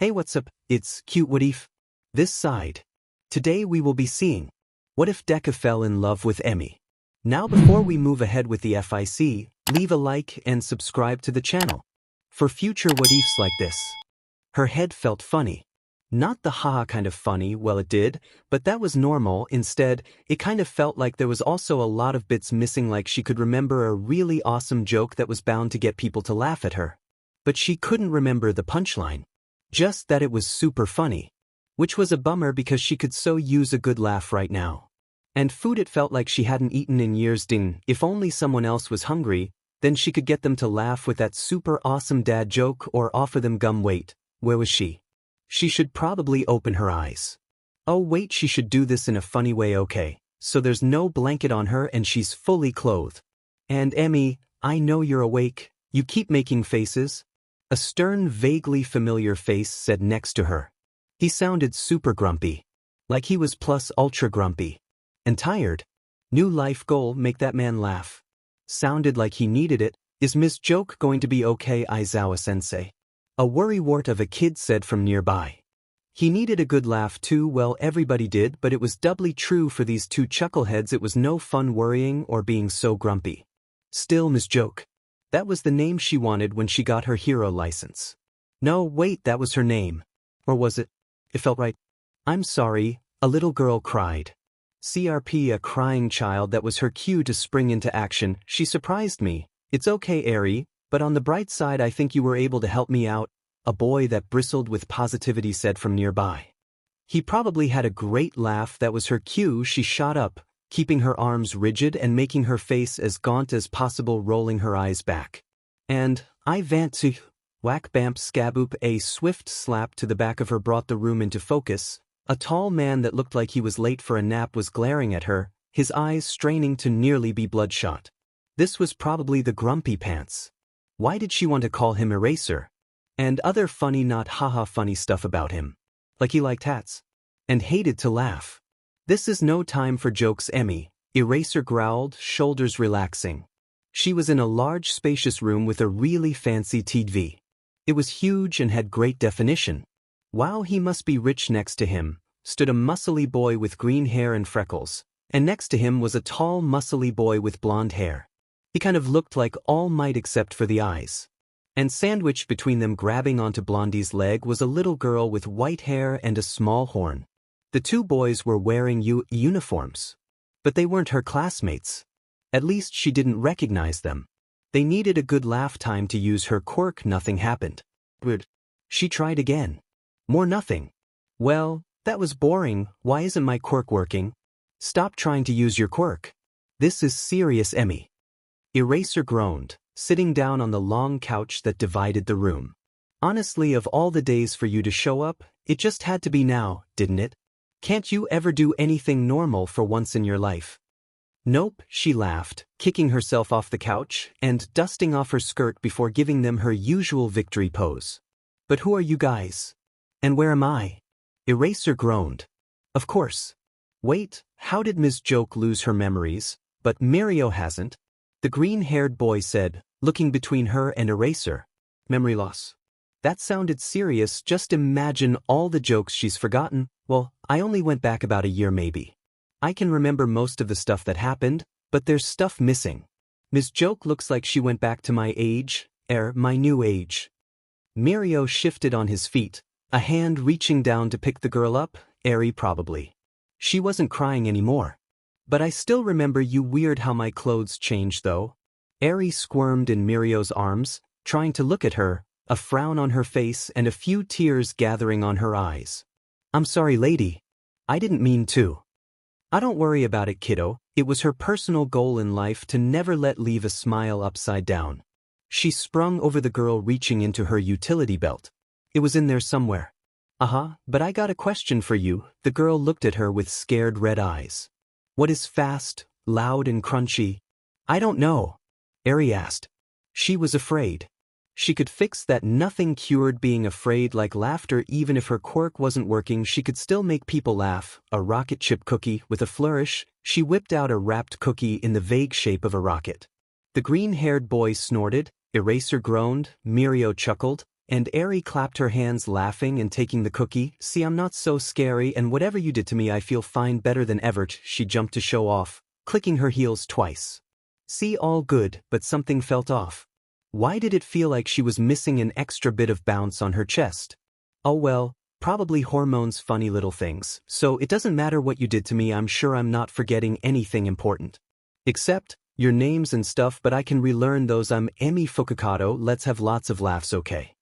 Hey, what's up? It's cute. What if? This side. Today we will be seeing what if Deku fell in love with Emmy. Now before we move ahead with the FIC, leave a like and subscribe to the channel for future what ifs like this. Her head felt funny. Not the haha kind of funny, well it did, but that was normal. Instead, it kind of felt like there was also a lot of bits missing, like she could remember a really awesome joke that was bound to get people to laugh at her. But she couldn't remember the punchline. Just that it was super funny. Which was a bummer because she could so use a good laugh right now. And food it felt like she hadn't eaten in years. If only someone else was hungry, then she could get them to laugh with that super awesome dad joke or offer them gum. Wait, where was she? She should probably open her eyes. Oh wait, she should do this in a funny way. Okay, so there's no blanket on her and she's fully clothed. And Emmy, I know you're awake, you keep making faces. A stern, vaguely familiar face said next to her. He sounded super grumpy. Like he was plus ultra grumpy. And tired. New life goal, make that man laugh. Sounded like he needed it. Is Miss Joke going to be okay, Aizawa-sensei? A worrywart of a kid said from nearby. He needed a good laugh too. Well, everybody did, but it was doubly true for these two chuckleheads. It was no fun worrying or being so grumpy. Still, Miss Joke. That was the name she wanted when she got her hero license. No, wait, that was her name. Or was it? It felt right. I'm sorry, a little girl cried. CRP, a crying child. That was her cue to spring into action. She surprised me. It's okay, Eri, but on the bright side I think you were able to help me out, a boy that bristled with positivity said from nearby. He probably had a great laugh. That was her cue. She shot up, keeping her arms rigid and making her face as gaunt as possible, rolling her eyes back. And, I want to, whack bamp skaboop. A swift slap to the back of her brought the room into focus. A tall man that looked like he was late for a nap was glaring at her, his eyes straining to nearly be bloodshot. This was probably the grumpy pants. Why did she want to call him Eraser? And other funny, not haha funny stuff about him. Like he liked hats. And hated to laugh. This is no time for jokes, Emmy, Eraser growled, shoulders relaxing. She was in a large spacious room with a really fancy TV. It was huge and had great definition. Wow, he must be rich. Next to him stood a muscly boy with green hair and freckles, and next to him was a tall muscly boy with blonde hair. He kind of looked like All Might except for the eyes. And sandwiched between them, grabbing onto Blondie's leg, was a little girl with white hair and a small horn. The two boys were wearing uniforms. But they weren't her classmates. At least she didn't recognize them. They needed a good laugh time to use her quirk. Nothing happened. Weird. She tried again. More nothing. Well, that was boring. Why isn't my quirk working? Stop trying to use your quirk. This is serious, Emmy. Eraser groaned, sitting down on the long couch that divided the room. Honestly, of all the days for you to show up, it just had to be now, didn't it? Can't you ever do anything normal for once in your life? Nope, she laughed, kicking herself off the couch and dusting off her skirt before giving them her usual victory pose. But who are you guys? And where am I? Eraser groaned. Of course. Wait, how did Ms. Joke lose her memories? But Mirio hasn't. The green-haired boy said, looking between her and Eraser. Memory loss. That sounded serious. Just imagine all the jokes she's forgotten. Well, I only went back about a year maybe. I can remember most of the stuff that happened, but there's stuff missing. Ms. Joke looks like she went back to my age, my new age. Mirio shifted on his feet, a hand reaching down to pick the girl up. Eri probably. She wasn't crying anymore. But I still remember you. Weird how my clothes changed though. Eri squirmed in Mirio's arms, trying to look at her, a frown on her face and a few tears gathering on her eyes. I'm sorry, lady. I didn't mean to. I don't worry about it, kiddo. It was her personal goal in life to never leave a smile upside down. She sprung over the girl, reaching into her utility belt. It was in there somewhere. But I got a question for you. The girl looked at her with scared red eyes. What is fast, loud and crunchy? I don't know. Eri asked. She was afraid. She could fix that. Nothing cured being afraid like laughter. Even if her quirk wasn't working, she could still make people laugh. A rocket chip cookie. With a flourish, she whipped out a wrapped cookie in the vague shape of a rocket. The green-haired boy snorted, Eraser groaned, Mirio chuckled, and Eri clapped her hands laughing and taking the cookie. See, I'm not so scary, and whatever you did to me I feel fine, better than ever. She jumped to show off, clicking her heels twice. See, all good, but something felt off. Why did it feel like she was missing an extra bit of bounce on her chest? Oh well, probably hormones, funny little things. So it doesn't matter what you did to me, I'm sure I'm not forgetting anything important. Except your names and stuff, but I can relearn those. I'm Emi Fukkado, let's have lots of laughs, okay?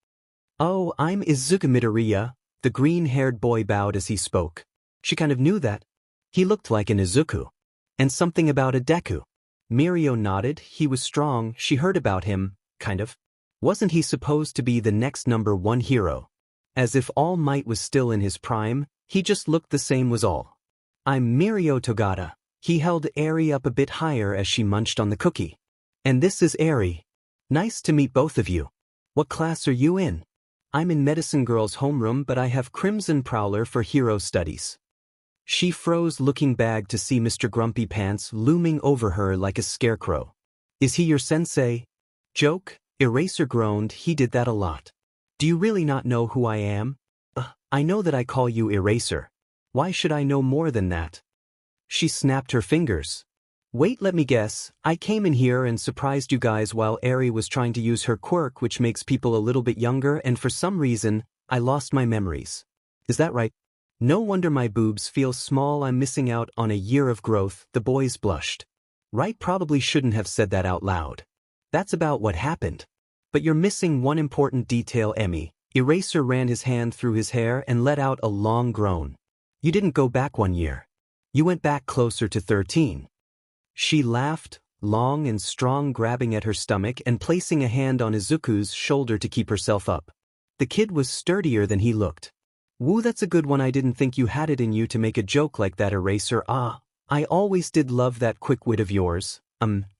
Oh, I'm Izuku Midoriya, the green-haired boy bowed as he spoke. She kind of knew that. He looked like an Izuku. And something about a Deku. Mirio nodded, he was strong, she heard about him, kind of. Wasn't he supposed to be the next #1 hero? As if All Might was still in his prime, he just looked the same was all. I'm Mirio Togata. He held Eri up a bit higher as she munched on the cookie. And this is Eri. Nice to meet both of you. What class are you in? I'm in Medicine Girl's homeroom, but I have Crimson Prowler for Hero Studies. She froze, looking back to see Mr. Grumpy Pants looming over her like a scarecrow. Is he your sensei? Joke? Eraser groaned, he did that a lot. Do you really not know who I am? I know that I call you Eraser. Why should I know more than that? She snapped her fingers. Wait, let me guess, I came in here and surprised you guys while Eri was trying to use her quirk, which makes people a little bit younger, and for some reason, I lost my memories. Is that right? No wonder my boobs feel small, I'm missing out on a year of growth, the boys blushed. Right, probably shouldn't have said that out loud. That's about what happened. But you're missing one important detail, Emmy. Eraser ran his hand through his hair and let out a long groan. You didn't go back 1 year. You went back closer to 13. She laughed, long and strong, grabbing at her stomach and placing a hand on Izuku's shoulder to keep herself up. The kid was sturdier than he looked. Woo, that's a good one. I didn't think you had it in you to make a joke like that, Eraser. I always did love that quick wit of yours.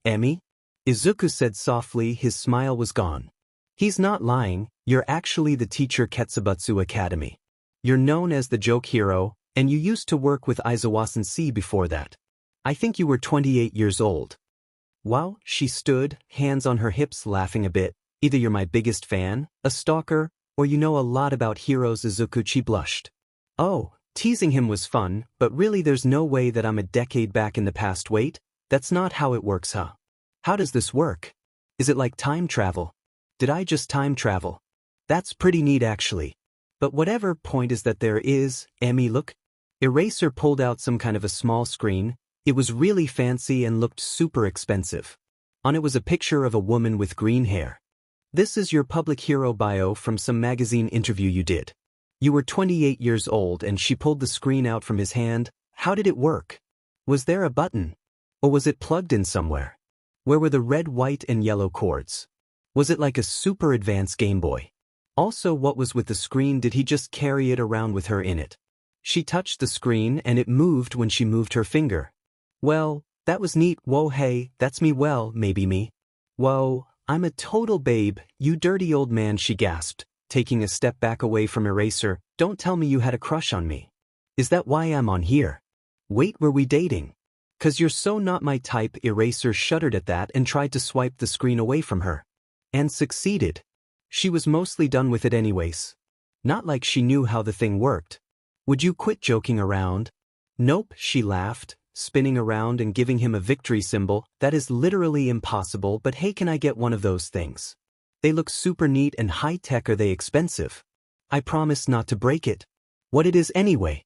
Emmy? Izuku said softly, his smile was gone. He's not lying, you're actually the teacher Ketsubutsu Academy. You're known as the joke hero, and you used to work with Aizawa-sensei before that. I think you were 28 years old. Wow, she stood, hands on her hips, laughing a bit. Either you're my biggest fan, a stalker, or you know a lot about heroes. Izuku blushed. Oh, teasing him was fun, but really there's no way that I'm a decade back in the past. Wait, that's not how it works, huh? How does this work? Is it like time travel? Did I just time travel? That's pretty neat actually. But whatever, point is that there is, Emmy, look. Eraser pulled out some kind of a small screen. It was really fancy and looked super expensive. On it was a picture of a woman with green hair. This is your public hero bio from some magazine interview you did. You were 28 years old, and she pulled the screen out from his hand. How did it work? Was there a button? Or was it plugged in somewhere? Where were the red, white, and yellow cords? Was it like a super advanced Game Boy? Also, what was with the screen? Did he just carry it around with her in it? She touched the screen and it moved when she moved her finger. Well, that was neat. Whoa, hey, that's me. Well, maybe me. Whoa, I'm a total babe, you dirty old man, she gasped, taking a step back away from Eraser. Don't tell me you had a crush on me. Is that why I'm on here? Wait, were we dating? 'Cause you're so not my type. Eraser shuddered at that and tried to swipe the screen away from her. And succeeded. She was mostly done with it anyways. Not like she knew how the thing worked. Would you quit joking around? Nope, she laughed, spinning around and giving him a victory symbol. That is literally impossible, but hey, can I get one of those things? They look super neat and high-tech. Are they expensive? I promise not to break it. What it is anyway?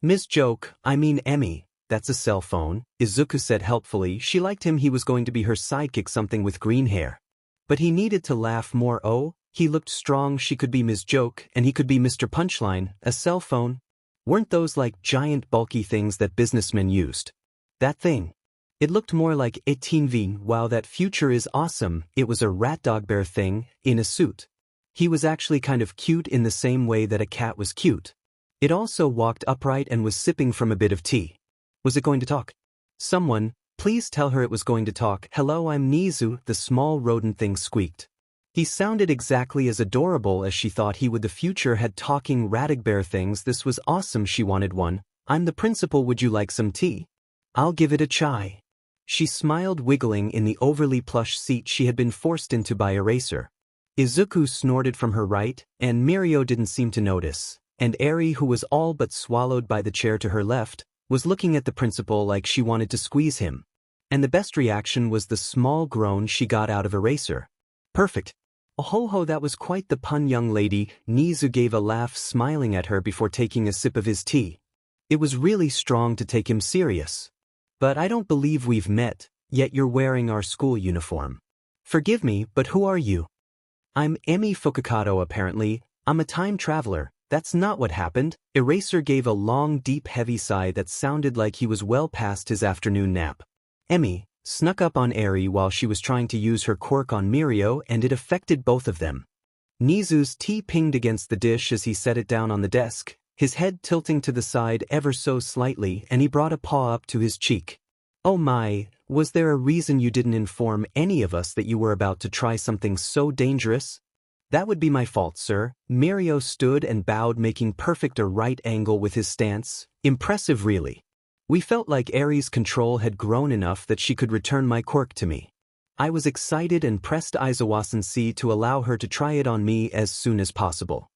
Miss Joke, I mean Emmy, that's a cell phone, Izuku said helpfully. She liked him. He was going to be her sidekick, something with green hair. But he needed to laugh more. Oh, he looked strong. She could be Ms. Joke, and he could be Mr. Punchline. A cell phone? Weren't those like giant bulky things that businessmen used? That thing. It looked more like a TV. Wow, that future is awesome. It was a rat dog bear thing, in a suit. He was actually kind of cute in the same way that a cat was cute. It also walked upright and was sipping from a bit of tea. Was it going to talk? Someone, please tell her it was going to talk. Hello, I'm Nizu, the small rodent thing squeaked. He sounded exactly as adorable as she thought he would. The future had talking rattig-bear things. This was awesome. She wanted one. I'm the principal. Would you like some tea? I'll give it a chai. She smiled, wiggling in the overly plush seat she had been forced into by Eraser. Izuku snorted from her right, and Mirio didn't seem to notice, and Eri, who was all but swallowed by the chair to her left, was looking at the principal like she wanted to squeeze him. And the best reaction was the small groan she got out of Eraser. Perfect. Oh ho ho, that was quite the pun, young lady. Nizu gave a laugh, smiling at her before taking a sip of his tea. It was really strong to take him serious. But I don't believe we've met, yet you're wearing our school uniform. Forgive me, but who are you? I'm Emi Fukkado. Apparently, I'm a time traveler. That's not what happened. Eraser gave a long, deep, heavy sigh that sounded like he was well past his afternoon nap. Emmy snuck up on Eri while she was trying to use her quirk on Mirio, and it affected both of them. Nizu's tea pinged against the dish as he set it down on the desk, his head tilting to the side ever so slightly, and he brought a paw up to his cheek. Oh my, was there a reason you didn't inform any of us that you were about to try something so dangerous? That would be my fault, sir. Mirio stood and bowed, making perfect a right angle with his stance. Impressive, really. We felt like Eri's control had grown enough that she could return my quirk to me. I was excited and pressed Aizawa-sensei to allow her to try it on me as soon as possible.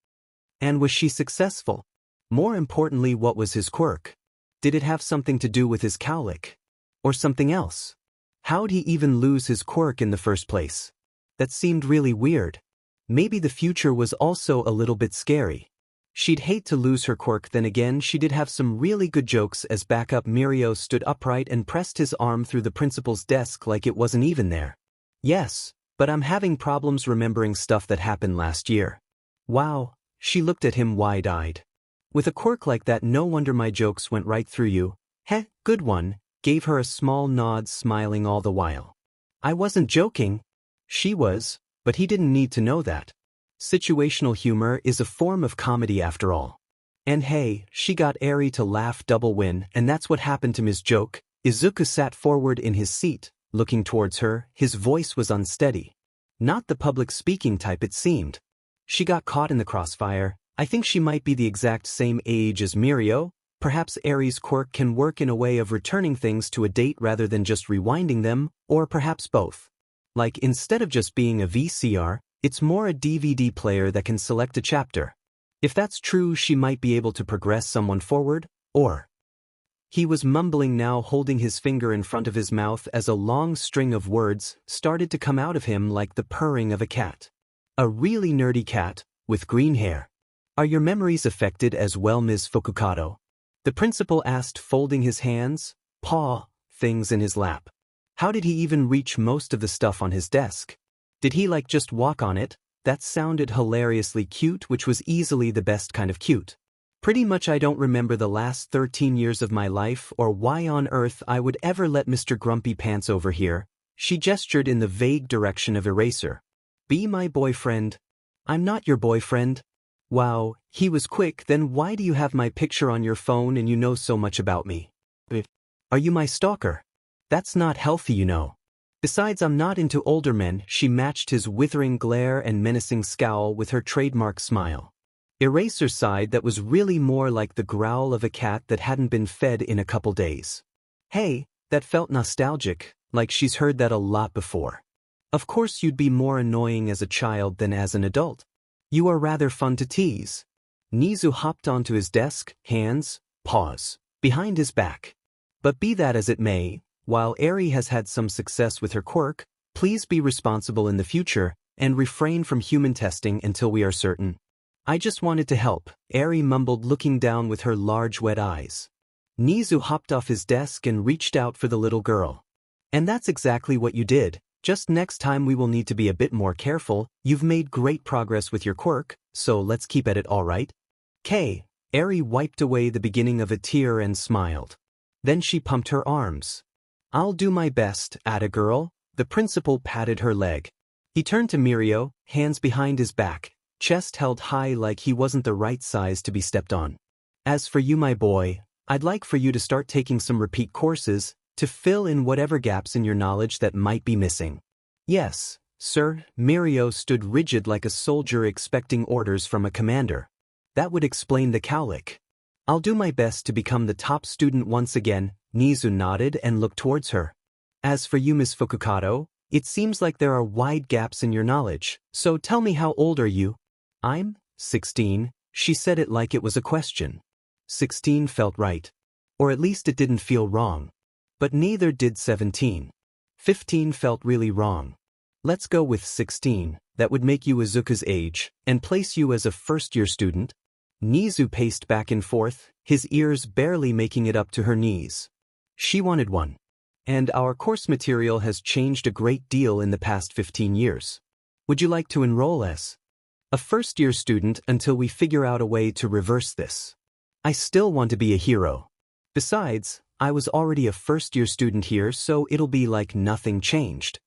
And was she successful? More importantly, what was his quirk? Did it have something to do with his cowlick? Or something else? How'd he even lose his quirk in the first place? That seemed really weird. Maybe the future was also a little bit scary. She'd hate to lose her quirk. Then again, she did have some really good jokes. As backup, Mirio stood upright and pressed his arm through the principal's desk like it wasn't even there. Yes, but I'm having problems remembering stuff that happened last year. Wow, she looked at him wide-eyed. With a quirk like that, no wonder my jokes went right through you. Heh, good one, gave her a small nod, smiling all the while. I wasn't joking. She was, but he didn't need to know that. Situational humor is a form of comedy after all. And hey, she got Eri to laugh, double win, and that's what happened to Ms. Joke. Izuku sat forward in his seat, looking towards her. His voice was unsteady. Not the public speaking type, it seemed. She got caught in the crossfire. I think she might be the exact same age as Mirio. Perhaps Eri's quirk can work in a way of returning things to a date rather than just rewinding them, or perhaps both. Like, instead of just being a VCR, it's more a DVD player that can select a chapter. If that's true, she might be able to progress someone forward, or... He was mumbling now, holding his finger in front of his mouth as a long string of words started to come out of him like the purring of a cat. A really nerdy cat, with green hair. Are your memories affected as well, Ms. Fukkado? The principal asked, folding his hands, things in his lap. How did he even reach most of the stuff on his desk? Did he just walk on it? That sounded hilariously cute, which was easily the best kind of cute. Pretty much I don't remember the last 13 years of my life or why on earth I would ever let Mr. Grumpy Pants over here. She gestured in the vague direction of Eraser. Be my boyfriend. I'm not your boyfriend. Wow, he was quick. Then why do you have my picture on your phone and you know so much about me? Are you my stalker? That's not healthy, you know. Besides, I'm not into older men. She matched his withering glare and menacing scowl with her trademark smile. Eraser sighed, that was really more like the growl of a cat that hadn't been fed in a couple days. Hey, that felt nostalgic, like she's heard that a lot before. Of course you'd be more annoying as a child than as an adult. You are rather fun to tease. Nizu hopped onto his desk, hands, paws, behind his back. But be that as it may, while Eri has had some success with her quirk, please be responsible in the future and refrain from human testing until we are certain. I just wanted to help, Eri mumbled, looking down with her large wet eyes. Nizu hopped off his desk and reached out for the little girl. And that's exactly what you did. Just next time we will need to be a bit more careful. You've made great progress with your quirk, so let's keep at it, all right? Eri wiped away the beginning of a tear and smiled. Then she pumped her arms. I'll do my best, atta girl. The principal patted her leg. He turned to Mirio, hands behind his back, chest held high like he wasn't the right size to be stepped on. As for you, my boy, I'd like for you to start taking some repeat courses to fill in whatever gaps in your knowledge that might be missing. Yes, sir. Mirio stood rigid like a soldier expecting orders from a commander. That would explain the cowlick. I'll do my best to become the top student once again. Nizu nodded and looked towards her. As for you, Ms. Fukkado, It seems like there are wide gaps in your knowledge, so tell me, how old are you? I'm 16, she said it like it was a question. 16 felt right. Or at least it didn't feel wrong. But neither did 17. 15 felt really wrong. Let's go with 16, that would make you Izuku's age, and place you as a first-year student. Nizu paced back and forth, his ears barely making it up to her knees. She wanted one. And our course material has changed a great deal in the past 15 years. Would you like to enroll as a first-year student until we figure out a way to reverse this? I still want to be a hero. Besides, I was already a first-year student here, so it'll be like nothing changed.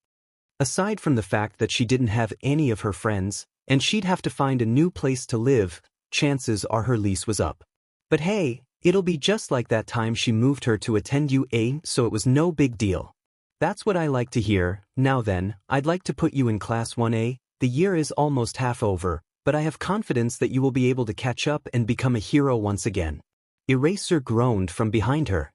Aside from the fact that she didn't have any of her friends, and she'd have to find a new place to live, chances are her lease was up. But hey, it'll be just like that time she moved her to attend UA, so it was no big deal. That's what I like to hear. Now then, I'd like to put you in Class 1A. The year is almost half over, but I have confidence that you will be able to catch up and become a hero once again. Eraser groaned from behind her.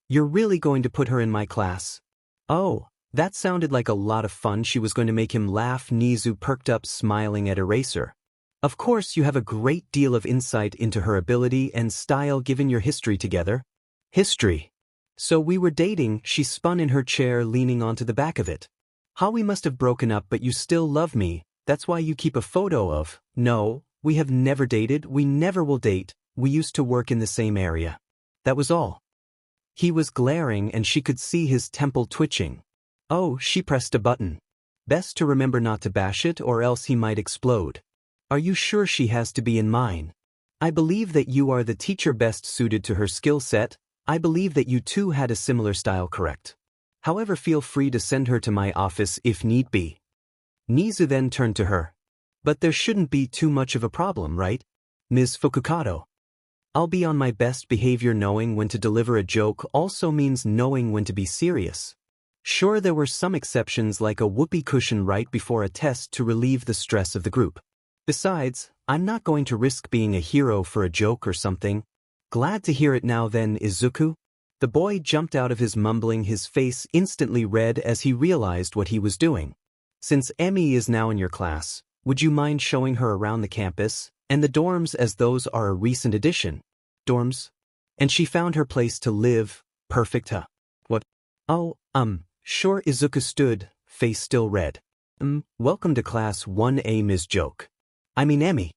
You're really going to put her in my class? Oh, that sounded like a lot of fun. She was going to make him laugh. Nizu perked up, smiling at Eraser. Of course, you have a great deal of insight into her ability and style given your history together. History. So we were dating. She spun in her chair, leaning onto the back of it. How we must have broken up, but you still love me. That's why you keep a photo of. No, we have never dated. We never will date. We used to work in the same area. That was all. He was glaring and she could see his temple twitching. Oh, she pressed a button. Best to remember not to bash it or else he might explode. Are you sure she has to be in mine? I believe that you are the teacher best suited to her skill set. I believe that you two had a similar style, correct? However, feel free to send her to my office if need be. Nizu then turned to her. But there shouldn't be too much of a problem, right? Ms. Fukkado. I'll be on my best behavior. Knowing when to deliver a joke also means knowing when to be serious. Sure, there were some exceptions like a whoopee cushion right before a test to relieve the stress of the group. Besides, I'm not going to risk being a hero for a joke or something. Glad to hear it. Now then, Izuku? The boy jumped out of his mumbling, his face instantly red as he realized what he was doing. Since Emmy is now in your class, would you mind showing her around the campus and the dorms, as those are a recent addition? Dorms? And she found her place to live. Perfect, huh? What? Oh, sure. Izuku stood, face still red. Welcome to Class 1A, Ms. Joke. I mean Emmy.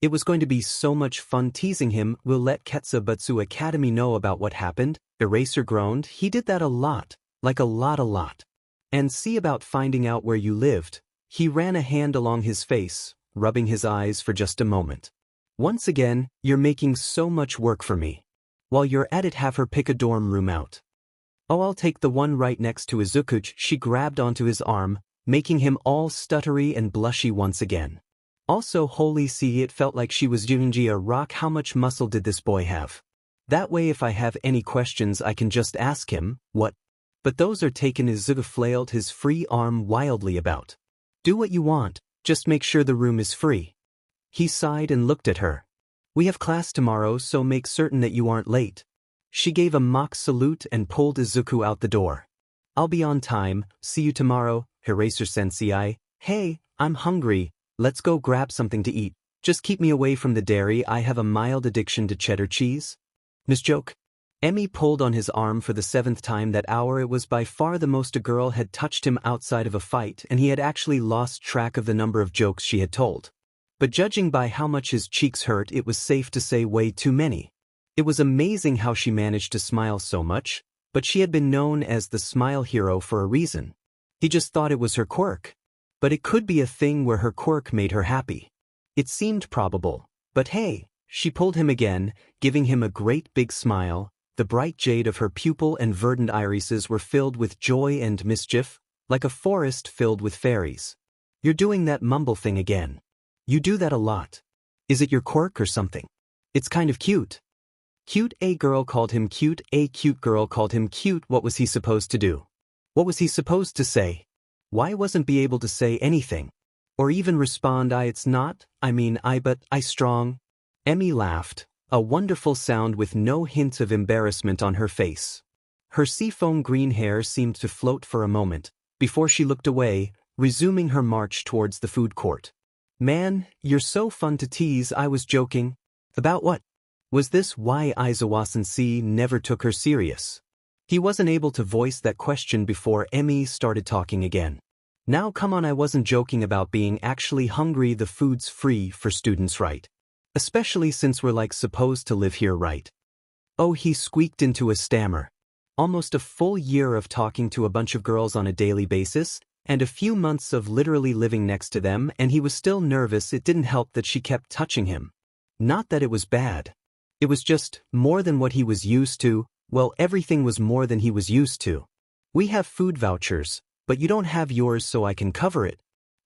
It was going to be so much fun teasing him. We'll let Ketsubutsu Academy know about what happened. Eraser groaned. He did that a lot. Like a lot. And see about finding out where you lived. He ran a hand along his face, rubbing his eyes for just a moment. Once again, you're making so much work for me. While you're at it, have her pick a dorm room out. Oh, I'll take the one right next to Izuku. She grabbed onto his arm, making him all stuttery and blushy once again. Also, holy see, it felt like she was Yojimbra a rock. How much muscle did this boy have? That way if I have any questions I can just ask him. What? But those are taken. Izuku flailed his free arm wildly about. Do what you want, just make sure the room is free. He sighed and looked at her. We have class tomorrow, so make certain that you aren't late. She gave a mock salute and pulled Izuku out the door. I'll be on time. See you tomorrow, Eraser-sensei. Hey, I'm hungry. Let's go grab something to eat. Just keep me away from the dairy. I have a mild addiction to cheddar cheese. Miss Joke? Emmy pulled on his arm for the 7th time that hour. It was by far the most a girl had touched him outside of a fight, and he had actually lost track of the number of jokes she had told. But judging by how much his cheeks hurt, it was safe to say way too many. It was amazing how she managed to smile so much, but she had been known as the smile hero for a reason. He just thought it was her quirk. But it could be a thing where her quirk made her happy. It seemed probable. But hey, she pulled him again, giving him a great big smile. The bright jade of her pupil and verdant irises were filled with joy and mischief, like a forest filled with fairies. You're doing that mumble thing again. You do that a lot. Is it your quirk or something? It's kind of cute. Cute. A girl called him cute. A cute girl called him cute. What was he supposed to do? What was he supposed to say? Why wasn't be able to say anything? Or even respond, it's not, but I strong. Emmy laughed, a wonderful sound with no hint of embarrassment on her face. Her seafoam green hair seemed to float for a moment, before she looked away, resuming her march towards the food court. Man, you're so fun to tease. I was joking. About what? Was this why Aizawa-sensei never took her serious? He wasn't able to voice that question before Emmy started talking again. Now come on, I wasn't joking about being actually hungry. The food's free for students, right? Especially since we're like supposed to live here, right? Oh, he squeaked into a stammer. Almost a full year of talking to a bunch of girls on a daily basis, and a few months of literally living next to them, and he was still nervous. It didn't help that she kept touching him. Not that it was bad. It was just more than what he was used to. Well, everything was more than he was used to. We have food vouchers, but you don't have yours, so I can cover it.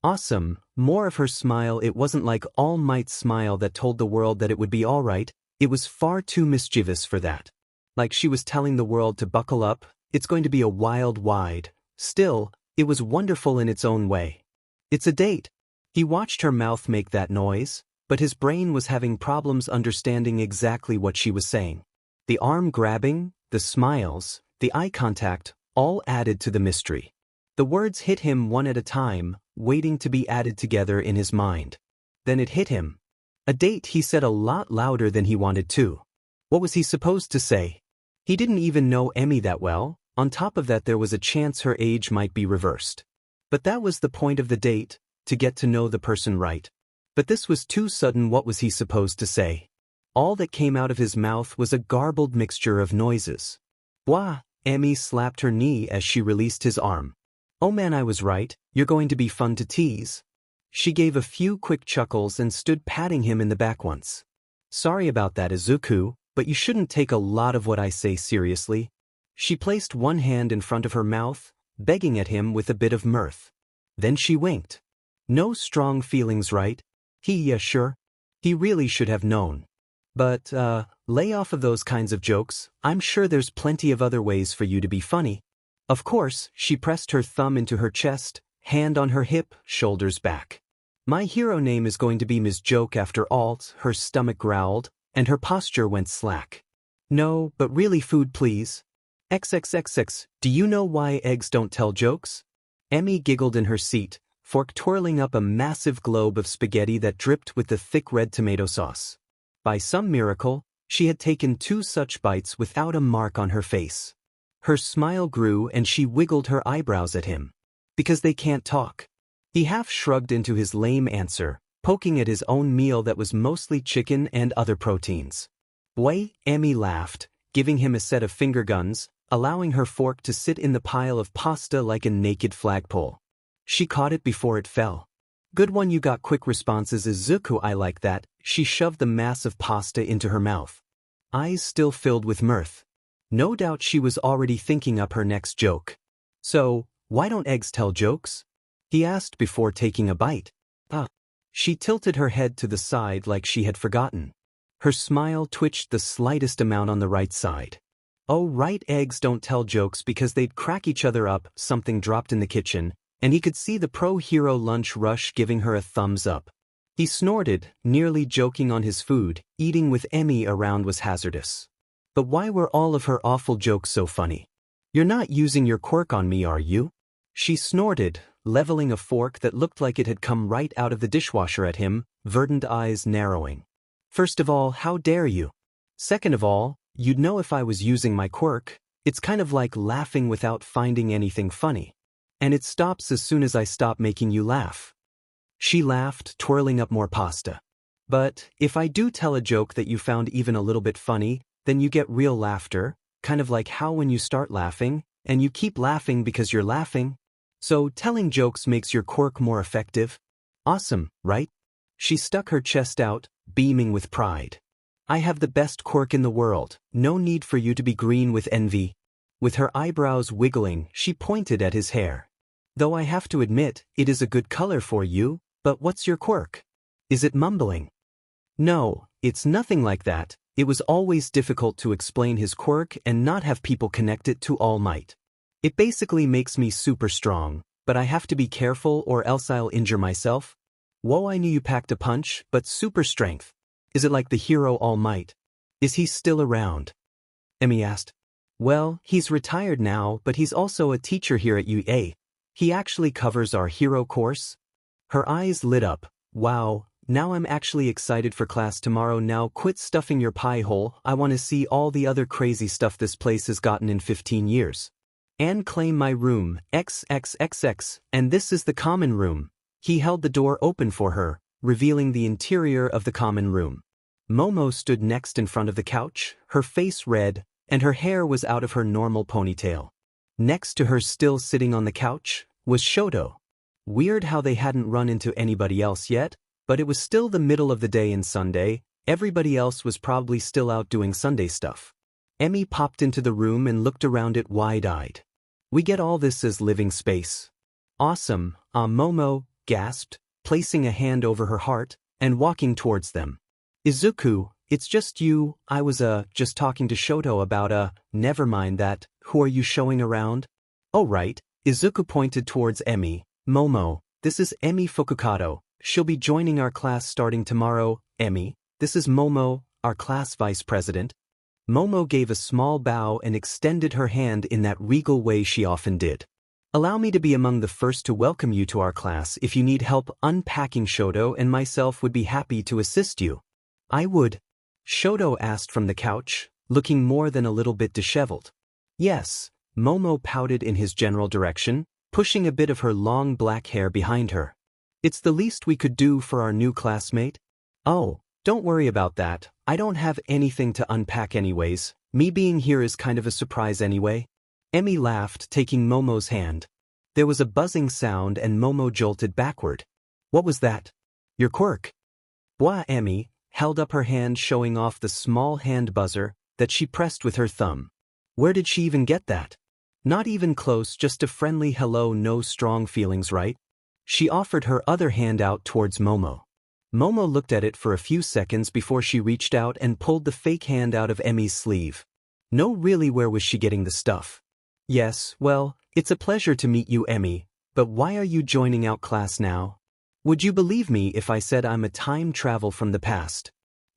Awesome. More of her smile. It wasn't like All Might's smile that told the world that it would be all right. It was far too mischievous for that. Like she was telling the world to buckle up. It's going to be a wild ride. Still, it was wonderful in its own way. It's a date. He watched her mouth make that noise, but his brain was having problems understanding exactly what she was saying. The arm grabbing, the smiles, the eye contact, all added to the mystery. The words hit him one at a time, waiting to be added together in his mind. Then it hit him. A date, he said a lot louder than he wanted to. What was he supposed to say? He didn't even know Emmy that well. On top of that, there was a chance her age might be reversed. But that was the point of the date, to get to know the person right. But this was too sudden. What was he supposed to say? All that came out of his mouth was a garbled mixture of noises. Wah! Emmy slapped her knee as she released his arm. Oh man, I was right. You're going to be fun to tease. She gave a few quick chuckles and stood patting him in the back once. Sorry about that, Izuku, but you shouldn't take a lot of what I say seriously. She placed one hand in front of her mouth, begging at him with a bit of mirth. Then she winked. No strong feelings, right? Yeah, sure. He really should have known. But, lay off of those kinds of jokes. I'm sure there's plenty of other ways for you to be funny. Of course, she pressed her thumb into her chest, hand on her hip, shoulders back. My hero name is going to be Ms. Joke after all. Her stomach growled, and her posture went slack. No, but really, food please. XXXX, do you know why eggs don't tell jokes? Emmy giggled in her seat, fork twirling up a massive globe of spaghetti that dripped with the thick red tomato sauce. By some miracle, she had taken 2 such bites without a mark on her face. Her smile grew and she wiggled her eyebrows at him. Because they can't talk. He half shrugged into his lame answer, poking at his own meal that was mostly chicken and other proteins. Boy, Emmy laughed, giving him a set of finger guns, allowing her fork to sit in the pile of pasta like a naked flagpole. She caught it before it fell. Good one, you got quick responses, Izuku. I like that. She shoved the mass of pasta into her mouth. Eyes still filled with mirth. No doubt she was already thinking up her next joke. So, why don't eggs tell jokes? He asked before taking a bite. She tilted her head to the side like she had forgotten. Her smile twitched the slightest amount on the right side. Oh right, eggs don't tell jokes because they'd crack each other up. Something dropped in the kitchen, and he could see the pro-hero lunch rush giving her a thumbs up. He snorted, nearly joking on his food. Eating with Emmy around was hazardous. But why were all of her awful jokes so funny? You're not using your quirk on me, are you? She snorted, leveling a fork that looked like it had come right out of the dishwasher at him, verdant eyes narrowing. First of all, how dare you? Second of all, you'd know if I was using my quirk. It's kind of like laughing without finding anything funny. And it stops as soon as I stop making you laugh. She laughed, twirling up more pasta. But if I do tell a joke that you found even a little bit funny, then you get real laughter, kind of like how when you start laughing, and you keep laughing because you're laughing. So telling jokes makes your quirk more effective. Awesome, right? She stuck her chest out, beaming with pride. I have the best quirk in the world. No need for you to be green with envy. With her eyebrows wiggling, she pointed at his hair. Though I have to admit, it is a good color for you, but what's your quirk? Is it mumbling? No, it's nothing like that. It was always difficult to explain his quirk and not have people connect it to All Might. It basically makes me super strong, but I have to be careful or else I'll injure myself. Whoa, I knew you packed a punch, but super strength. Is it like the hero All Might? Is he still around? Emmy asked. Well, he's retired now, but he's also a teacher here at UA. He actually covers our hero course? Her eyes lit up. Wow, now I'm actually excited for class tomorrow. Now quit stuffing your pie hole. I want to see all the other crazy stuff this place has gotten in 15 years. And claim my room, XXXX, and this is the common room. He held the door open for her, revealing the interior of the common room. Momo stood next in front of the couch, her face red, and her hair was out of her normal ponytail. Next to her, still sitting on the couch, was Shoto. Weird how they hadn't run into anybody else yet, but it was still the middle of the day and Sunday. Everybody else was probably still out doing Sunday stuff. Emmy popped into the room and looked around it wide-eyed. We get all this as living space. Awesome, Momo gasped, placing a hand over her heart and walking towards them. Izuku, it's just you. I was just talking to Shoto about never mind that. Who are you showing around? Oh right, Izuku pointed towards Emmy. Momo, this is Emi Fukkado. She'll be joining our class starting tomorrow. Emmy, this is Momo, our class vice president. Momo gave a small bow and extended her hand in that regal way she often did. Allow me to be among the first to welcome you to our class. If you need help unpacking, Shoto and myself would be happy to assist you. I would. Shoto asked from the couch, looking more than a little bit disheveled. Yes, Momo pouted in his general direction, pushing a bit of her long black hair behind her. It's the least we could do for our new classmate. Oh, don't worry about that. I don't have anything to unpack anyways. Me being here is kind of a surprise anyway. Emmy laughed, taking Momo's hand. There was a buzzing sound and Momo jolted backward. What was that? Your quirk. Blah. Emmy held up her hand, showing off the small hand buzzer that she pressed with her thumb. Where did she even get that? Not even close, just a friendly hello, no strong feelings, right? She offered her other hand out towards Momo. Momo looked at it for a few seconds before she reached out and pulled the fake hand out of Emmy's sleeve. No, really, where was she getting the stuff? Yes, well, it's a pleasure to meet you, Emmy, but why are you joining out class now? Would you believe me if I said I'm a time travel from the past?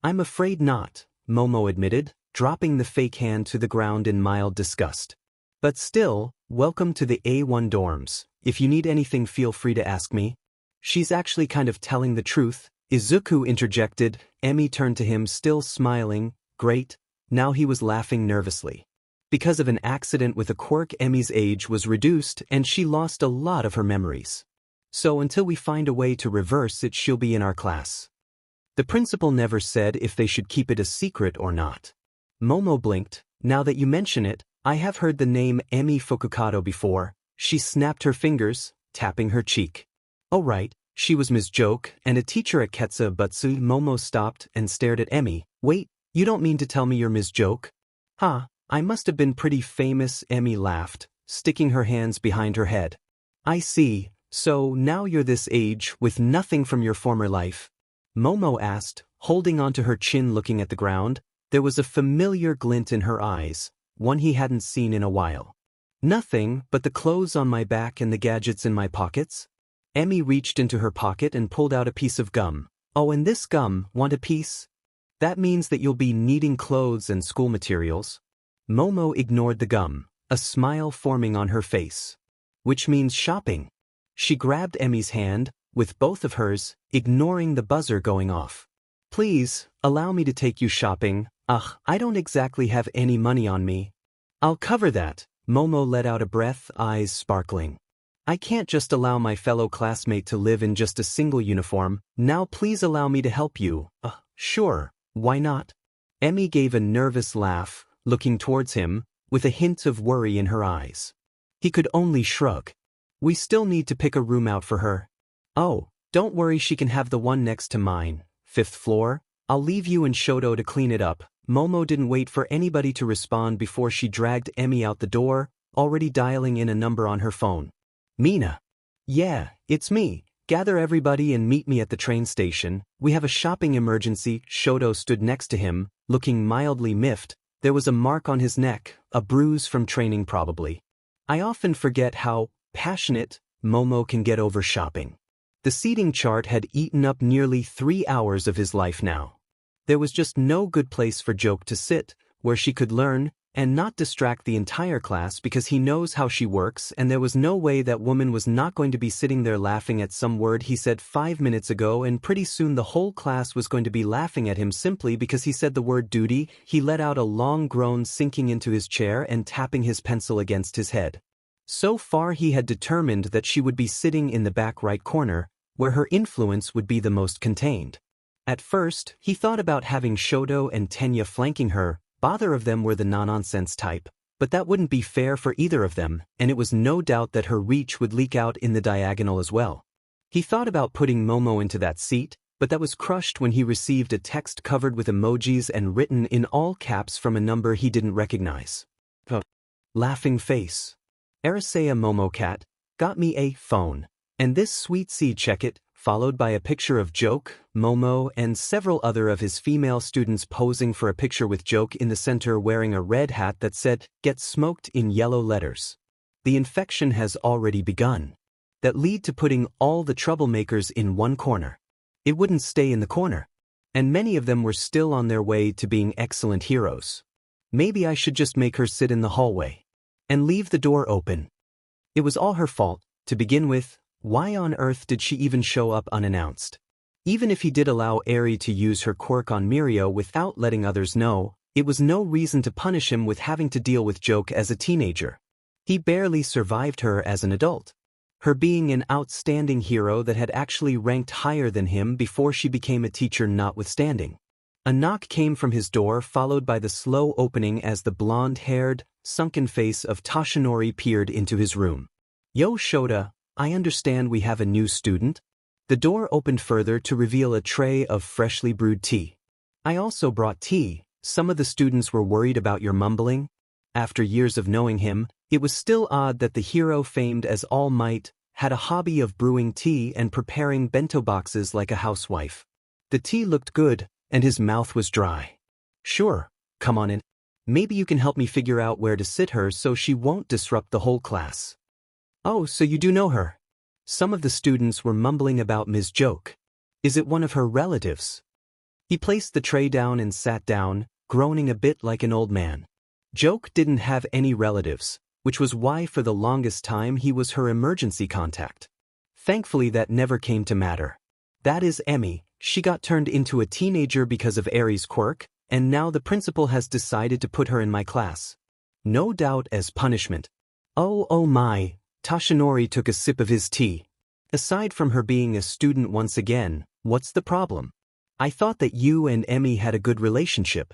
I'm afraid not, Momo admitted, dropping the fake hand to the ground in mild disgust. But still, welcome to the A1 dorms. If you need anything, feel free to ask me. She's actually kind of telling the truth, Izuku interjected. Emmy turned to him, still smiling. Great. Now he was laughing nervously. Because of an accident with a quirk, Emmy's age was reduced and she lost a lot of her memories. So until we find a way to reverse it, she'll be in our class. The principal never said if they should keep it a secret or not. Momo blinked. Now that you mention it, I have heard the name Emi Fukkado before. She snapped her fingers, tapping her cheek. Oh right, she was Ms. Joke and a teacher at Ketsubutsu. Momo stopped and stared at Emmy. Wait, you don't mean to tell me you're Ms. Joke? Huh, I must have been pretty famous. Emmy laughed, sticking her hands behind her head. I see, so now you're this age with nothing from your former life? Momo asked, holding onto her chin, looking at the ground. There was a familiar glint in her eyes, one he hadn't seen in a while. Nothing but the clothes on my back and the gadgets in my pockets? Emmy reached into her pocket and pulled out a piece of gum. Oh, and this gum, want a piece? That means that you'll be needing clothes and school materials. Momo ignored the gum, a smile forming on her face. Which means shopping. She grabbed Emmy's hand, with both of hers, ignoring the buzzer going off. Please, allow me to take you shopping. Ugh, I don't exactly have any money on me. I'll cover that. Momo let out a breath, eyes sparkling. I can't just allow my fellow classmate to live in just a single uniform. Now please allow me to help you. Sure, why not? Emmy gave a nervous laugh, looking towards him, with a hint of worry in her eyes. He could only shrug. We still need to pick a room out for her. Oh, don't worry, she can have the one next to mine. 5th floor. I'll leave you and Shoto to clean it up. Momo didn't wait for anybody to respond before she dragged Emmy out the door, already dialing in a number on her phone. Mina. Yeah, it's me. Gather everybody and meet me at the train station. We have a shopping emergency. Shoto stood next to him, looking mildly miffed. There was a mark on his neck, a bruise from training probably. I often forget how passionate Momo can get over shopping. The seating chart had eaten up nearly 3 hours of his life now. There was just no good place for Joke to sit, where she could learn, and not distract the entire class because he knows how she works and there was no way that woman was not going to be sitting there laughing at some word he said 5 minutes ago, and pretty soon the whole class was going to be laughing at him simply because he said the word duty. He let out a long groan, sinking into his chair and tapping his pencil against his head. So far he had determined that she would be sitting in the back right corner, where her influence would be the most contained. At first, he thought about having Shoto and Tenya flanking her. Both of them were the no-nonsense type, but that wouldn't be fair for either of them, and it was no doubt that her reach would leak out in the diagonal as well. He thought about putting Momo into that seat, but that was crushed when he received a text covered with emojis and written in all caps from a number he didn't recognize. Laughing face. Arasea Momocat, got me a phone. And this sweet seed check it, followed by a picture of Joke, Momo, and several other of his female students posing for a picture with Joke in the center wearing a red hat that said, "Get smoked" in yellow letters. The infection has already begun. That lead to putting all the troublemakers in one corner. It wouldn't stay in the corner. And many of them were still on their way to being excellent heroes. Maybe I should just make her sit in the hallway. And leave the door open. It was all her fault, to begin with. Why on earth did she even show up unannounced? Even if he did allow Eri to use her quirk on Mirio without letting others know, it was no reason to punish him with having to deal with Joke as a teenager. He barely survived her as an adult. Her being an outstanding hero that had actually ranked higher than him before she became a teacher notwithstanding. A knock came from his door, followed by the slow opening as the blonde-haired, sunken face of Toshinori peered into his room. "Yo, Shota, I understand we have a new student?" The door opened further to reveal a tray of freshly brewed tea. "I also brought tea. Some of the students were worried about your mumbling." After years of knowing him, it was still odd that the hero famed as All Might had a hobby of brewing tea and preparing bento boxes like a housewife. The tea looked good, and his mouth was dry. "Sure, come on in. Maybe you can help me figure out where to sit her so she won't disrupt the whole class." "Oh, so you do know her?" Some of the students were mumbling about Ms. Joke. "Is it one of her relatives?" He placed the tray down and sat down, groaning a bit like an old man. Joke didn't have any relatives, which was why for the longest time he was her emergency contact. Thankfully that never came to matter. That is Emmy. She got turned into a teenager because of Eri's quirk, and now the principal has decided to put her in my class. No doubt as punishment. Oh my. Toshinori took a sip of his tea. "Aside from her being a student once again, what's the problem? I thought that you and Emmy had a good relationship."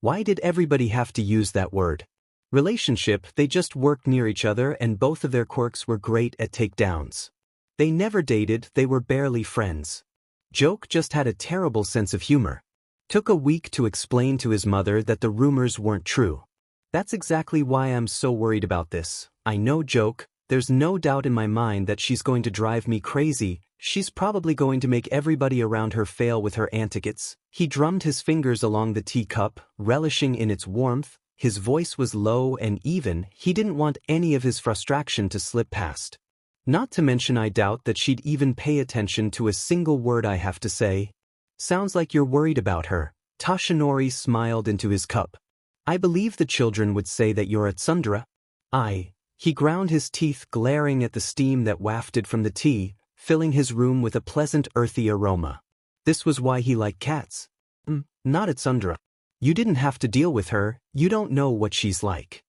Why did everybody have to use that word? Relationship, they just worked near each other and both of their quirks were great at takedowns. They never dated, they were barely friends. Joke just had a terrible sense of humor. Took a week to explain to his mother that the rumors weren't true. "That's exactly why I'm so worried about this. I know Joke. There's no doubt in my mind that she's going to drive me crazy. She's probably going to make everybody around her fail with her antics." He drummed his fingers along the teacup, relishing in its warmth. His voice was low and even. He didn't want any of his frustration to slip past. "Not to mention I doubt that she'd even pay attention to a single word I have to say." "Sounds like you're worried about her." Toshinori smiled into his cup. "I believe the children would say that you're a tsundere." He ground his teeth, glaring at the steam that wafted from the tea, filling his room with a pleasant earthy aroma. This was why he liked cats. Not a tsundere. You didn't have to deal with her, you don't know what she's like."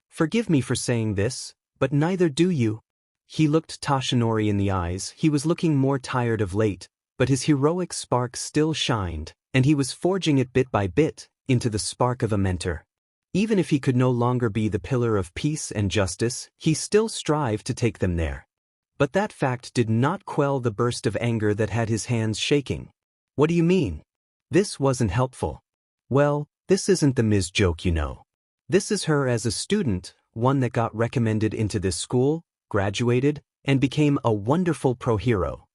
"Forgive me for saying this, but neither do you." He looked Toshinori in the eyes. He was looking more tired of late, but his heroic spark still shined, and he was forging it bit by bit into the spark of a mentor. Even if he could no longer be the pillar of peace and justice, he still strived to take them there. But that fact did not quell the burst of anger that had his hands shaking. "What do you mean?" This wasn't helpful. "Well, this isn't the Ms. Joke you know. This is her as a student, one that got recommended into this school, graduated, and became a wonderful pro-hero."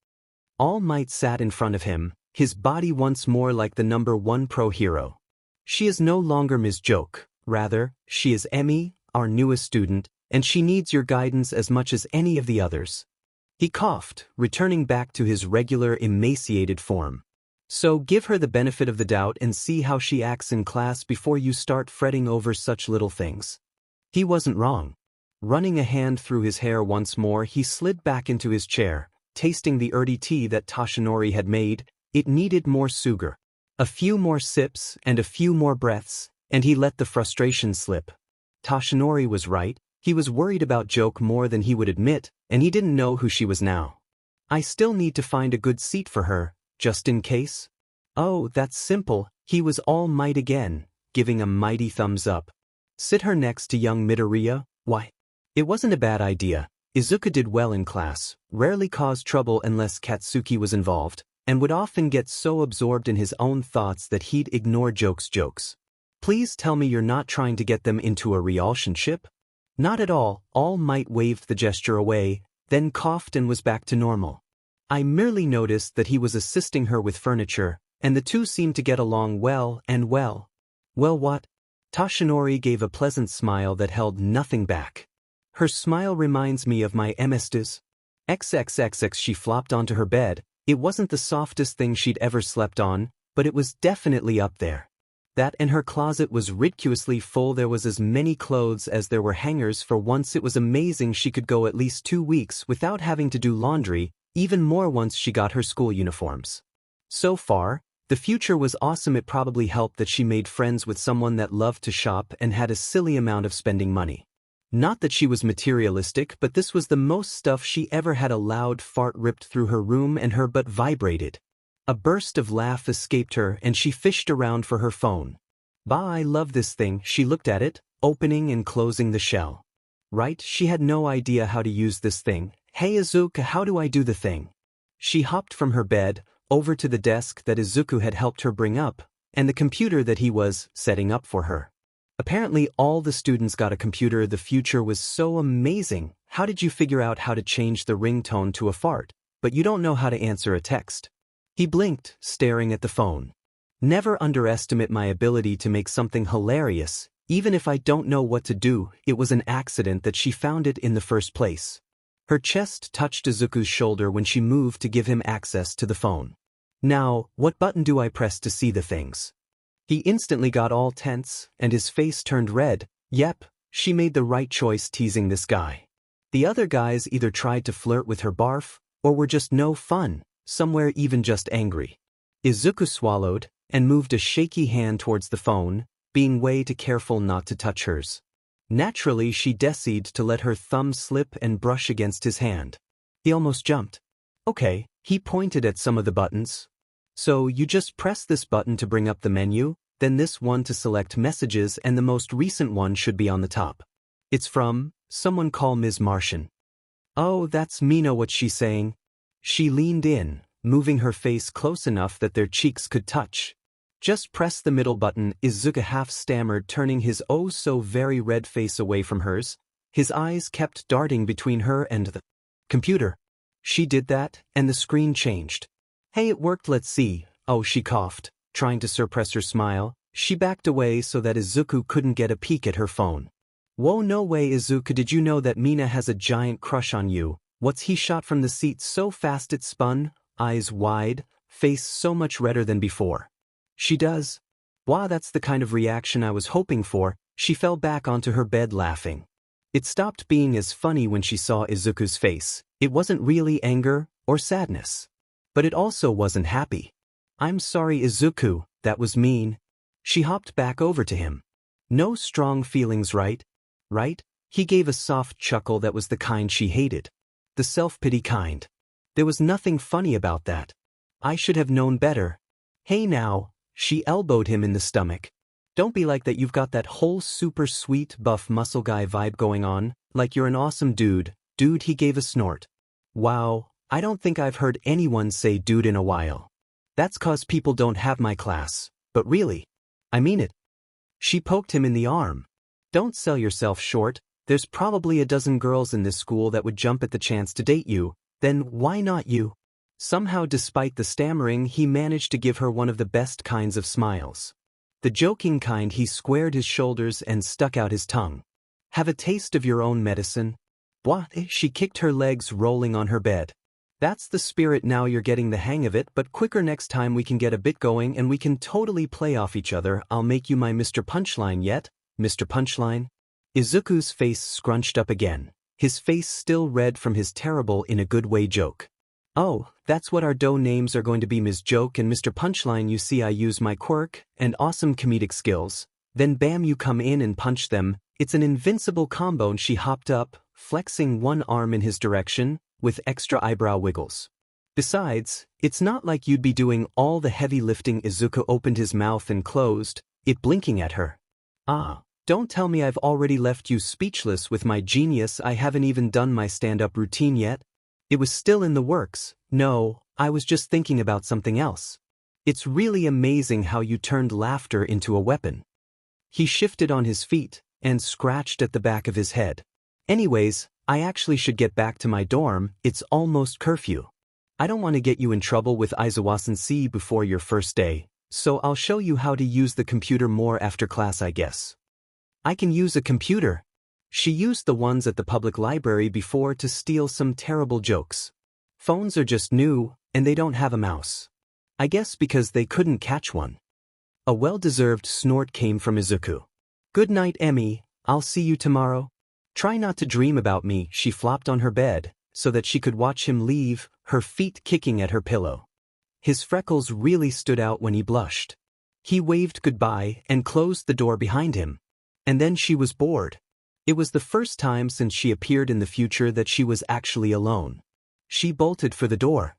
All Might sat in front of him, his body once more like the #1 pro-hero. "She is no longer Ms. Joke. Rather, she is Emmy, our newest student, and she needs your guidance as much as any of the others." He coughed, returning back to his regular emaciated form. So give her the benefit of the doubt and see how she acts in class before you start fretting over such little things. He wasn't wrong. Running a hand through his hair once more, he slid back into his chair, tasting the earthy tea that Toshinori had made. It needed more sugar. A few more sips and a few more breaths, and he let the frustration slip. Toshinori was right. He was worried about Joke more than he would admit, and he didn't know who she was now. I still need to find a good seat for her, just in case. Oh, that's simple. He was all might again, giving a mighty thumbs up. Sit her next to young Midoriya. Why? It wasn't a bad idea. Izuku did well in class, rarely caused trouble unless Katsuki was involved, and would often get so absorbed in his own thoughts that he'd ignore Joke's jokes. Please tell me you're not trying to get them into a relationship? Not at all. All Might waved the gesture away, then coughed and was back to normal. I merely noticed that he was assisting her with furniture, and the two seemed to get along well and well. Well, what? Toshinori gave a pleasant smile that held nothing back. Her smile reminds me of my MS's. XXXX. She flopped onto her bed. It wasn't the softest thing she'd ever slept on, but it was definitely up there. That and her closet was ridiculously full. There was as many clothes as there were hangers. For once it was amazing she could go at least 2 weeks without having to do laundry, even more once she got her school uniforms. So far, the future was awesome. It probably helped that she made friends with someone that loved to shop and had a silly amount of spending money. Not that she was materialistic, but this was the most stuff she ever had. A loud fart ripped through her room and her butt vibrated. A burst of laugh escaped her and she fished around for her phone. Bah, I love this thing. She looked at it, opening and closing the shell. Right, she had no idea how to use this thing. Hey Izuku, how do I do the thing? She hopped from her bed, over to the desk that Izuku had helped her bring up, and the computer that he was setting up for her. Apparently all the students got a computer. The future was so amazing. How did you figure out how to change the ringtone to a fart, but you don't know how to answer a text? He blinked, staring at the phone. Never underestimate my ability to make something hilarious, even if I don't know what to do. It was an accident that she found it in the first place. Her chest touched Izuku's shoulder when she moved to give him access to the phone. Now, what button do I press to see the things? He instantly got all tense, and his face turned red. Yep, she made the right choice teasing this guy. The other guys either tried to flirt with her barf, or were just no fun, somewhere even just angry. Izuku swallowed, and moved a shaky hand towards the phone, being way too careful not to touch hers. Naturally she decided to let her thumb slip and brush against his hand. He almost jumped. Okay, he pointed at some of the buttons. So you just press this button to bring up the menu, then this one to select messages, and the most recent one should be on the top. It's from, someone call Ms. Martian. Oh, that's Mina. What's she saying? She leaned in, moving her face close enough that their cheeks could touch. Just press the middle button, Izuku half stammered, turning his oh so very red face away from hers. His eyes kept darting between her and the computer. She did that, and the screen changed. Hey, it worked. Let's see. Oh, she coughed, trying to suppress her smile. She backed away so that Izuku couldn't get a peek at her phone. Whoa, no way Izuku, did you know that Mina has a giant crush on you? What's he shot from the seat so fast it spun, eyes wide, face so much redder than before. She does? Wow, that's the kind of reaction I was hoping for. She fell back onto her bed laughing. It stopped being as funny when she saw Izuku's face. It wasn't really anger or sadness. But it also wasn't happy. I'm sorry Izuku, that was mean. She hopped back over to him. No strong feelings, right? Right? He gave a soft chuckle that was the kind she hated. The self-pity kind. There was nothing funny about that. I should have known better. Hey now, she elbowed him in the stomach. Don't be like that. You've got that whole super sweet buff muscle guy vibe going on, like you're an awesome dude. Dude, he gave a snort. Wow, I don't think I've heard anyone say dude in a while. That's 'cause people don't have my class, but really, I mean it. She poked him in the arm. Don't sell yourself short. There's probably a dozen girls in this school that would jump at the chance to date you. Then why not you? Somehow, despite the stammering, he managed to give her one of the best kinds of smiles. The joking kind. He squared his shoulders and stuck out his tongue. Have a taste of your own medicine? What? She kicked her legs, rolling on her bed. That's the spirit. Now you're getting the hang of it, but quicker next time. We can get a bit going and we can totally play off each other. I'll make you my Mr. Punchline. Yet, Mr. Punchline? Izuku's face scrunched up again, his face still red from his terrible in a good way joke. Oh, that's what our dough names are going to be, Ms. Joke and Mr. Punchline. You see, I use my quirk and awesome comedic skills. Then bam, you come in and punch them. It's an invincible combo. And she hopped up, flexing one arm in his direction, with extra eyebrow wiggles. Besides, it's not like you'd be doing all the heavy lifting. Izuku opened his mouth and closed it, blinking at her. Ah, don't tell me I've already left you speechless with my genius. I haven't even done my stand-up routine yet. It was still in the works. No, I was just thinking about something else. It's really amazing how you turned laughter into a weapon. He shifted on his feet and scratched at the back of his head. Anyways, I actually should get back to my dorm. It's almost curfew. I don't want to get you in trouble with Aizawa-sensei before your first day, so I'll show you how to use the computer more after class, I guess. I can use a computer. She used the ones at the public library before to steal some terrible jokes. Phones are just new, and they don't have a mouse. I guess because they couldn't catch one. A well-deserved snort came from Izuku. Good night, Emmy. I'll see you tomorrow. Try not to dream about me. She flopped on her bed, so that she could watch him leave, her feet kicking at her pillow. His freckles really stood out when he blushed. He waved goodbye and closed the door behind him. And then she was bored. It was the first time since she appeared in the future that she was actually alone. She bolted for the door.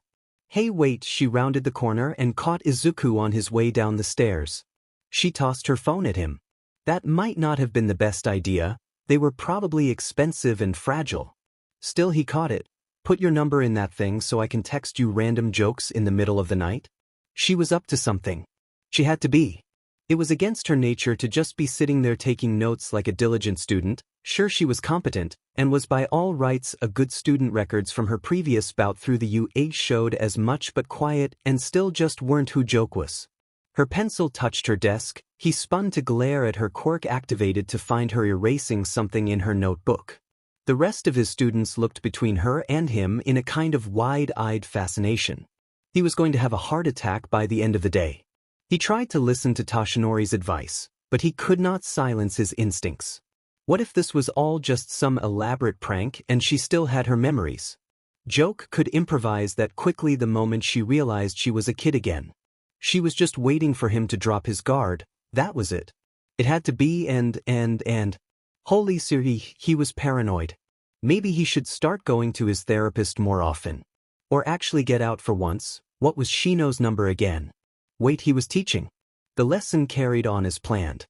Hey, wait! She rounded the corner and caught Izuku on his way down the stairs. She tossed her phone at him. That might not have been the best idea. They were probably expensive and fragile. Still, he caught it. Put your number in that thing so I can text you random jokes in the middle of the night? She was up to something. She had to be. It was against her nature to just be sitting there taking notes like a diligent student. Sure, she was competent, and was by all rights a good student. Records from her previous bout through the UA showed as much, but quiet and still just weren't who Joke was. Her pencil touched her desk. He spun to glare at her, quirk activated to find her erasing something in her notebook. The rest of his students looked between her and him in a kind of wide-eyed fascination. He was going to have a heart attack by the end of the day. He tried to listen to Toshinori's advice, but he could not silence his instincts. What if this was all just some elaborate prank and she still had her memories? Joke could improvise that quickly the moment she realized she was a kid again. She was just waiting for him to drop his guard. That was it. It had to be and. Holy Siri, he was paranoid. Maybe he should start going to his therapist more often. Or actually get out for once. What was Shino's number again? Wait, he was teaching. The lesson carried on as planned.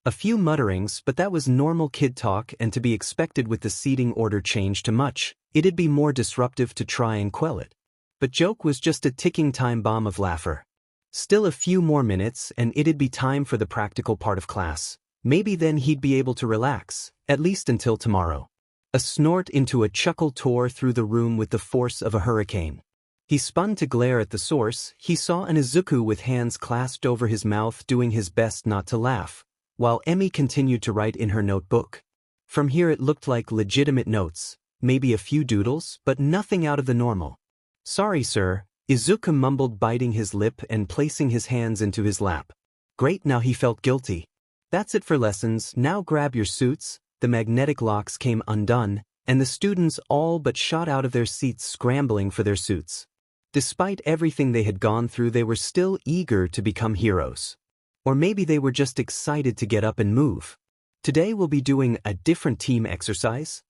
A few mutterings, but that was normal kid talk and to be expected with the seating order change to much. It'd be more disruptive to try and quell it. But Joke was just a ticking time bomb of laughter. Still a few more minutes and it'd be time for the practical part of class. Maybe then he'd be able to relax, at least until tomorrow. A snort into a chuckle tore through the room with the force of a hurricane. He spun to glare at the source. He saw an Izuku with hands clasped over his mouth doing his best not to laugh, while Emmy continued to write in her notebook. From here it looked like legitimate notes, maybe a few doodles, but nothing out of the normal. Sorry, sir, Izuku mumbled, biting his lip and placing his hands into his lap. Great, now he felt guilty. That's it for lessons, now grab your suits. The magnetic locks came undone, and the students all but shot out of their seats scrambling for their suits. Despite everything they had gone through, they were still eager to become heroes. Or maybe they were just excited to get up and move. Today we'll be doing a different team exercise.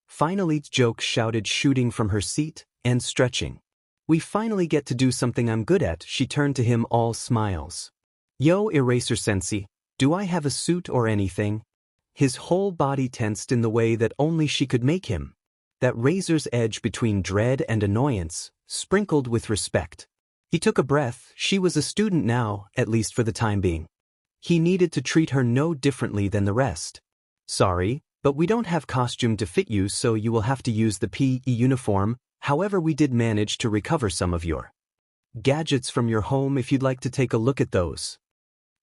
Finally, Joke shouted, shooting from her seat and stretching. We finally get to do something I'm good at. She turned to him, all smiles. Yo, Eraser Sensei, do I have a suit or anything? His whole body tensed in the way that only she could make him. That razor's edge between dread and annoyance, sprinkled with respect. He took a breath. She was a student now, at least for the time being. He needed to treat her no differently than the rest. Sorry, but we don't have costume to fit you, so you will have to use the PE uniform. However, we did manage to recover some of your gadgets from your home if you'd like to take a look at those.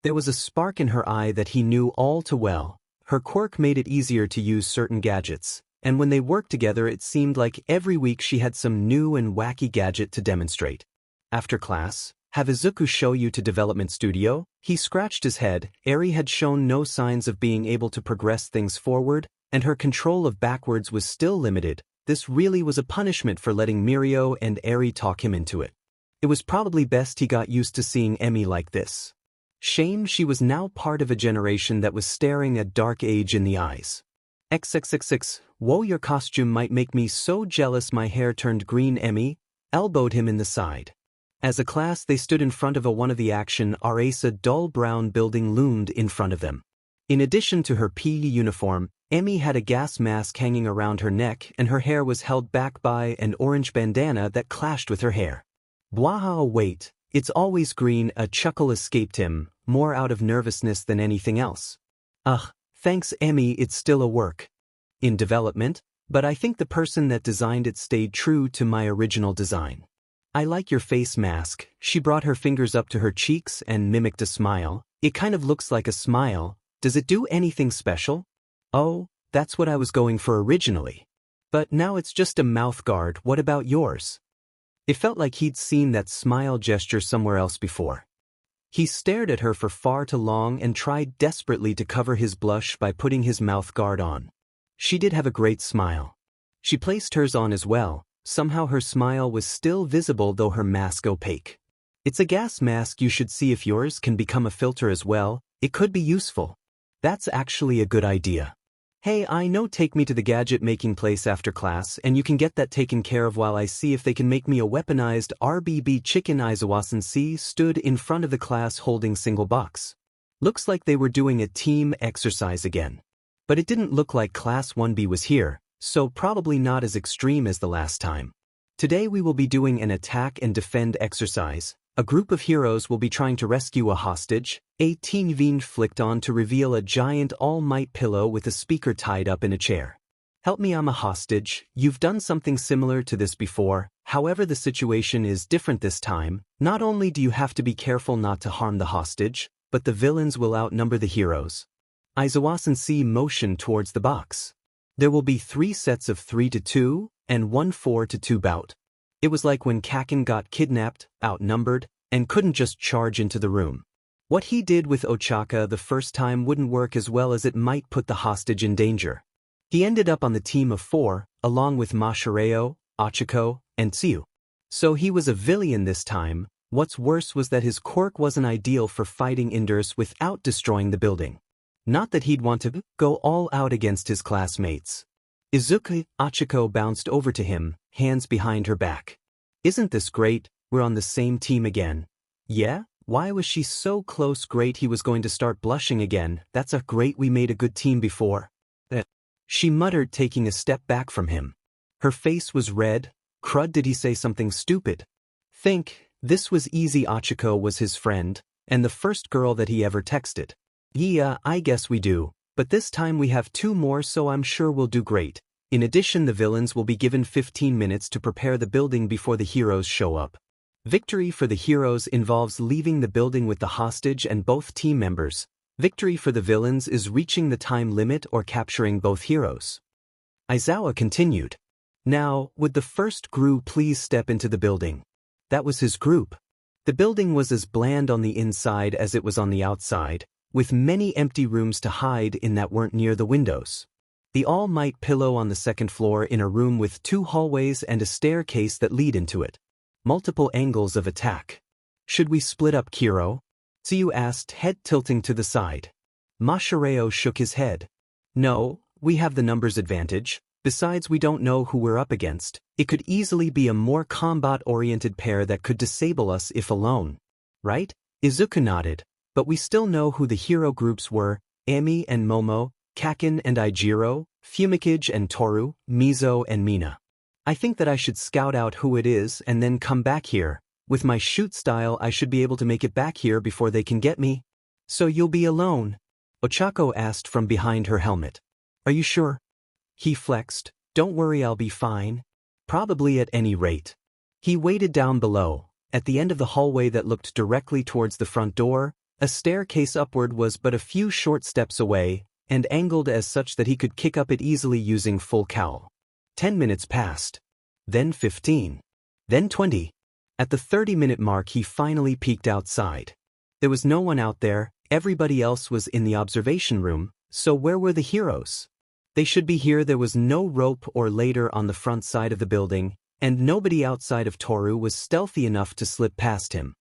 There was a spark in her eye that he knew all too well. Her quirk made it easier to use certain gadgets, and when they worked together it seemed like every week she had some new and wacky gadget to demonstrate. After class, have Izuku show you to development studio? He scratched his head. Eri had shown no signs of being able to progress things forward, and her control of backwards was still limited. This really was a punishment for letting Mirio and Eri talk him into it. It was probably best he got used to seeing Emmy like this. Shame she was now part of a generation that was staring a dark age in the eyes. XXXX, whoa, your costume might make me so jealous my hair turned green. Emmy elbowed him in the side. As a class they stood in front of one of the action RA's. A dull brown building loomed in front of them. In addition to her PE uniform, Emmy had a gas mask hanging around her neck and her hair was held back by an orange bandana that clashed with her hair. Bwaha, wait, it's always green. A chuckle escaped him, more out of nervousness than anything else. Ugh, thanks Emmy, it's still a work in development, but I think the person that designed it stayed true to my original design. I like your face mask. She brought her fingers up to her cheeks and mimicked a smile. It kind of looks like a smile. Does it do anything special? Oh, that's what I was going for originally. But now it's just a mouth guard. What about yours? It felt like he'd seen that smile gesture somewhere else before. He stared at her for far too long and tried desperately to cover his blush by putting his mouth guard on. She did have a great smile. She placed hers on as well. Somehow her smile was still visible though her mask opaque. It's a gas mask. You should see if yours can become a filter as well. It could be useful. That's actually a good idea. Hey, I know, take me to the gadget making place after class and you can get that taken care of while I see if they can make me a weaponized RBB chicken. Aizawa-sensei stood in front of the class holding single box. Looks like they were doing a team exercise again. But it didn't look like class 1B was here, so probably not as extreme as the last time. Today we will be doing an attack and defend exercise. A group of heroes will be trying to rescue a hostage. A TV flicked on to reveal a giant all-might pillow with a speaker tied up in a chair. Help me, I'm a hostage. You've done something similar to this before, however the situation is different this time. Not only do you have to be careful not to harm the hostage, but the villains will outnumber the heroes. Aizawa-sensei motioned towards the box. There will be 3 sets of 3-2 and 1 4-2 bout. It was like when Kaken got kidnapped, outnumbered, and couldn't just charge into the room. What he did with Ochaka the first time wouldn't work as well as it might put the hostage in danger. He ended up on the team of 4, along with Mashareo, Ochako, and Tsuyu. So he was a villain this time. What's worse was that his quirk wasn't ideal for fighting indoors without destroying the building. Not that he'd want to go all out against his classmates. Izuku. Ochako bounced over to him, hands behind her back. Isn't this great? We're on the same team again. Yeah? Why was she so close? Great, he was going to start blushing again. That's a great, we made a good team before. She muttered, taking a step back from him. Her face was red. Crud, did he say something stupid? Think, this was easy. Ochako was his friend, and the first girl that he ever texted. Yeah, I guess we do. But this time we have 2 more, so I'm sure we'll do great. In addition, the villains will be given 15 minutes to prepare the building before the heroes show up. Victory for the heroes involves leaving the building with the hostage and both team members. Victory for the villains is reaching the time limit or capturing both heroes. Aizawa continued. Now, would the first group please step into the building? That was his group. The building was as bland on the inside as it was on the outside, with many empty rooms to hide in that weren't near the windows. The all-might pillow on the 2nd floor in a room with 2 hallways and a staircase that lead into it. Multiple angles of attack. Should we split up, Kiro? Tsuyu asked, head tilting to the side. Mashareo shook his head. No, we have the numbers advantage. Besides, we don't know who we're up against. It could easily be a more combat-oriented pair that could disable us if alone. Right? Izuku nodded. But we still know who the hero groups were: Emmy and Momo, Kaken and Ijiro, Fumikage and Toru, Mizo and Mina. I think that I should scout out who it is and then come back here. With my shoot style, I should be able to make it back here before they can get me. So you'll be alone? Ochako asked from behind her helmet. Are you sure? He flexed. Don't worry, I'll be fine. Probably, at any rate. He waited down below. At the end of the hallway that looked directly towards the front door, a staircase upward was but a few short steps away, and angled as such that he could kick up it easily using full cowl. 10 minutes passed. Then 15. Then 20. At the 30-minute mark he finally peeked outside. There was no one out there, everybody else was in the observation room, so where were the heroes? They should be here. There was no rope or ladder on the front side of the building, and nobody outside of Toru was stealthy enough to slip past him.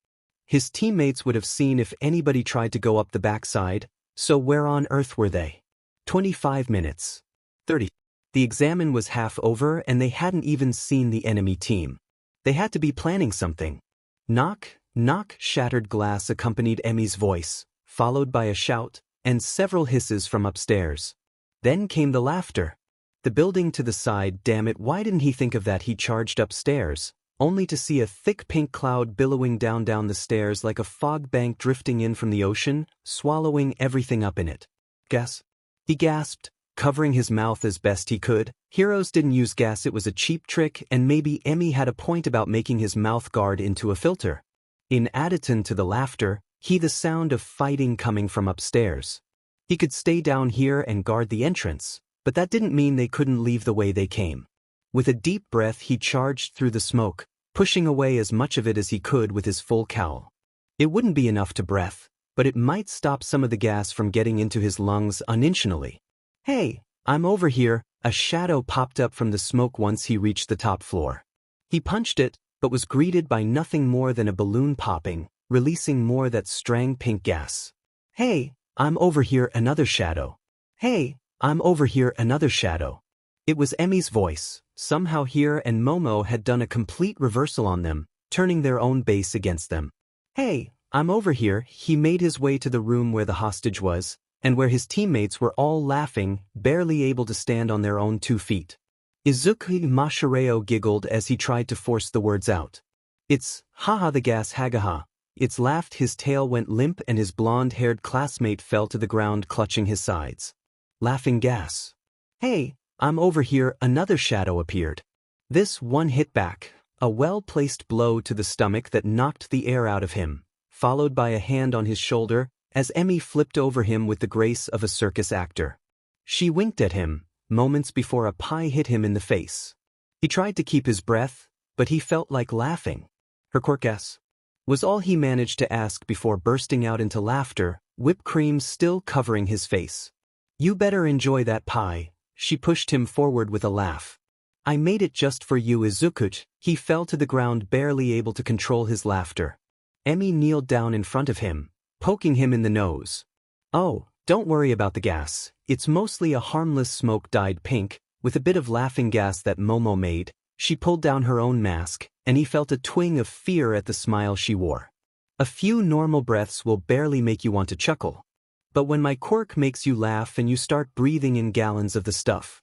His teammates would have seen if anybody tried to go up the backside, so where on earth were they? 25 minutes. 30. The examen was half over and they hadn't even seen the enemy team. They had to be planning something. Knock, knock. Shattered glass accompanied Emmy's voice, followed by a shout, and several hisses from upstairs. Then came the laughter. The building to the side. Damn it, why didn't he think of that? He charged upstairs, only to see a thick pink cloud billowing down the stairs like a fog bank drifting in from the ocean, swallowing everything up in it. Gas? He gasped, covering his mouth as best he could. Heroes didn't use gas, it was a cheap trick, and maybe Emmy had a point about making his mouth guard into a filter. In addition to the laughter, the sound of fighting coming from upstairs. He could stay down here and guard the entrance, but that didn't mean they couldn't leave the way they came. With a deep breath he charged through the smoke, pushing away as much of it as he could with his full cowl. It wouldn't be enough to breath, but it might stop some of the gas from getting into his lungs unintentionally. Hey, I'm over here. A shadow popped up from the smoke once he reached the top floor. He punched it, but was greeted by nothing more than a balloon popping, releasing more that strang pink gas. Hey, I'm over here. Another shadow. Hey, I'm over here. Another shadow. It was Emmy's voice. Somehow here and Momo had done a complete reversal on them, turning their own base against them. Hey, I'm over here. He made his way to the room where the hostage was, and where his teammates were all laughing, barely able to stand on their own 2 feet. Izuku Mashireo giggled as he tried to force the words out. It's, haha, the gas hagaha. It's laughed. His tail went limp and his blonde-haired classmate fell to the ground clutching his sides. Laughing gas. Hey, I'm over here. Another shadow appeared. This one hit back, a well-placed blow to the stomach that knocked the air out of him, followed by a hand on his shoulder, as Emmy flipped over him with the grace of a circus actor. She winked at him, moments before a pie hit him in the face. He tried to keep his breath, but he felt like laughing. Her quirk-ass was all he managed to ask before bursting out into laughter, whipped cream still covering his face. You better enjoy that pie. She pushed him forward with a laugh. I made it just for you, Izuku. He fell to the ground, barely able to control his laughter. Emmy kneeled down in front of him, poking him in the nose. Oh, don't worry about the gas. It's mostly a harmless smoke dyed pink, with a bit of laughing gas that Momo made. She pulled down her own mask, and he felt a twinge of fear at the smile she wore. A few normal breaths will barely make you want to chuckle. But when my quirk makes you laugh and you start breathing in gallons of the stuff.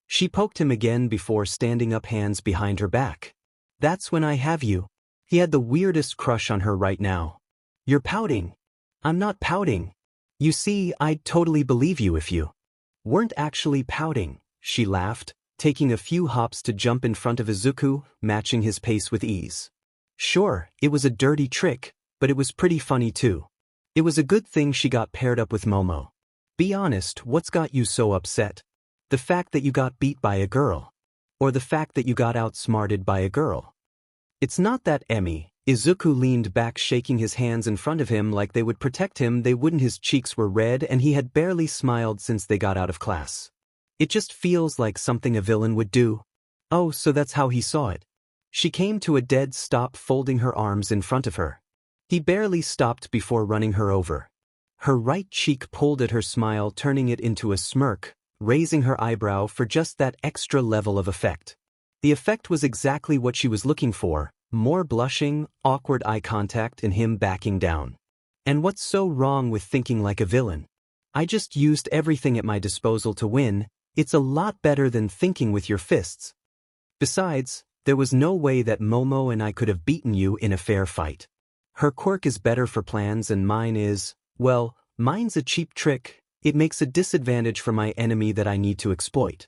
She poked him again before standing up, hands behind her back. That's when I have you. He had the weirdest crush on her right now. You're pouting. I'm not pouting. You see, I'd totally believe you if you weren't actually pouting. She laughed, taking a few hops to jump in front of Izuku, matching his pace with ease. Sure, it was a dirty trick, but it was pretty funny too. It was a good thing she got paired up with Momo. Be honest, what's got you so upset? The fact that you got beat by a girl? Or the fact that you got outsmarted by a girl? It's not that, Emmy. Izuku leaned back, shaking his hands in front of him like they would protect him. They wouldn't. His cheeks were red and he had barely smiled since they got out of class. It just feels like something a villain would do. Oh, so that's how he saw it. She came to a dead stop, folding her arms in front of her. He barely stopped before running her over. Her right cheek pulled at her smile, turning it into a smirk, raising her eyebrow for just that extra level of effect. The effect was exactly what she was looking for. More blushing, awkward eye contact, and him backing down. And what's so wrong with thinking like a villain? I just used everything at my disposal to win. It's a lot better than thinking with your fists. Besides, there was no way that Momo and I could have beaten you in a fair fight. Her quirk is better for plans and mine is, well, mine's a cheap trick. It makes a disadvantage for my enemy that I need to exploit.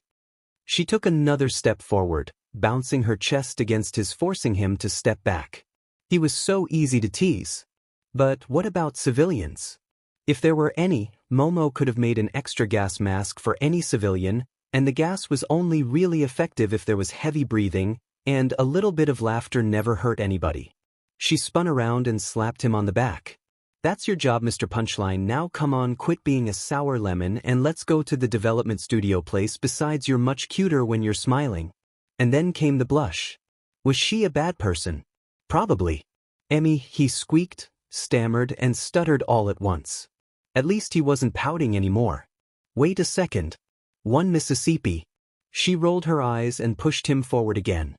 She took another step forward, bouncing her chest against his, forcing him to step back. He was so easy to tease. But what about civilians? If there were any, Momo could have made an extra gas mask for any civilian, and the gas was only really effective if there was heavy breathing, and a little bit of laughter never hurt anybody. She spun around and slapped him on the back. That's your job, Mr. Punchline. Now come on, quit being a sour lemon and let's go to the development studio place. Besides, you're much cuter when you're smiling. And then came the blush. Was she a bad person? Probably. Emmy, he squeaked, stammered, and stuttered all at once. At least he wasn't pouting anymore. Wait a second. One Mississippi. She rolled her eyes and pushed him forward again.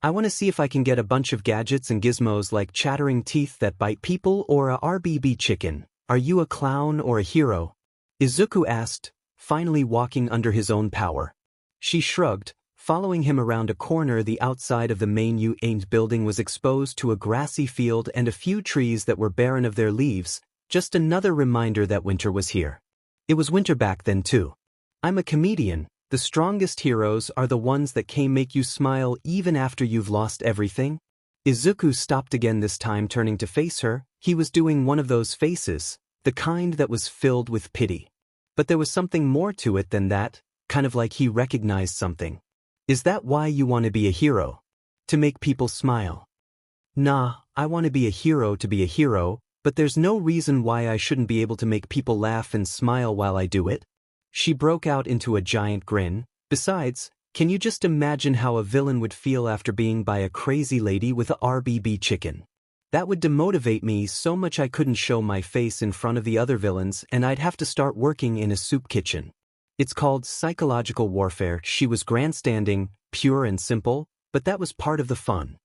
I want to see if I can get a bunch of gadgets and gizmos like chattering teeth that bite people or a RBB chicken. Are you a clown or a hero? Izuku asked, finally walking under his own power. She shrugged, following him around a corner. The outside of the main U-aimed building was exposed to a grassy field and a few trees that were barren of their leaves, just another reminder that winter was here. It was winter back then too. I'm a comedian. The strongest heroes are the ones that can make you smile even after you've lost everything. Izuku stopped again, this time turning to face her. He was doing one of those faces, the kind that was filled with pity. But there was something more to it than that, kind of like he recognized something. Is that why you want to be a hero? To make people smile? Nah, I want to be a hero to be a hero, but there's no reason why I shouldn't be able to make people laugh and smile while I do it. She broke out into a giant grin. Besides, can you just imagine how a villain would feel after being by a crazy lady with a RBB chicken? That would demotivate me so much I couldn't show my face in front of the other villains and I'd have to start working in a soup kitchen. It's called psychological warfare. She was grandstanding, pure and simple, but that was part of the fun.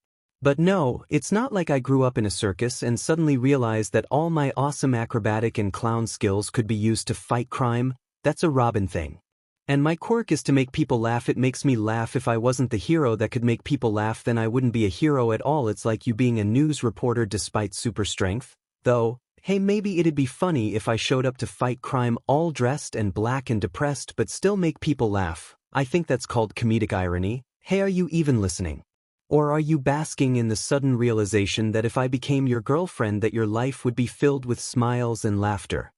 But no, it's not like I grew up in a circus and suddenly realized that all my awesome acrobatic and clown skills could be used to fight crime. That's a Robin thing. And my quirk is to make people laugh. It makes me laugh. If I wasn't the hero that could make people laugh, then I wouldn't be a hero at all. It's like you being a news reporter despite super strength. Though, hey, maybe it'd be funny if I showed up to fight crime all dressed and black and depressed but still make people laugh. I think that's called comedic irony. Hey, are you even listening? Or are you basking in the sudden realization that if I became your girlfriend that your life would be filled with smiles and laughter?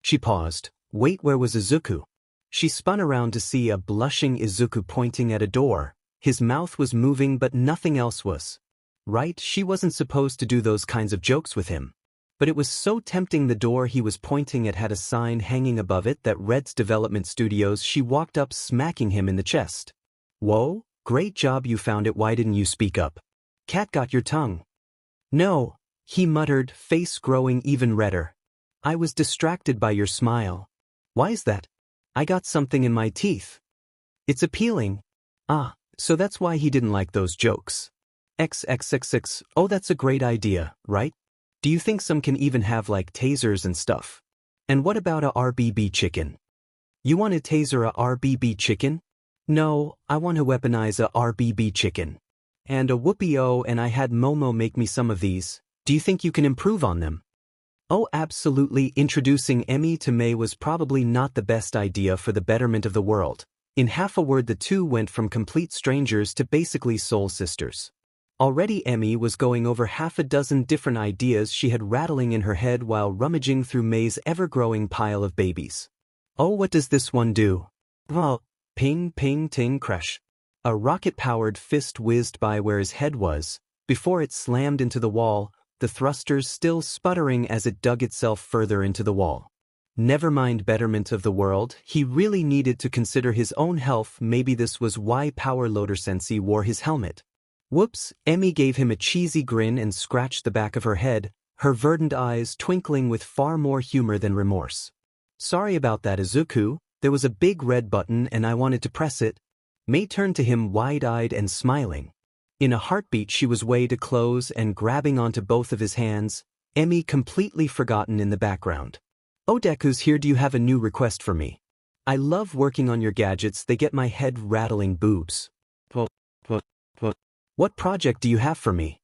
She paused. Wait, where was Izuku? She spun around to see a blushing Izuku pointing at a door. His mouth was moving but nothing else was. Right, she wasn't supposed to do those kinds of jokes with him. But it was so tempting. The door he was pointing at had a sign hanging above it that read Development Studios. She walked up, smacking him in the chest. Whoa, great job, you found it. Why didn't you speak up? Cat got your tongue. No, he muttered, face growing even redder. I was distracted by your smile. Why is that? I got something in my teeth. It's appealing. Ah, so that's why he didn't like those jokes. XXXX, oh, that's a great idea, right? Do you think some can even have like tasers and stuff? And what about a RBB chicken? You want to taser a RBB chicken? No, I want to weaponize a RBB chicken. And a whoopee-oh, and I had Momo make me some of these. Do you think you can improve on them? Oh, absolutely. Introducing Emmy to May was probably not the best idea for the betterment of the world. In half a word, the two went from complete strangers to basically soul sisters. Already Emmy was going over half a dozen different ideas she had rattling in her head while rummaging through May's ever-growing pile of babies. Oh, what does this one do? Well, ping, ping, ting, crash. A rocket-powered fist whizzed by where his head was, before it slammed into the wall, the thrusters still sputtering as it dug itself further into the wall. Never mind betterment of the world, he really needed to consider his own health. Maybe this was why Power Loader Sensei wore his helmet. Whoops, Emmy gave him a cheesy grin and scratched the back of her head, her verdant eyes twinkling with far more humor than remorse. Sorry about that, Izuku. There was a big red button and I wanted to press it. May turned to him wide-eyed and smiling. In a heartbeat she was way to close and grabbing onto both of his hands, Emmy completely forgotten in the background. Oh, Deku's here. Do you have a new request for me? I love working on your gadgets. They get my head rattling. Boobs. What project do you have for me?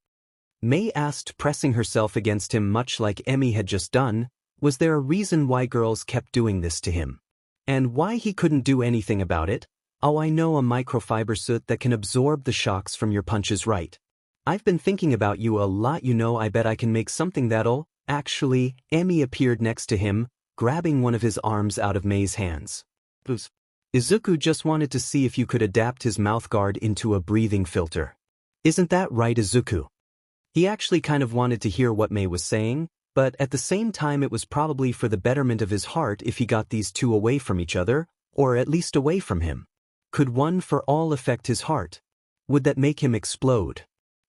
May asked, pressing herself against him much like Emmy had just done. Was there a reason why girls kept doing this to him? And why he couldn't do anything about it? Oh, I know, a microfiber suit that can absorb the shocks from your punches, right? I've been thinking about you a lot, you know. I bet I can make something that'll… Actually, Emmy appeared next to him, grabbing one of his arms out of Mei's hands. Izuku just wanted to see if you could adapt his mouthguard into a breathing filter. Isn't that right, Izuku? He actually kind of wanted to hear what Mei was saying, but at the same time it was probably for the betterment of his heart if he got these two away from each other, or at least away from him. Could one for all affect his heart? Would that make him explode?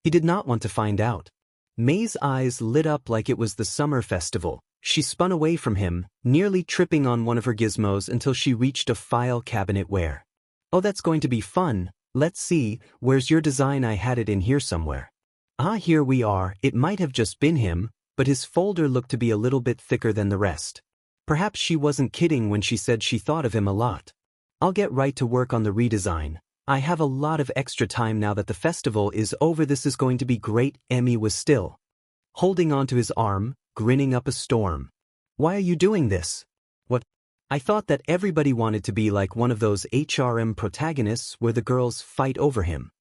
He did not want to find out. Mei's eyes lit up like it was the summer festival. She spun away from him, nearly tripping on one of her gizmos until she reached a file cabinet where. Oh, that's going to be fun. Let's see, where's your design? I had it in here somewhere. Ah, here we are. It might have just been him, but his folder looked to be a little bit thicker than the rest. Perhaps she wasn't kidding when she said she thought of him a lot. I'll get right to work on the redesign. I have a lot of extra time now that the festival is over. This is going to be great. Emmy was still holding onto his arm, grinning up a storm. Why are you doing this? What? I thought that everybody wanted to be like one of those HRM protagonists where the girls fight over him.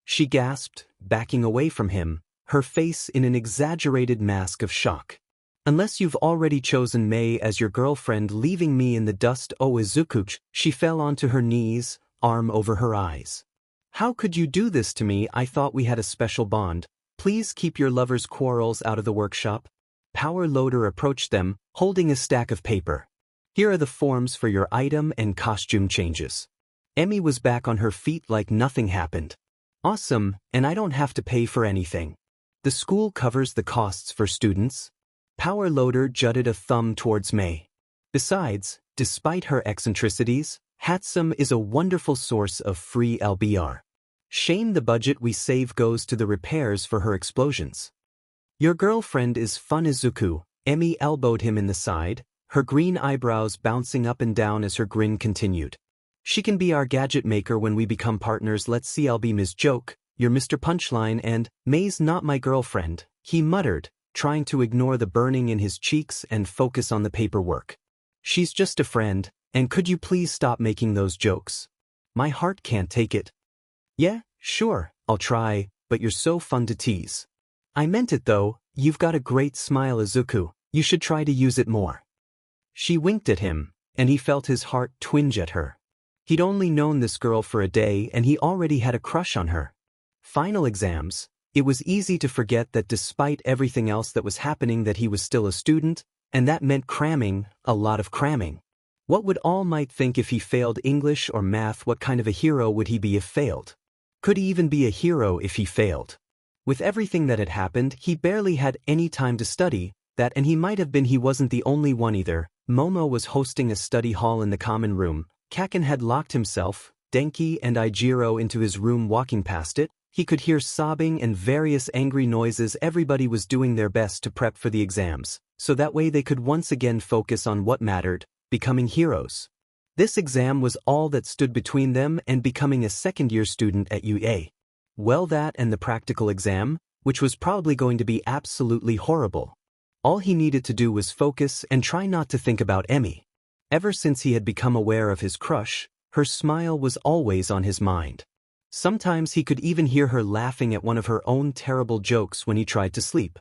She gasped, backing away from him, her face in an exaggerated mask of shock. Unless you've already chosen Mei as your girlfriend, leaving me in the dust. Oh, Izuku. She fell onto her knees, arm over her eyes. How could you do this to me? I thought we had a special bond. Please keep your lovers' quarrels out of the workshop. Power Loader approached them, holding a stack of paper. Here are the forms for your item and costume changes. Emmy was back on her feet like nothing happened. Awesome, and I don't have to pay for anything. The school covers the costs for students. Power Loader jutted a thumb towards Mei. Besides, despite her eccentricities, Hatsum is a wonderful source of free LBR. Shame the budget we save goes to the repairs for her explosions. Your girlfriend is fun, Izuku. Emmy elbowed him in the side, her green eyebrows bouncing up and down as her grin continued. She can be our gadget maker when we become partners. Let's see, I'll be Ms. Joke, you're Mr. Punchline, and Mei's not my girlfriend, he muttered, trying to ignore the burning in his cheeks and focus on the paperwork. She's just a friend, and could you please stop making those jokes? My heart can't take it. Yeah, sure, I'll try, but you're so fun to tease. I meant it though, you've got a great smile, Izuku, you should try to use it more. She winked at him, and he felt his heart twinge at her. He'd only known this girl for a day and he already had a crush on her. Final exams, it was easy to forget that despite everything else that was happening that he was still a student, and that meant cramming, a lot of cramming. What would All Might think if he failed English or math? What kind of a hero would he be if failed? Could he even be a hero if he failed? With everything that had happened, he barely had any time to study, that, and he might have been. He wasn't the only one either. Momo was hosting a study hall in the common room. Kaken had locked himself, Denki and Ijiro into his room. Walking past it, he could hear sobbing and various angry noises. Everybody was doing their best to prep for the exams, so that way they could once again focus on what mattered, becoming heroes. This exam was all that stood between them and becoming a second-year student at UA. Well, that and the practical exam, which was probably going to be absolutely horrible. All he needed to do was focus and try not to think about Emmy. Ever since he had become aware of his crush, her smile was always on his mind. Sometimes he could even hear her laughing at one of her own terrible jokes when he tried to sleep.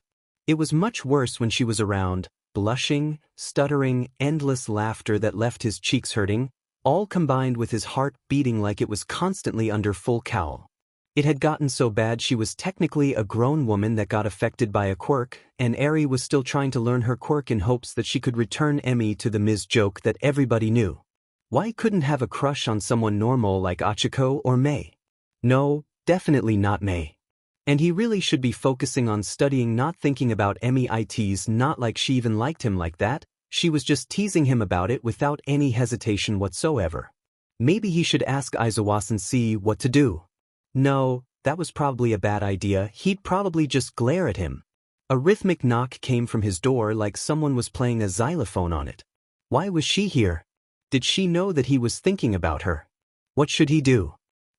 It was much worse when she was around, blushing, stuttering, endless laughter that left his cheeks hurting, all combined with his heart beating like it was constantly under full cowl. It had gotten so bad she was technically a grown woman that got affected by a quirk, and Eri was still trying to learn her quirk in hopes that she could return Emmy to the Ms. Joke that everybody knew. Why couldn't have a crush on someone normal like Achiko or Mei? No, definitely not Mei. And he really should be focusing on studying, not thinking about Emmy. It's not like she even liked him like that, she was just teasing him about it without any hesitation whatsoever. Maybe he should ask Aizawa and see what to do. No, that was probably a bad idea. He'd probably just glare at him. A rhythmic knock came from his door like someone was playing a xylophone on it. Why was she here? Did she know that he was thinking about her? What should he do?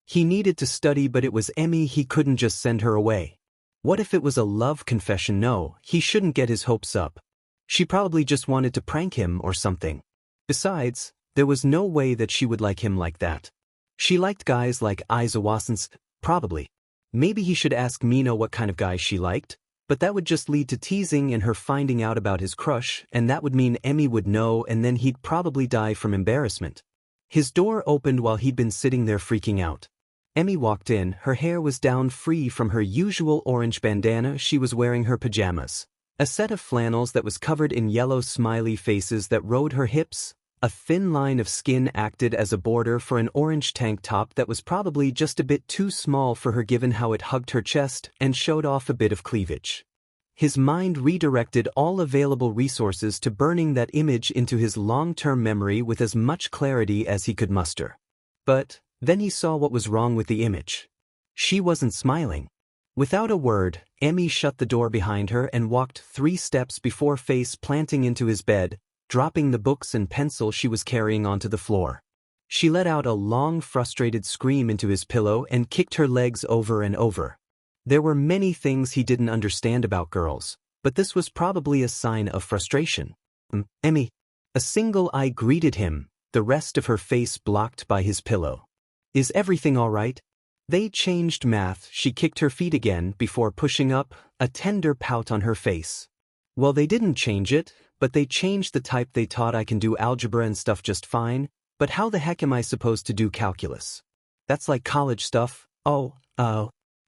He needed to study, but it was Emmy. He couldn't just send her away. What if it was a love confession? No, he shouldn't get his hopes up. She probably just wanted to prank him or something. Besides, there was no way that she would like him like that. She liked guys like Aizawa, probably. Maybe he should ask Mino what kind of guy she liked. But that would just lead to teasing and her finding out about his crush, and that would mean Emmy would know and then he'd probably die from embarrassment. His door opened while he'd been sitting there freaking out. Emmy walked in, her hair was down free from her usual orange bandana, she was wearing her pajamas. A set of flannels that was covered in yellow smiley faces that rode her hips. A thin line of skin acted as a border for an orange tank top that was probably just a bit too small for her given how it hugged her chest and showed off a bit of cleavage. His mind redirected all available resources to burning that image into his long-term memory with as much clarity as he could muster. But then he saw what was wrong with the image. She wasn't smiling. Without a word, Emmy shut the door behind her and walked 3 steps before face planting into his bed, dropping the books and pencil she was carrying onto the floor. She let out a long, frustrated scream into his pillow and kicked her legs over and over. There were many things he didn't understand about girls, but this was probably a sign of frustration. Emmy. A single eye greeted him, the rest of her face blocked by his pillow. Is everything all right? They changed math, she kicked her feet again before pushing up, a tender pout on her face. Well, they didn't change it, but they changed the type. They taught I can do algebra and stuff just fine, but how the heck am I supposed to do calculus? That's like college stuff. Oh.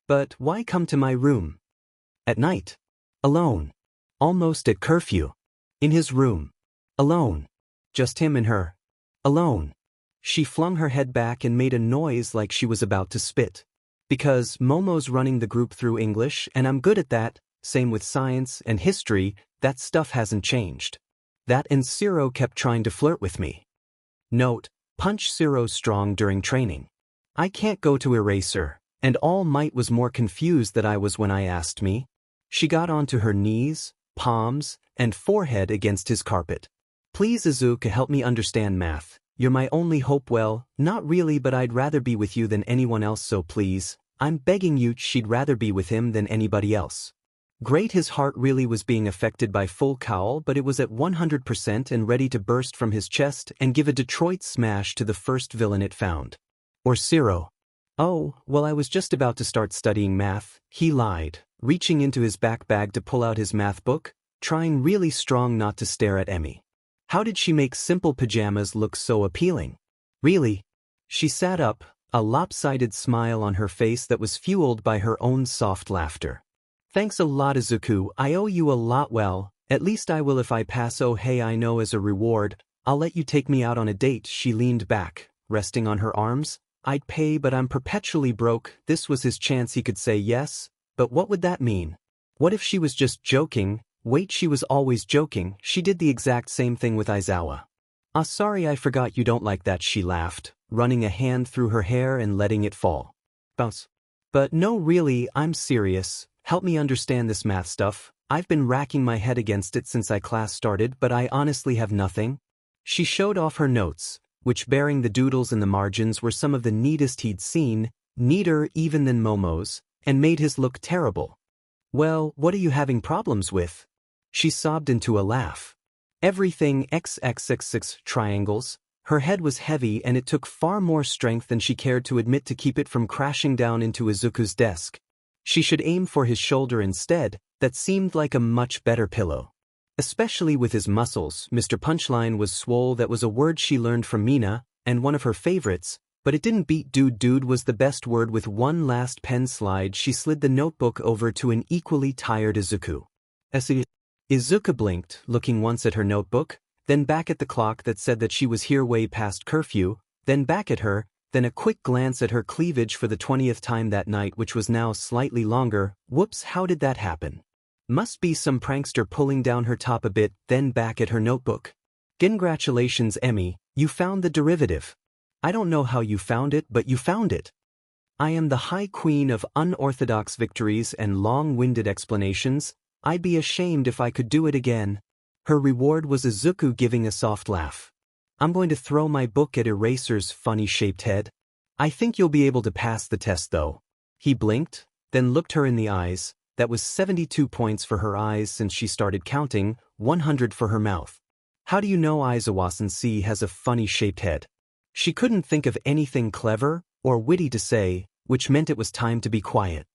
But why come to my room? At night. Alone. Almost at curfew. In his room. Alone. Just him and her. Alone. She flung her head back and made a noise like she was about to spit. Because Momo's running the group through English and I'm good at that, same with science and history, that stuff hasn't changed. That and Ciro kept trying to flirt with me. Note, punch Ciro strong during training. I can't go to Eraser, and All Might was more confused than I was when I asked me. She got onto her knees, palms, and forehead against his carpet. Please Izuka, help me understand math. You're my only hope. Well, not really, but I'd rather be with you than anyone else, so please, I'm begging you. She'd rather be with him than anybody else. Great, his heart really was being affected by full cowl, but it was at 100% and ready to burst from his chest and give a Detroit smash to the first villain it found. Or Ciro. Oh, well, I was just about to start studying math, he lied, reaching into his back bag to pull out his math book, trying really strong not to stare at Emmy. How did she make simple pajamas look so appealing? Really? She sat up, a lopsided smile on her face that was fueled by her own soft laughter. Thanks a lot, Izuku, I owe you a lot. Well, at least I will if I pass. Oh hey, I know, as a reward, I'll let you take me out on a date. She leaned back, resting on her arms. I'd pay, but I'm perpetually broke. This was his chance. He could say yes, but what would that mean? What if she was just joking? Wait, she was always joking. She did the exact same thing with Aizawa. Ah, sorry, I forgot you don't like that, she laughed, running a hand through her hair and letting it fall. Bounce. But no, really, I'm serious. Help me understand this math stuff. I've been racking my head against it since class started, but I honestly have nothing. She showed off her notes, which, bearing the doodles in the margins, were some of the neatest he'd seen, neater even than Momo's, and made his look terrible. Well, what are you having problems with? She sobbed into a laugh. Everything XXXX triangles. Her head was heavy and it took far more strength than she cared to admit to keep it from crashing down into Izuku's desk. She should aim for his shoulder instead. That seemed like a much better pillow. Especially with his muscles. Mr. Punchline was swole. That was a word she learned from Mina, and one of her favorites, but it didn't beat dude. Dude was the best word. With one last pen slide, she slid the notebook over to an equally tired Izuku. Izuka blinked, looking once at her notebook, then back at the clock that said that she was here way past curfew, then back at her, then a quick glance at her cleavage for the 20th time that night, which was now slightly longer. Whoops, how did that happen? Must be some prankster pulling down her top a bit, then back at her notebook. Congratulations, Emmy, you found the derivative. I don't know how you found it, but you found it. I am the High Queen of unorthodox victories and long-winded explanations. I'd be ashamed if I could do it again. Her reward was Izuku giving a soft laugh. I'm going to throw my book at Eraser's funny-shaped head. I think you'll be able to pass the test though. He blinked, then looked her in the eyes. That was 72 points for her eyes since she started counting, 100 for her mouth. How do you know Aizawa-sensei has a funny-shaped head? She couldn't think of anything clever or witty to say, which meant it was time to be quiet.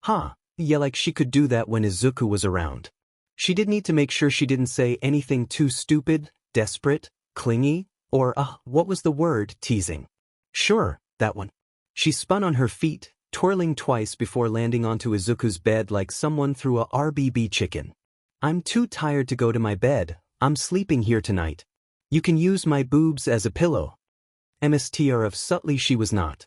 Huh, Yeah, like she could do that when Izuku was around. She did need to make sure she didn't say anything too stupid, desperate, clingy, or, what was the word, teasing. Sure, that one. She spun on her feet, twirling twice before landing onto Izuku's bed like someone threw a RBB chicken. I'm too tired to go to my bed, I'm sleeping here tonight. You can use my boobs as a pillow. MSTR of subtly she was not.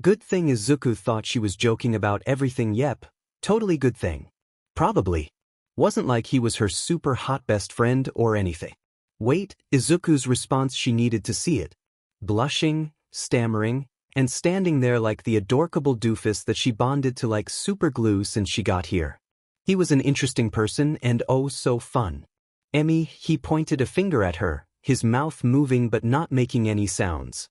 Good thing Izuku thought she was joking about everything. Yep, totally good thing. Probably. Wasn't like he was her super hot best friend or anything. Wait, Izuku's response, she needed to see it. Blushing, stammering, and standing there like the adorable doofus that she bonded to like super glue since she got here. He was an interesting person and oh so fun. Emmy, he pointed a finger at her, his mouth moving but not making any sounds.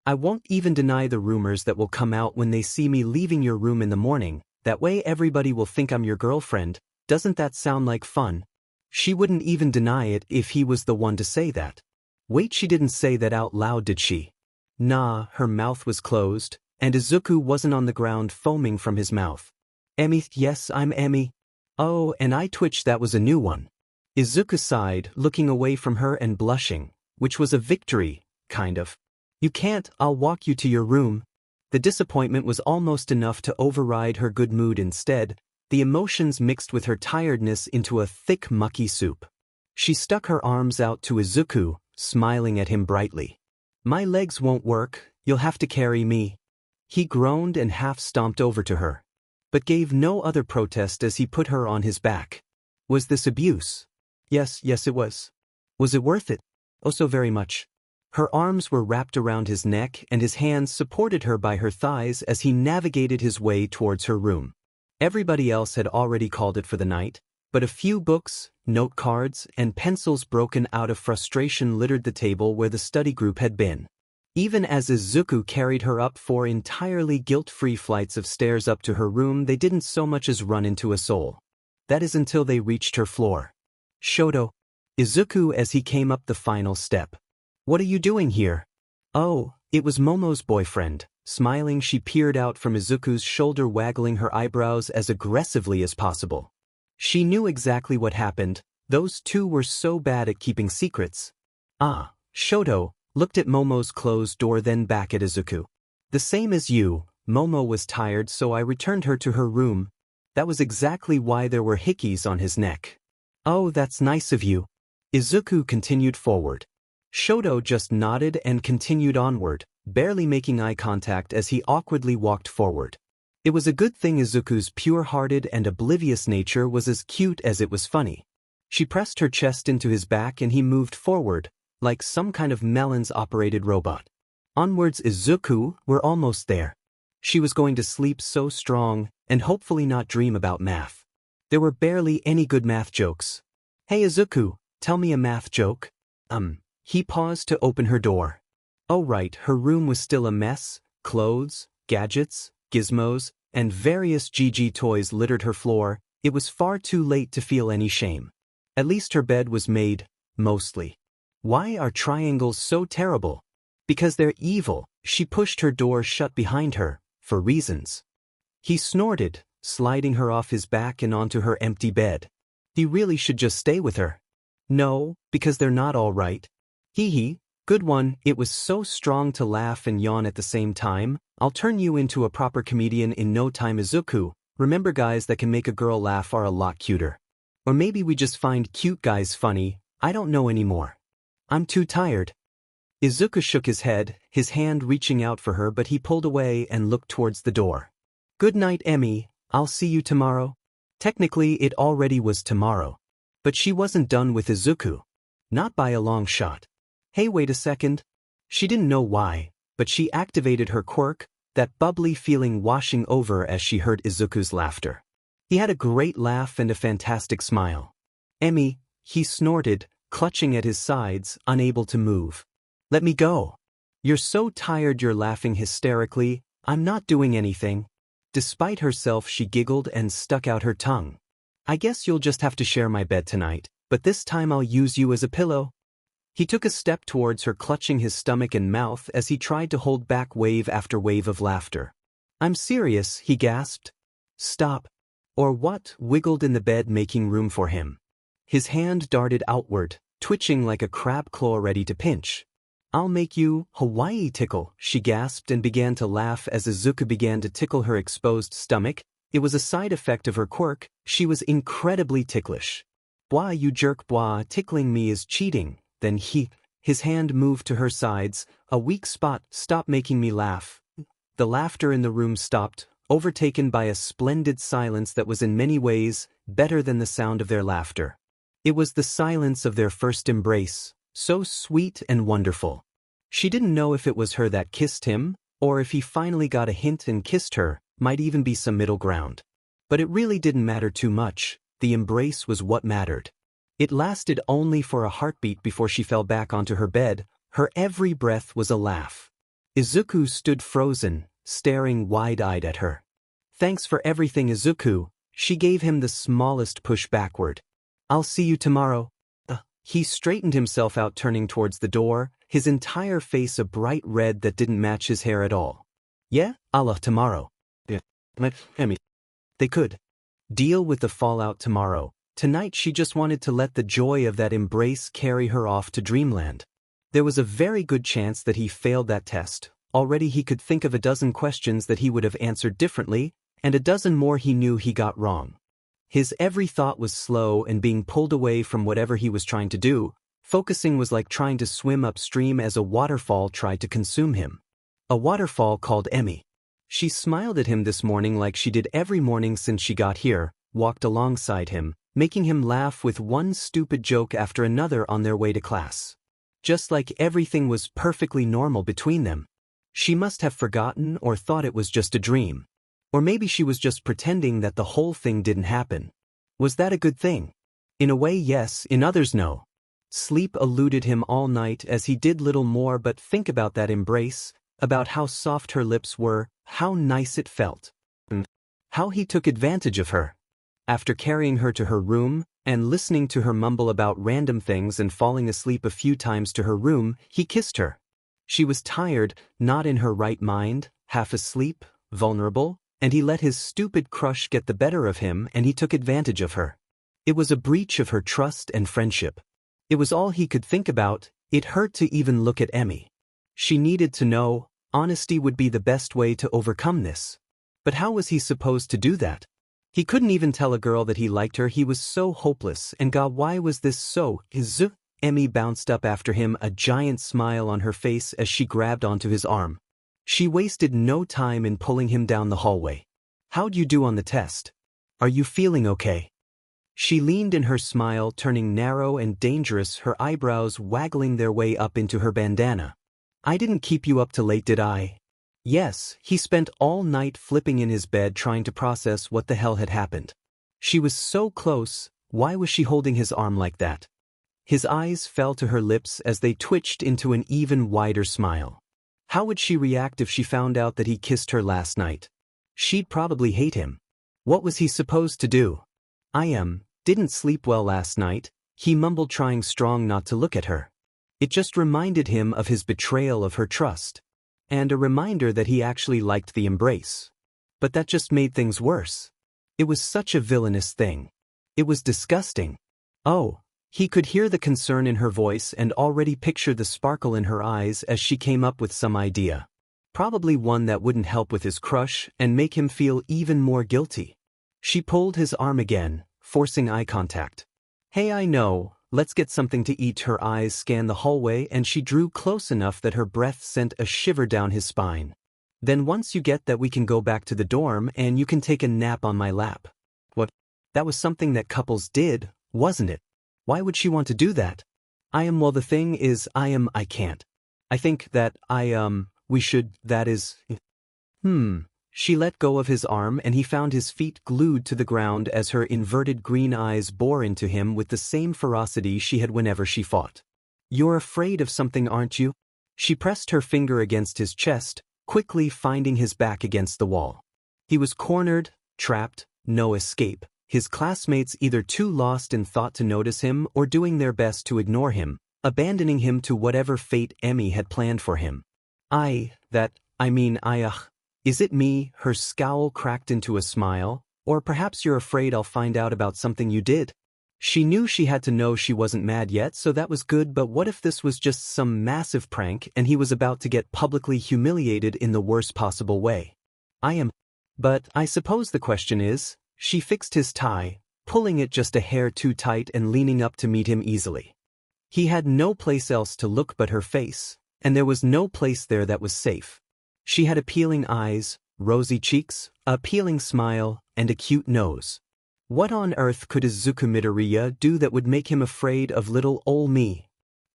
I won't even deny the rumors that will come out when they see me leaving your room in the morning, that way everybody will think I'm your girlfriend. Doesn't that sound like fun? She wouldn't even deny it if he was the one to say that. Wait, she didn't say that out loud, did she? Nah, her mouth was closed, and Izuku wasn't on the ground foaming from his mouth. Emmy, yes, I'm Emmy. Oh, and I twitched, that was a new one. Izuku sighed, looking away from her and blushing, which was a victory, kind of. You can't, I'll walk you to your room. The disappointment was almost enough to override her good mood. Instead, the emotions mixed with her tiredness into a thick mucky soup. She stuck her arms out to Izuku, smiling at him brightly. My legs won't work, you'll have to carry me. He groaned and half stomped over to her, but gave no other protest as he put her on his back. Was this abuse? Yes, it was. Was it worth it? Oh, so very much. Her arms were wrapped around his neck and his hands supported her by her thighs as he navigated his way towards her room. Everybody else had already called it for the night, but a few books, note cards, and pencils broken out of frustration littered the table where the study group had been. Even as Izuku carried her up 4 entirely guilt-free flights of stairs up to her room, they didn't so much as run into a soul. That is until they reached her floor. Shoto. Izuku as he came up the final step. What are you doing here? Oh, it was Momo's boyfriend. Smiling, she peered out from Izuku's shoulder, waggling her eyebrows as aggressively as possible. She knew exactly what happened. Those two were so bad at keeping secrets. Shoto looked at Momo's closed door, then back at Izuku. The same as you, Momo was tired, so I returned her to her room. That was exactly why there were hickeys on his neck. Oh, that's nice of you. Izuku continued forward. Shoto just nodded and continued onward, barely making eye contact as he awkwardly walked forward. It was a good thing Izuku's pure-hearted and oblivious nature was as cute as it was funny. She pressed her chest into his back and he moved forward, like some kind of melons-operated robot. Onwards, Izuku, we're almost there. She was going to sleep so strong, and hopefully not dream about math. There were barely any good math jokes. Hey Izuku, tell me a math joke. He paused to open her door. Oh right, her room was still a mess. Clothes, gadgets, gizmos, and various GG toys littered her floor. It was far too late to feel any shame. At least her bed was made, mostly. Why are triangles so terrible? Because they're evil. She pushed her door shut behind her, for reasons. He snorted, sliding her off his back and onto her empty bed. He really should just stay with her. No, because they're not all right. Hee, good one. It was so strong to laugh and yawn at the same time. I'll turn you into a proper comedian in no time. Izuku, remember guys that can make a girl laugh are a lot cuter. Or maybe we just find cute guys funny, I don't know anymore. I'm too tired. Izuku shook his head, his hand reaching out for her, but he pulled away and looked towards the door. Good night, Emmy, I'll see you tomorrow. Technically it already was tomorrow. But she wasn't done with Izuku. Not by a long shot. Hey, wait a second. She didn't know why, but she activated her quirk, that bubbly feeling washing over as she heard Izuku's laughter. He had a great laugh and a fantastic smile. Emmy, he snorted, clutching at his sides, unable to move. Let me go. You're so tired you're laughing hysterically. I'm not doing anything. Despite herself, she giggled and stuck out her tongue. I guess you'll just have to share my bed tonight, but this time I'll use you as a pillow. He took a step towards her, clutching his stomach and mouth as he tried to hold back wave after wave of laughter. I'm serious, he gasped. Stop. Or what wiggled in the bed making room for him. His hand darted outward, twitching like a crab claw ready to pinch. "I'll make you Hawaii tickle," she gasped and began to laugh as Izuku began to tickle her exposed stomach. It was a side effect of her quirk, she was incredibly ticklish. "Bwah, you jerk, bwah, tickling me is cheating." Then his hand moved to her sides. "A weak spot, stop making me laugh." The laughter in the room stopped, overtaken by a splendid silence that was in many ways better than the sound of their laughter. It was the silence of their first embrace, so sweet and wonderful. She didn't know if it was her that kissed him, or if he finally got a hint and kissed her, might even be some middle ground. But it really didn't matter too much, the embrace was what mattered. It lasted only for a heartbeat before she fell back onto her bed, her every breath was a laugh. Izuku stood frozen, staring wide-eyed at her. "Thanks for everything, Izuku," she gave him the smallest push backward. "I'll see you tomorrow." He straightened himself out, turning towards the door, his entire face a bright red that didn't match his hair at all. "Yeah, Allah, tomorrow." "Yeah, Emmy." They could deal with the fallout tomorrow. Tonight she just wanted to let the joy of that embrace carry her off to dreamland. There was a very good chance that he failed that test. Already he could think of a dozen questions that he would have answered differently, and a dozen more he knew he got wrong. His every thought was slow and being pulled away from whatever he was trying to do. Focusing was like trying to swim upstream as a waterfall tried to consume him. A waterfall called Emmy. She smiled at him this morning like she did every morning since she got here, walked alongside him, making him laugh with one stupid joke after another on their way to class. Just like everything was perfectly normal between them. She must have forgotten or thought it was just a dream. Or maybe she was just pretending that the whole thing didn't happen. Was that a good thing? In a way, yes, in others, no. Sleep eluded him all night as he did little more but think about that embrace, about how soft her lips were, how nice it felt. And how he took advantage of her. After carrying her to her room, and listening to her mumble about random things and falling asleep a few times to her room, he kissed her. She was tired, not in her right mind, half asleep, vulnerable, and he let his stupid crush get the better of him and he took advantage of her. It was a breach of her trust and friendship. It was all he could think about. It hurt to even look at Emmy. She needed to know, honesty would be the best way to overcome this. But how was he supposed to do that? He couldn't even tell a girl that he liked her. He was so hopeless, and God, why was this so? Emmy bounced up after him, a giant smile on her face as she grabbed onto his arm. She wasted no time in pulling him down the hallway. "How'd you do on the test? Are you feeling okay?" She leaned in her smile, turning narrow and dangerous, her eyebrows waggling their way up into her bandana. "I didn't keep you up till late, did I?" Yes, he spent all night flipping in his bed trying to process what the hell had happened. She was so close, why was she holding his arm like that? His eyes fell to her lips as they twitched into an even wider smile. How would she react if she found out that he kissed her last night? She'd probably hate him. What was he supposed to do? Didn't sleep well last night," he mumbled, trying strong not to look at her. It just reminded him of his betrayal of her trust. And a reminder that he actually liked the embrace. But that just made things worse. It was such a villainous thing. It was disgusting. Oh, he could hear the concern in her voice and already pictured the sparkle in her eyes as she came up with some idea. Probably one that wouldn't help with his crush and make him feel even more guilty. She pulled his arm again, forcing eye contact. "Hey, I know, let's get something to eat." Her eyes scanned the hallway and she drew close enough that her breath sent a shiver down his spine. "Then once you get that we can go back to the dorm and you can take a nap on my lap." What? That was something that couples did, wasn't it? Why would she want to do that? Well, the thing is, I can't. I think that we should, that is. She let go of his arm and he found his feet glued to the ground as her inverted green eyes bore into him with the same ferocity she had whenever she fought. "You're afraid of something, aren't you?" She pressed her finger against his chest, quickly finding his back against the wall. He was cornered, trapped, no escape. His classmates either too lost in thought to notice him or doing their best to ignore him, abandoning him to whatever fate Emmy had planned for him. Is it me?" Her scowl cracked into a smile, Or perhaps you're afraid I'll find out about something you did? She knew she had to know she wasn't mad yet, so that was good, but what if this was just some massive prank and he was about to get publicly humiliated in the worst possible way? But I suppose the question is, she fixed his tie, pulling it just a hair too tight and leaning up to meet him easily. He had no place else to look but her face, and there was no place there that was safe. She had appealing eyes, rosy cheeks, a appealing smile, and a cute nose. What on earth could Izuku Midoriya do that would make him afraid of little ol' me?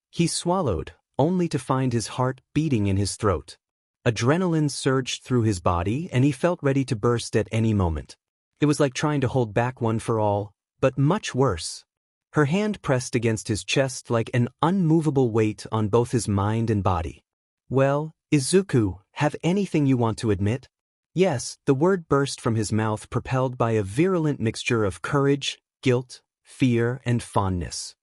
He swallowed, only to find his heart beating in his throat. Adrenaline surged through his body and he felt ready to burst at any moment. It was like trying to hold back one for all, but much worse. Her hand pressed against his chest like an unmovable weight on both his mind and body. Well, Izuku, have anything you want to admit? Yes, the word burst from his mouth, propelled by a virulent mixture of courage, guilt, fear, and fondness.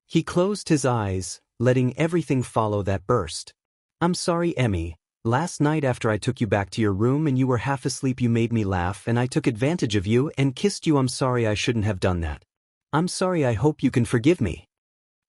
He closed his eyes, letting everything follow that burst. I'm sorry, Emmy. Last night after I took you back to your room and you were half asleep, you made me laugh and I took advantage of you and kissed you. I'm sorry, I shouldn't have done that. I'm sorry, I hope you can forgive me.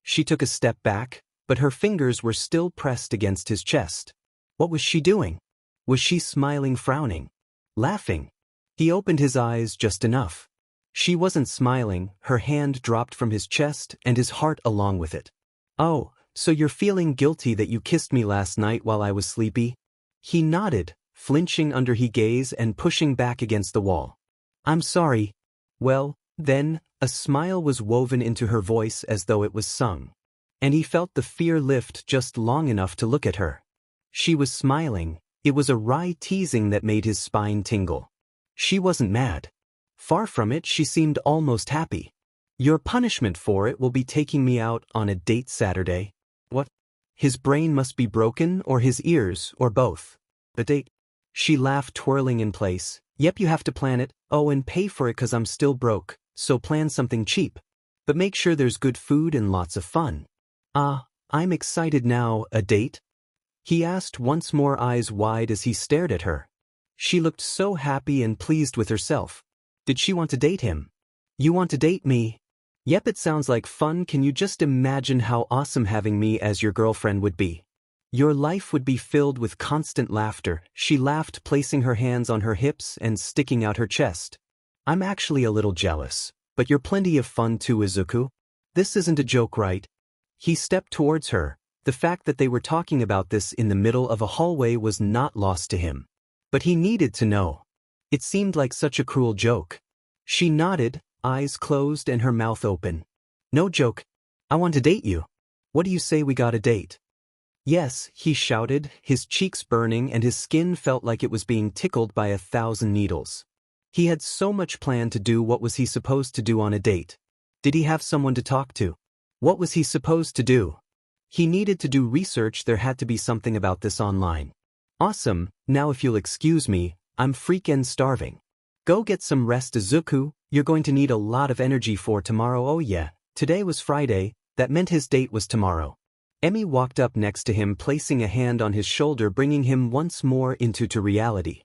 She took a step back, but her fingers were still pressed against his chest. What was she doing? Was she smiling, frowning, laughing? He opened his eyes just enough. She wasn't smiling, her hand dropped from his chest and his heart along with it. Oh, so you're feeling guilty that you kissed me last night while I was sleepy? He nodded, flinching under his gaze and pushing back against the wall. I'm sorry. Well, then, a smile was woven into her voice as though it was sung. And he felt the fear lift just long enough to look at her. She was smiling. It was a wry teasing that made his spine tingle. She wasn't mad. Far from it, she seemed almost happy. Your punishment for it will be taking me out on a date Saturday. What? His brain must be broken, or his ears, or both. A date? She laughed, twirling in place. Yep, you have to plan it. Oh, and pay for it 'cause I'm still broke, so plan something cheap. But make sure there's good food and lots of fun. I'm excited now. A date? He asked, once more, eyes wide as he stared at her. She looked so happy and pleased with herself. Did she want to date him? You want to date me? Yep, it sounds like fun. Can you just imagine how awesome having me as your girlfriend would be? Your life would be filled with constant laughter. She laughed, placing her hands on her hips and sticking out her chest. I'm actually a little jealous, but you're plenty of fun too, Izuku. This isn't a joke, right? He stepped towards her. The fact that they were talking about this in the middle of a hallway was not lost to him. But he needed to know. It seemed like such a cruel joke. She nodded, eyes closed and her mouth open. No joke. I want to date you. What do you say we got a date? Yes, he shouted, his cheeks burning and his skin felt like it was being tickled by 1,000 needles. He had so much planned to do. What was he supposed to do on a date? Did he have someone to talk to? What was he supposed to do? He needed to do research. There had to be something about this online. Awesome, now if you'll excuse me, I'm freaking starving. Go get some rest, Izuku. You're going to need a lot of energy for tomorrow. Oh yeah, today was Friday, that meant his date was tomorrow. Emmy walked up next to him, placing a hand on his shoulder, bringing him once more into reality.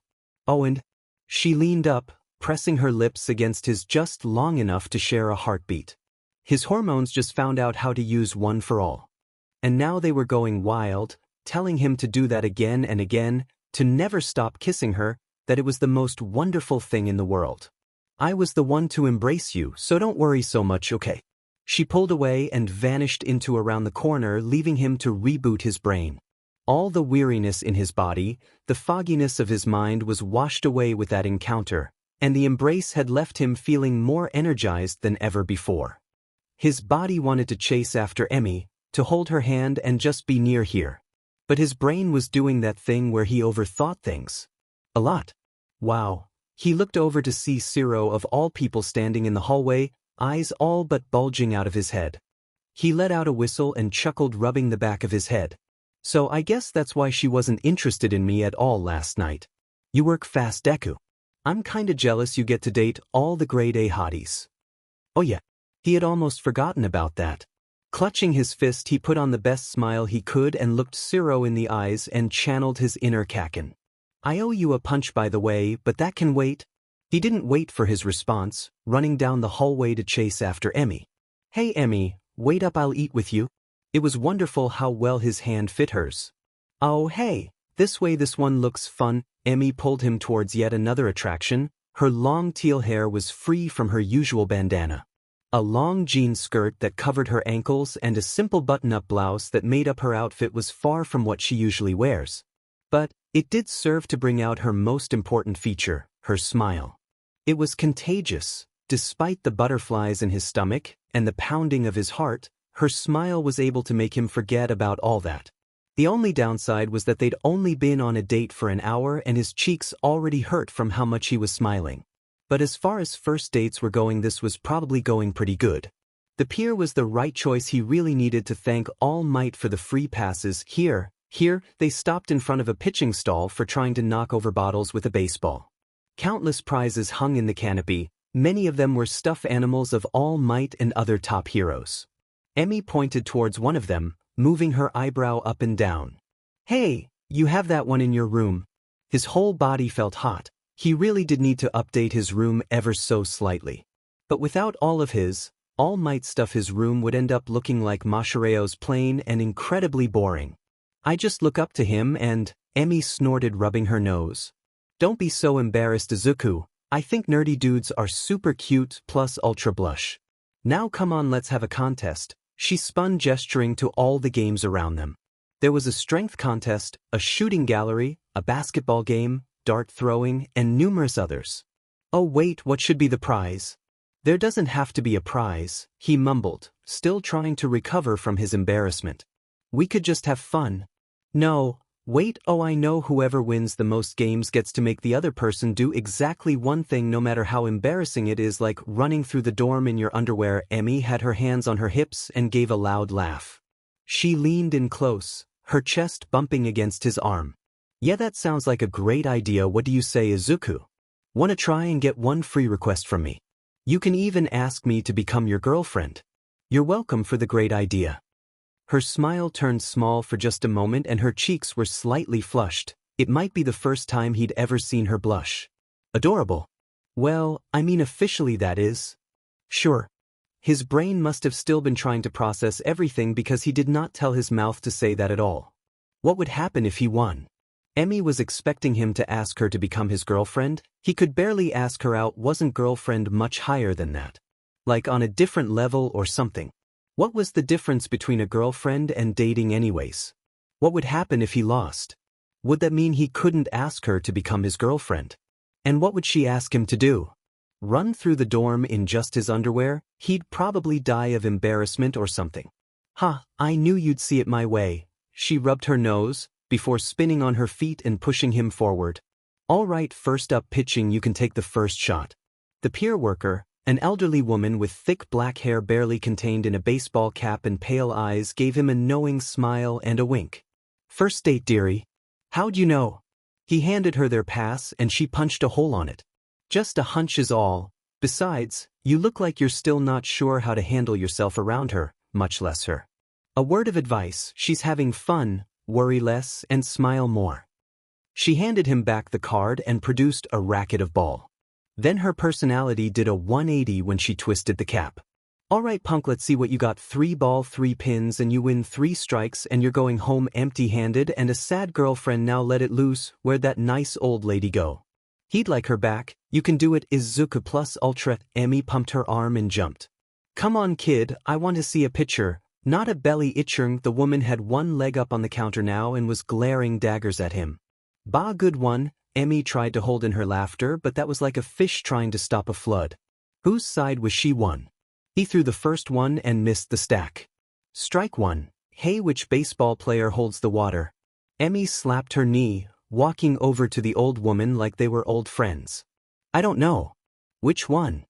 Oh, and she leaned up, pressing her lips against his just long enough to share a heartbeat. His hormones just found out how to use one for all. And now they were going wild, telling him to do that again and again, to never stop kissing her, that it was the most wonderful thing in the world. I was the one to embrace you, so don't worry so much, okay? She pulled away and vanished into around the corner, leaving him to reboot his brain. All the weariness in his body, the fogginess of his mind was washed away with that encounter, and the embrace had left him feeling more energized than ever before. His body wanted to chase after Emmy, to hold her hand and just be near here. But his brain was doing that thing where he overthought things. A lot. Wow. He looked over to see Zero of all people standing in the hallway, eyes all but bulging out of his head. He let out a whistle and chuckled, rubbing the back of his head. So I guess that's why she wasn't interested in me at all last night. You work fast, Deku. I'm kinda jealous you get to date all the grade A hotties. Oh yeah. He had almost forgotten about that. Clutching his fist, he put on the best smile he could and looked Zero in the eyes and channeled his inner Kaken. I owe you a punch, by the way, but that can wait. He didn't wait for his response, running down the hallway to chase after Emmy. "Hey Emmy, wait up, I'll eat with you." It was wonderful how well his hand fit hers. "Oh hey, this way, this one looks fun." Emmy pulled him towards yet another attraction. Her long teal hair was free from her usual bandana. A long jean skirt that covered her ankles and a simple button-up blouse that made up her outfit was far from what she usually wears. But it did serve to bring out her most important feature, her smile. It was contagious. Despite the butterflies in his stomach and the pounding of his heart, her smile was able to make him forget about all that. The only downside was that they'd only been on a date for an hour and his cheeks already hurt from how much he was smiling. But as far as first dates were going, this was probably going pretty good. The pier was the right choice. He really needed to thank All Might for the free passes. Here, they stopped in front of a pitching stall for trying to knock over bottles with a baseball. Countless prizes hung in the canopy. Many of them were stuffed animals of All Might and other top heroes. Emmy pointed towards one of them, moving her eyebrow up and down. "Hey, you have that one in your room." His whole body felt hot. He really did need to update his room ever so slightly. But without all of his All Might stuff, his room would end up looking like Mashareo's, plain and incredibly boring. "I just look up to him and," Emmy snorted, rubbing her nose. "Don't be so embarrassed, Izuku. I think nerdy dudes are super cute plus ultra blush. Now come on, let's have a contest." She spun, gesturing to all the games around them. There was a strength contest, a shooting gallery, a basketball game, dart throwing, and numerous others. "Oh wait, what should be the prize?" "There doesn't have to be a prize," he mumbled, still trying to recover from his embarrassment. "We could just have fun." "No, wait, oh I know, whoever wins the most games gets to make the other person do exactly one thing, no matter how embarrassing it is, like running through the dorm in your underwear." Emmy had her hands on her hips and gave a loud laugh. She leaned in close, her chest bumping against his arm. "Yeah, that sounds like a great idea. What do you say, Izuku? Wanna try and get one free request from me? You can even ask me to become your girlfriend." "You're welcome for the great idea." Her smile turned small for just a moment and her cheeks were slightly flushed. It might be the first time he'd ever seen her blush. "Adorable." "Well, I mean officially, that is." "Sure." His brain must have still been trying to process everything because he did not tell his mouth to say that at all. What would happen if he won? Emmy was expecting him to ask her to become his girlfriend. He could barely ask her out. Wasn't girlfriend much higher than that? Like on a different level or something? What was the difference between a girlfriend and dating anyways? What would happen if he lost? Would that mean he couldn't ask her to become his girlfriend? And what would she ask him to do? Run through the dorm in just his underwear? He'd probably die of embarrassment or something. "Ha, I knew you'd see it my way." She rubbed her nose, before spinning on her feet and pushing him forward. "All right, first up, pitching, you can take the first shot." The pier worker, an elderly woman with thick black hair barely contained in a baseball cap and pale eyes, gave him a knowing smile and a wink. "First date, dearie. How'd you know?" He handed her their pass and she punched a hole on it. "Just a hunch is all. Besides, you look like you're still not sure how to handle yourself around her, much less her. A word of advice, she's having fun. Worry less and smile more." She handed him back the card and produced a racket of ball. Then her personality did a 180 when she twisted the cap. "All right, punk, let's see what you got. 3 ball, 3 pins, and you win 3 strikes, and you're going home empty-handed and a sad girlfriend. Now let it loose. Where'd that nice old lady go?" He'd like her back. "You can do it, Izuku plus ultra." Emmy pumped her arm and jumped. "Come on, kid, I want to see a picture. Not a belly itching." The woman had one leg up on the counter now and was glaring daggers at him. "Bah, good one." Emmy tried to hold in her laughter, but that was like a fish trying to stop a flood. Whose side was she won? He threw the first one and missed the stack. "Strike 1. Hey, which baseball player holds the water?" Emmy slapped her knee, walking over to the old woman like they were old friends. "I don't know." "Which one?"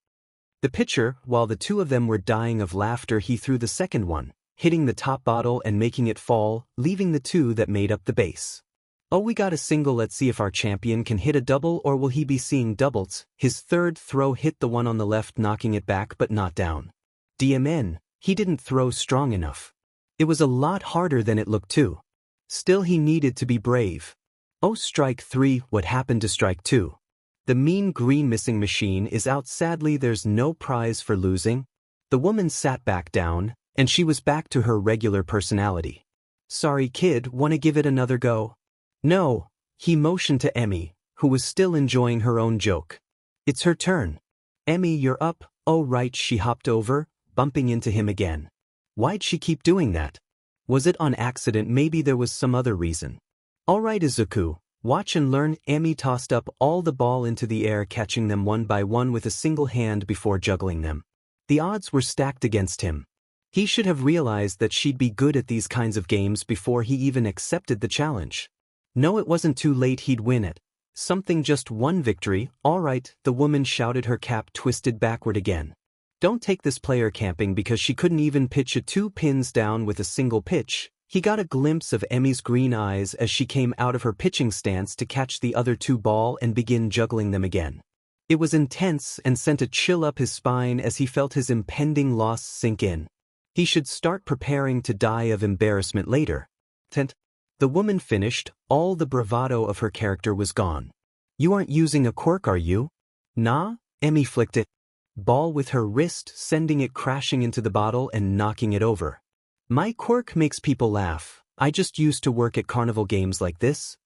The pitcher. While the two of them were dying of laughter, he threw the second one, hitting the top bottle and making it fall, leaving the 2 that made up the base. "Oh, we got a single. Let's see if our champion can hit a double, or will he be seeing doubles?" His third throw hit the one on the left, knocking it back but not down. DMN, he didn't throw strong enough. It was a lot harder than it looked too. Still, he needed to be brave. "Oh, strike 3. What happened to strike 2? The mean green missing machine is out. Sadly, there's no prize for losing. The woman sat back down, and she was back to her regular personality. Sorry kid, wanna give it another go? No, he motioned to Emmy, who was still enjoying her own joke. It's her turn. Emmy, you're up. Oh right, she hopped over, bumping into him again. Why'd she keep doing that? Was it on accident? Maybe there was some other reason. Alright Izuku, watch and learn. Emmy tossed up all the ball into the air, catching them one by one with a single hand before juggling them. The odds were stacked against him. He should have realized that she'd be good at these kinds of games before he even accepted the challenge. No, it wasn't too late, he'd win it. Something, just one victory. Alright, the woman shouted, her cap twisted backward again. Don't take this player camping because she couldn't even pitch a 2 pins down with a single pitch. He got a glimpse of Emmy's green eyes as she came out of her pitching stance to catch the other 2 ball and begin juggling them again. It was intense and sent a chill up his spine as he felt his impending loss sink in. He should start preparing to die of embarrassment later. The woman finished, all the bravado of her character was gone. You aren't using a quirk, are you? Nah, Emmy flicked it. Ball with her wrist, sending it crashing into the bottle and knocking it over. My quirk makes people laugh. I just used to work at carnival games like this.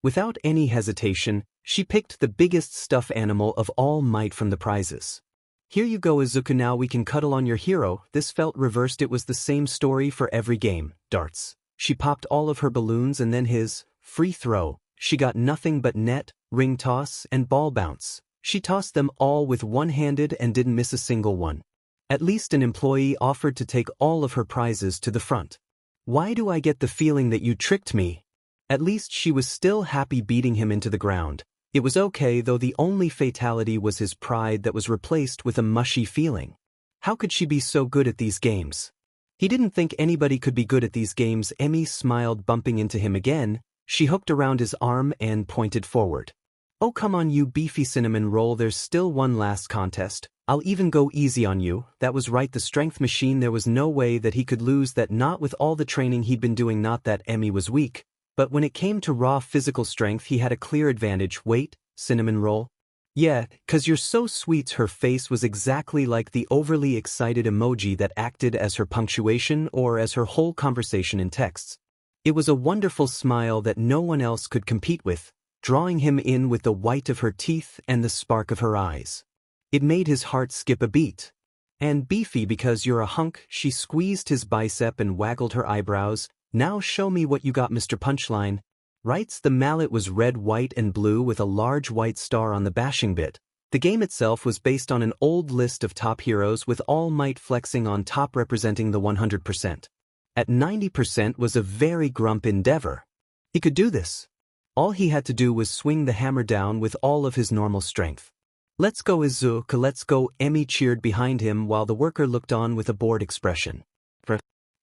Without any hesitation, she picked the biggest stuffed animal of all might from the prizes. Here you go Izuku, now we can cuddle on your hero. This felt reversed. It was the same story for every game. Darts. She popped all of her balloons, and then his free throw. She got nothing but net, ring toss, and ball bounce. She tossed them all with one-handed and didn't miss a single one. At least an employee offered to take all of her prizes to the front. Why do I get the feeling that you tricked me? At least she was still happy beating him into the ground. It was okay, though the only fatality was his pride that was replaced with a mushy feeling. How could she be so good at these games? He didn't think anybody could be good at these games. Emmy smiled, bumping into him again. She hooked around his arm and pointed forward. Oh come on you beefy cinnamon roll, there's still one last contest. I'll even go easy on you. That was right, the strength machine. There was no way that he could lose that, not with all the training he'd been doing. Not that Emmy was weak, but when it came to raw physical strength he had a clear advantage. Wait, cinnamon roll? Yeah, 'cause you're so sweet. Her face was exactly like the overly excited emoji that acted as her punctuation or as her whole conversation in texts. It was a wonderful smile that no one else could compete with, drawing him in with the white of her teeth and the spark of her eyes. It made his heart skip a beat. And beefy because you're a hunk. She squeezed his bicep and waggled her eyebrows. Now show me what you got, Mr. Punchline. Rights, the mallet was red, white, and blue with a large white star on the bashing bit. The game itself was based on an old list of top heroes, with All Might flexing on top representing the 100%. At 90% was a very grump endeavor. He could do this. All he had to do was swing the hammer down with all of his normal strength. Let's go Izuku, let's go. Emmy cheered behind him while the worker looked on with a bored expression.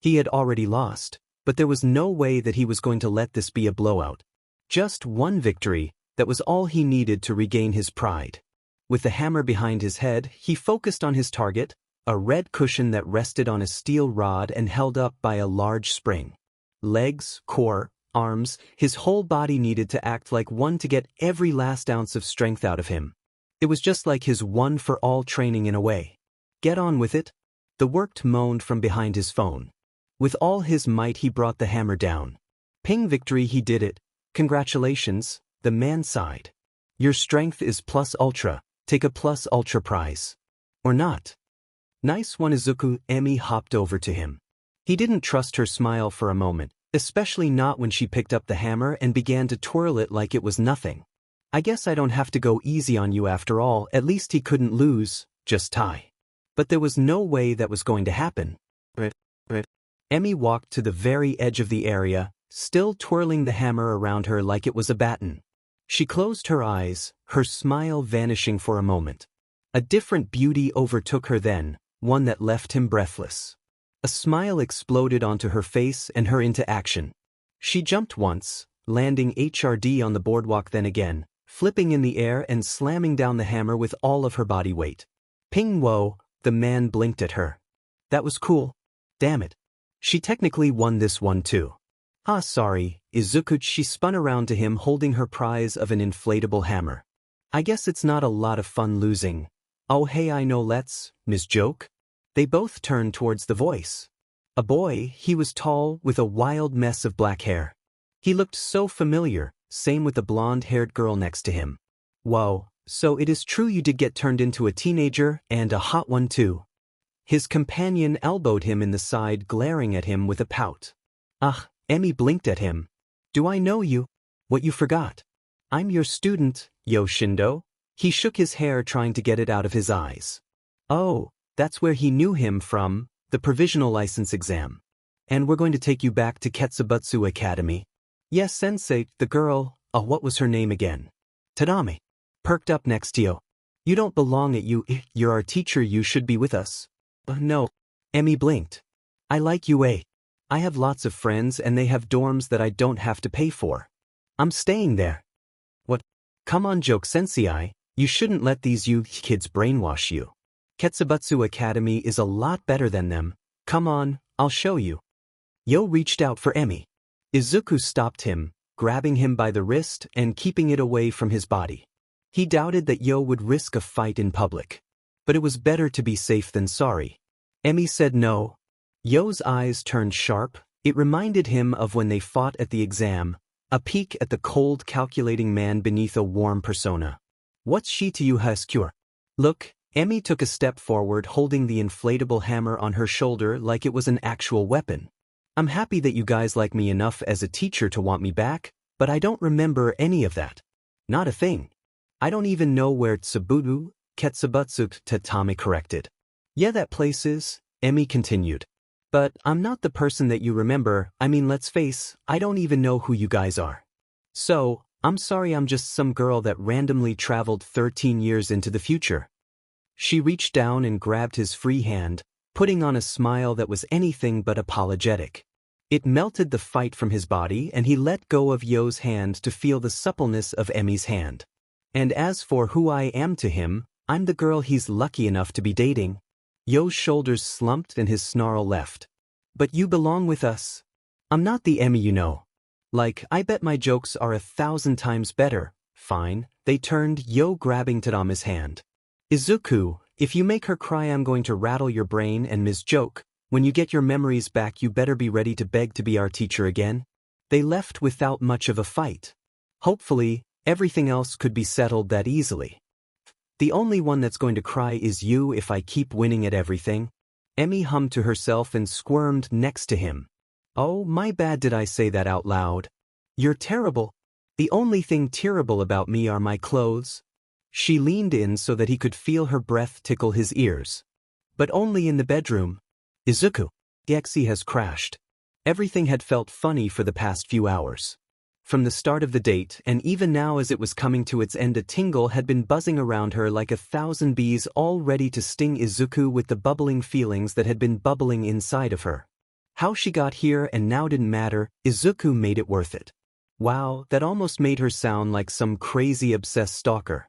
He had already lost, but there was no way that he was going to let this be a blowout. Just one victory, that was all he needed to regain his pride. With the hammer behind his head, he focused on his target, a red cushion that rested on a steel rod and held up by a large spring. Legs, core, arms, his whole body needed to act like one to get every last ounce of strength out of him. It was just like his one-for-all training in a way. Get on with it? The worked moaned from behind his phone. With all his might he brought the hammer down. Ping, victory, he did it. Congratulations, the man sighed. Your strength is plus ultra, take a plus ultra prize. Or not. Nice one Izuku. Emmy hopped over to him. He didn't trust her smile for a moment, especially not when she picked up the hammer and began to twirl it like it was nothing. I guess I don't have to go easy on you after all. At least he couldn't lose, just tie. But there was no way that was going to happen. Emmy walked to the very edge of the area, still twirling the hammer around her like it was a baton. She closed her eyes, her smile vanishing for a moment. A different beauty overtook her then, one that left him breathless. A smile exploded onto her face and her into action. She jumped once, landing HRD on the boardwalk, then again, flipping in the air and slamming down the hammer with all of her body weight. Ping, whoa, the man blinked at her. That was cool. Damn it. She technically won this one too. Ah, sorry, Izuku. She spun around to him holding her prize of an inflatable hammer. I guess it's not a lot of fun losing. Oh hey I know let's, Miss Joke? They both turned towards the voice. A boy, he was tall, with a wild mess of black hair. He looked so familiar, same with the blonde-haired girl next to him. Whoa, so it is true you did get turned into a teenager, and a hot one too. His companion elbowed him in the side, glaring at him with a pout. Ugh, Emmy blinked at him. Do I know you? What you forgot? I'm your student, Yoshindo. He shook his hair trying to get it out of his eyes. Oh, that's where he knew him from, the provisional license exam. And we're going to take you back to Ketsubutsu Academy. Yes, sensei, the girl, what was her name again? Tadame. Perked up next to you. You don't belong at you're our teacher, you should be with us. No. Emmy blinked. I like UA. I have lots of friends and they have dorms that I don't have to pay for. I'm staying there. What? Come on Joke Sensei, you shouldn't let these kids brainwash you. Ketsubutsu Academy is a lot better than them. Come on, I'll show you. Yo reached out for Emmy. Izuku stopped him, grabbing him by the wrist and keeping it away from his body. He doubted that Yo would risk a fight in public. But it was better to be safe than sorry. Emmy said no. Yo's eyes turned sharp. It reminded him of when they fought at the exam, a peek at the cold, calculating man beneath a warm persona. What's she to you, Haskure? Look, Emmy took a step forward, holding the inflatable hammer on her shoulder like it was an actual weapon. I'm happy that you guys like me enough as a teacher to want me back, but I don't remember any of that. Not a thing. I don't even know where Tsubutu, Ketsubutsu, Tatame corrected. Yeah, that place is, Emmy continued. But I'm not the person that you remember. I mean, let's face, I don't even know who you guys are. So, I'm sorry, I'm just some girl that randomly traveled 13 years into the future. She reached down and grabbed his free hand, putting on a smile that was anything but apologetic. It melted the fight from his body and he let go of Yo's hand to feel the suppleness of Emmy's hand. And as for who I am to him, I'm the girl he's lucky enough to be dating. Yo's shoulders slumped and his snarl left. But you belong with us. I'm not the Emmy you know. Like, I bet my jokes are 1,000 times better. Fine, they turned, Yo grabbing Tadame's hand. Izuku, if you make her cry I'm going to rattle your brain, and Ms. Joke, when you get your memories back you better be ready to beg to be our teacher again. They left without much of a fight. Hopefully, everything else could be settled that easily. The only one that's going to cry is you if I keep winning at everything. Emmy hummed to herself and squirmed next to him. Oh, my bad, did I say that out loud? You're terrible. The only thing terrible about me are my clothes. She leaned in so that he could feel her breath tickle his ears. But only in the bedroom. Izuku. Gexi has crashed. Everything had felt funny for the past few hours. From the start of the date, and even now as it was coming to its end, a tingle had been buzzing around her like 1,000 bees, all ready to sting Izuku with the bubbling feelings that had been bubbling inside of her. How she got here and now didn't matter, Izuku made it worth it. Wow, that almost made her sound like some crazy obsessed stalker.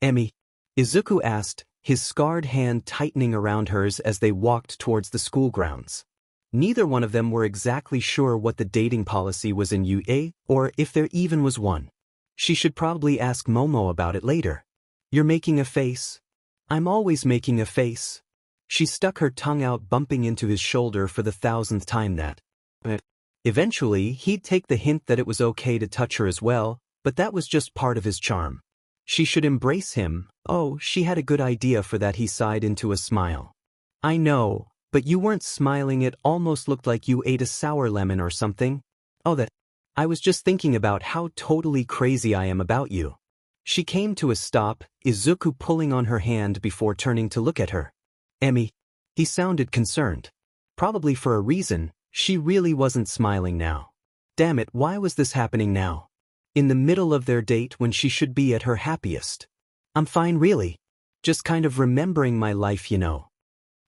Emmy? Izuku asked, his scarred hand tightening around hers as they walked towards the school grounds. Neither one of them were exactly sure what the dating policy was in UA, or if there even was one. She should probably ask Momo about it later. You're making a face? I'm always making a face. She stuck her tongue out, bumping into his shoulder for the 1,000th time that. Eventually, he'd take the hint that it was okay to touch her as well, but that was just part of his charm. She should embrace him. Oh, she had a good idea for that, he sighed into a smile. I know. But you weren't smiling, it almost looked like you ate a sour lemon or something. Oh, that. I was just thinking about how totally crazy I am about you. She came to a stop, Izuku pulling on her hand before turning to look at her. Emmy. He sounded concerned. Probably for a reason, she really wasn't smiling now. Damn it, why was this happening now? In the middle of their date when she should be at her happiest. I'm fine really. Just kind of remembering my life, you know.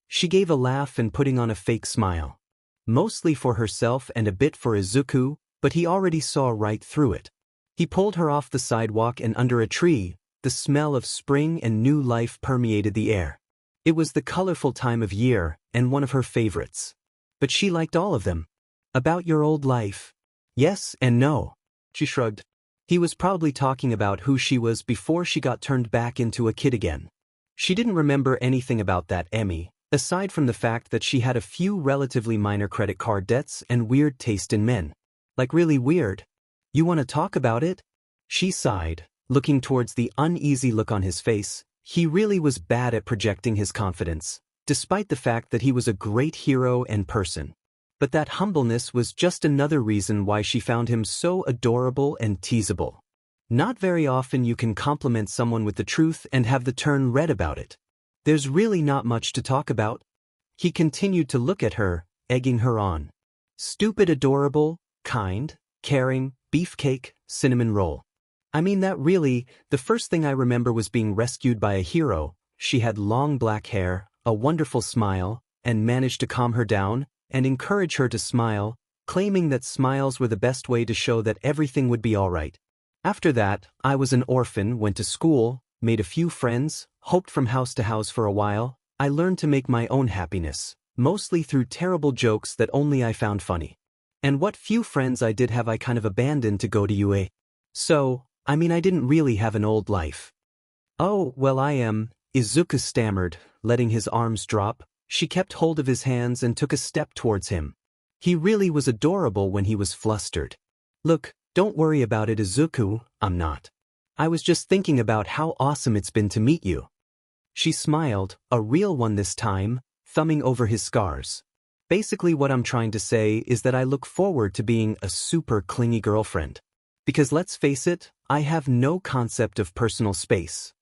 She gave a laugh and putting on a fake smile. Mostly for herself and a bit for Izuku, but he already saw right through it. He pulled her off the sidewalk and under a tree, the smell of spring and new life permeated the air. It was the colorful time of year, and one of her favorites. But she liked all of them. About your old life? Yes and no. She shrugged. He was probably talking about who she was before she got turned back into a kid again. She didn't remember anything about that Emmy, aside from the fact that she had a few relatively minor credit card debts and weird taste in men. Like really weird. You want to talk about it? She sighed, looking towards the uneasy look on his face. He really was bad at projecting his confidence, despite the fact that he was a great hero and person. But that humbleness was just another reason why she found him so adorable and teasable. Not very often you can compliment someone with the truth and have the turn red about it. There's really not much to talk about. He continued to look at her, egging her on. Stupid, adorable, kind, caring, beefcake, cinnamon roll. I mean that really, the first thing I remember was being rescued by a hero. She had long black hair, a wonderful smile, and managed to calm her down and encourage her to smile, claiming that smiles were the best way to show that everything would be all right. After that, I was an orphan, went to school, made a few friends, hoped from house to house for a while. I learned to make my own happiness, mostly through terrible jokes that only I found funny. And what few friends I did have I kind of abandoned to go to UA. So, I mean I didn't really have an old life. Oh, well Izuku stammered, letting his arms drop. She kept hold of his hands and took a step towards him. He really was adorable when he was flustered. Look, don't worry about it Izuku, I'm not. I was just thinking about how awesome it's been to meet you. She smiled, a real one this time, thumbing over his scars. Basically what I'm trying to say is that I look forward to being a super clingy girlfriend. Because let's face it, I have no concept of personal space.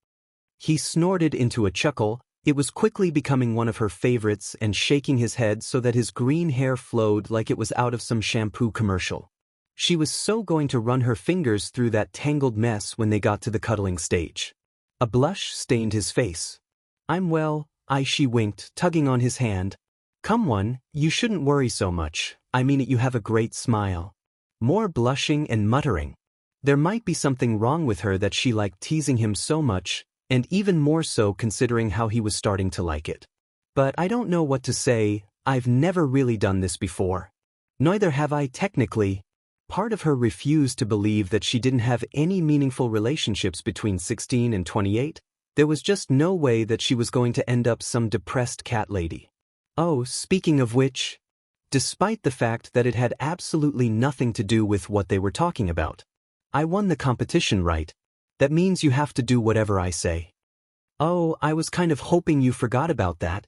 He snorted into a chuckle. It was quickly becoming one of her favorites and shaking his head so that his green hair flowed like it was out of some shampoo commercial. She was so going to run her fingers through that tangled mess when they got to the cuddling stage. A blush stained his face. She winked, tugging on his hand. Come on, you shouldn't worry so much, I mean it, you have a great smile. More blushing and muttering. There might be something wrong with her that she liked teasing him so much, and even more so considering how he was starting to like it. But I don't know what to say, I've never really done this before. Neither have I technically. Part of her refused to believe that she didn't have any meaningful relationships between 16 and 28. There was just no way that she was going to end up some depressed cat lady. Oh, speaking of which, despite the fact that it had absolutely nothing to do with what they were talking about. I won the competition, right? That means you have to do whatever I say. Oh, I was kind of hoping you forgot about that.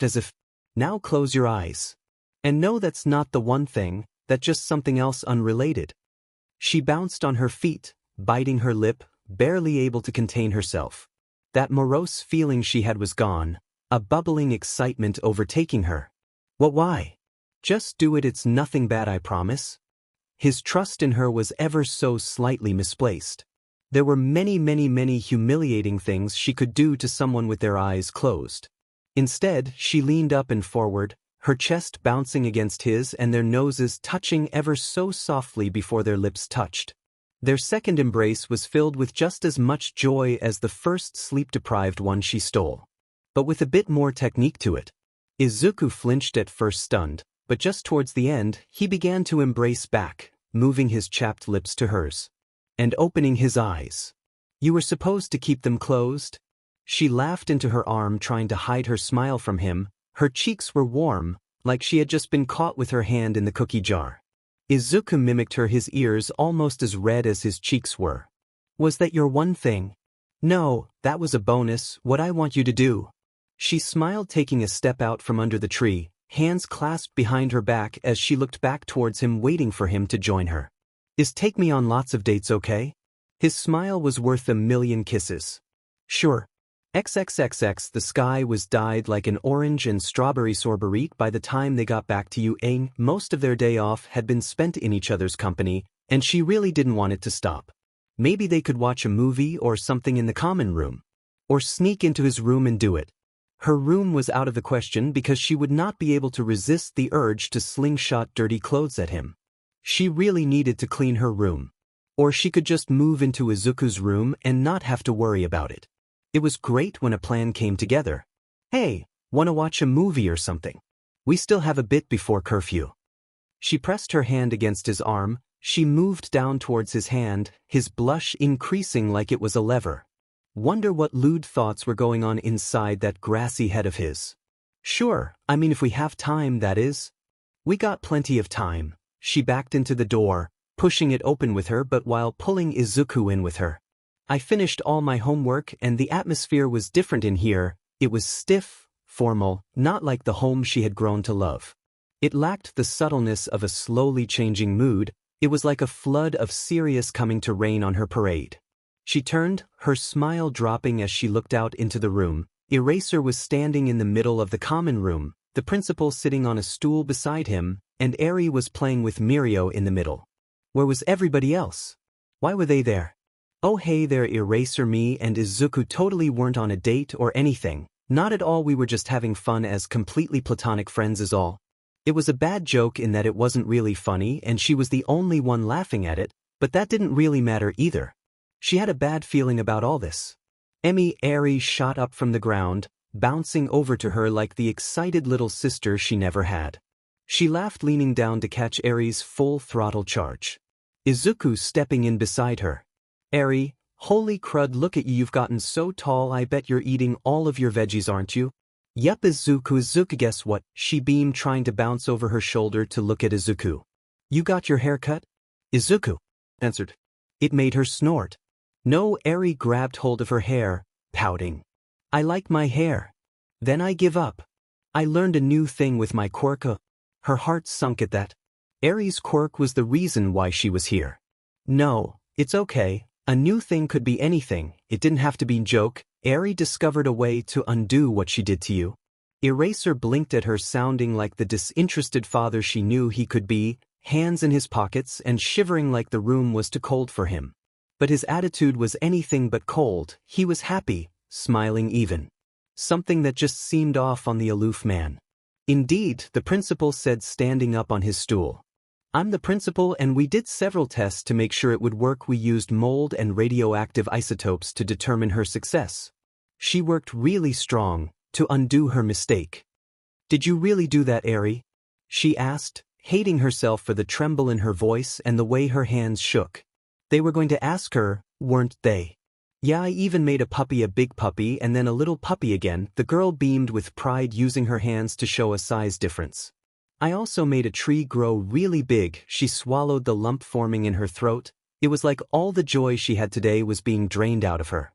As if. Now close your eyes. And no, that's not the one thing, that's just something else unrelated. She bounced on her feet, biting her lip, barely able to contain herself. That morose feeling she had was gone, a bubbling excitement overtaking her. Why? Just do it, it's nothing bad, I promise. His trust in her was ever so slightly misplaced. There were many humiliating things she could do to someone with their eyes closed. Instead, she leaned up and forward, her chest bouncing against his and their noses touching ever so softly before their lips touched. Their second embrace was filled with just as much joy as the first sleep-deprived one she stole. But with a bit more technique to it. Izuku flinched at first, stunned, but just towards the end, he began to embrace back, moving his chapped lips to hers. And opening his eyes. You were supposed to keep them closed? She laughed into her arm, trying to hide her smile from him. Her cheeks were warm, like she had just been caught with her hand in the cookie jar. Izuku mimicked her, his ears almost as red as his cheeks were. Was that your one thing? No, that was a bonus, what I want you to do. She smiled, taking a step out from under the tree, hands clasped behind her back as she looked back towards him, waiting for him to join her. Is take me on lots of dates, okay? His smile was worth a million kisses. Sure. XXXX. The sky was dyed like an orange and strawberry sorbet by the time they got back to UA. Most of their day off had been spent in each other's company, and she really didn't want it to stop. Maybe they could watch a movie or something in the common room. Or sneak into his room and do it. Her room was out of the question because she would not be able to resist the urge to slingshot dirty clothes at him. She really needed to clean her room. Or she could just move into Izuku's room and not have to worry about it. It was great when a plan came together. Hey, wanna watch a movie or something? We still have a bit before curfew. She pressed her hand against his arm, She moved down towards his hand, his blush increasing like it was a lever. Wonder what lewd thoughts were going on inside that grassy head of his. Sure, I mean if we have time, that is. We got plenty of time. She backed into the door, pushing it open with her but while pulling Izuku in with her. I finished all my homework and the atmosphere was different in here. It was stiff, formal, not like the home she had grown to love. It lacked the subtleness of a slowly changing mood. It was like a flood of serious coming to rain on her parade. She turned, her smile dropping as she looked out into the room. Eraser was standing in the middle of the common room, the principal sitting on a stool beside him, and Eri was playing with Mirio in the middle. Where was everybody else? Why were they there? Oh hey there, Eraser. Me and Izuku totally weren't on a date or anything. Not at all, we were just having fun as completely platonic friends is all. It was a bad joke in that it wasn't really funny and she was the only one laughing at it, but that didn't really matter either. She had a bad feeling about all this. Eri shot up from the ground, bouncing over to her like the excited little sister she never had. She laughed, leaning down to catch Eri's full throttle charge. Izuku stepping in beside her. Eri, holy crud, look at you, you've gotten so tall, I bet you're eating all of your veggies, aren't you? Yup, Izuku, guess what? She beamed, trying to bounce over her shoulder to look at Izuku. You got your hair cut? Izuku answered. It made her snort. No, Eri grabbed hold of her hair, pouting. I like my hair. Then I give up. I learned a new thing with my quirk. Her heart sunk at that. Eri's quirk was the reason why she was here. No, it's okay. A new thing could be anything. It didn't have to be joke. Eri discovered a way to undo what she did to you. Eraser blinked at her, sounding like the disinterested father she knew he could be, hands in his pockets and shivering like the room was too cold for him. But his attitude was anything but cold. He was happy, smiling even. Something that just seemed off on the aloof man. Indeed, the principal said, standing up on his stool. I'm the principal and we did several tests to make sure it would work. We used mold and radioactive isotopes to determine her success. She worked really strong to undo her mistake. Did you really do that, Eri? She asked, hating herself for the tremble in her voice and the way her hands shook. They were going to ask her, weren't they? Yeah, I even made a puppy, a big puppy and then a little puppy again. The girl beamed with pride, using her hands to show a size difference. I also made a tree grow really big. She swallowed the lump forming in her throat. It was like all the joy she had today was being drained out of her.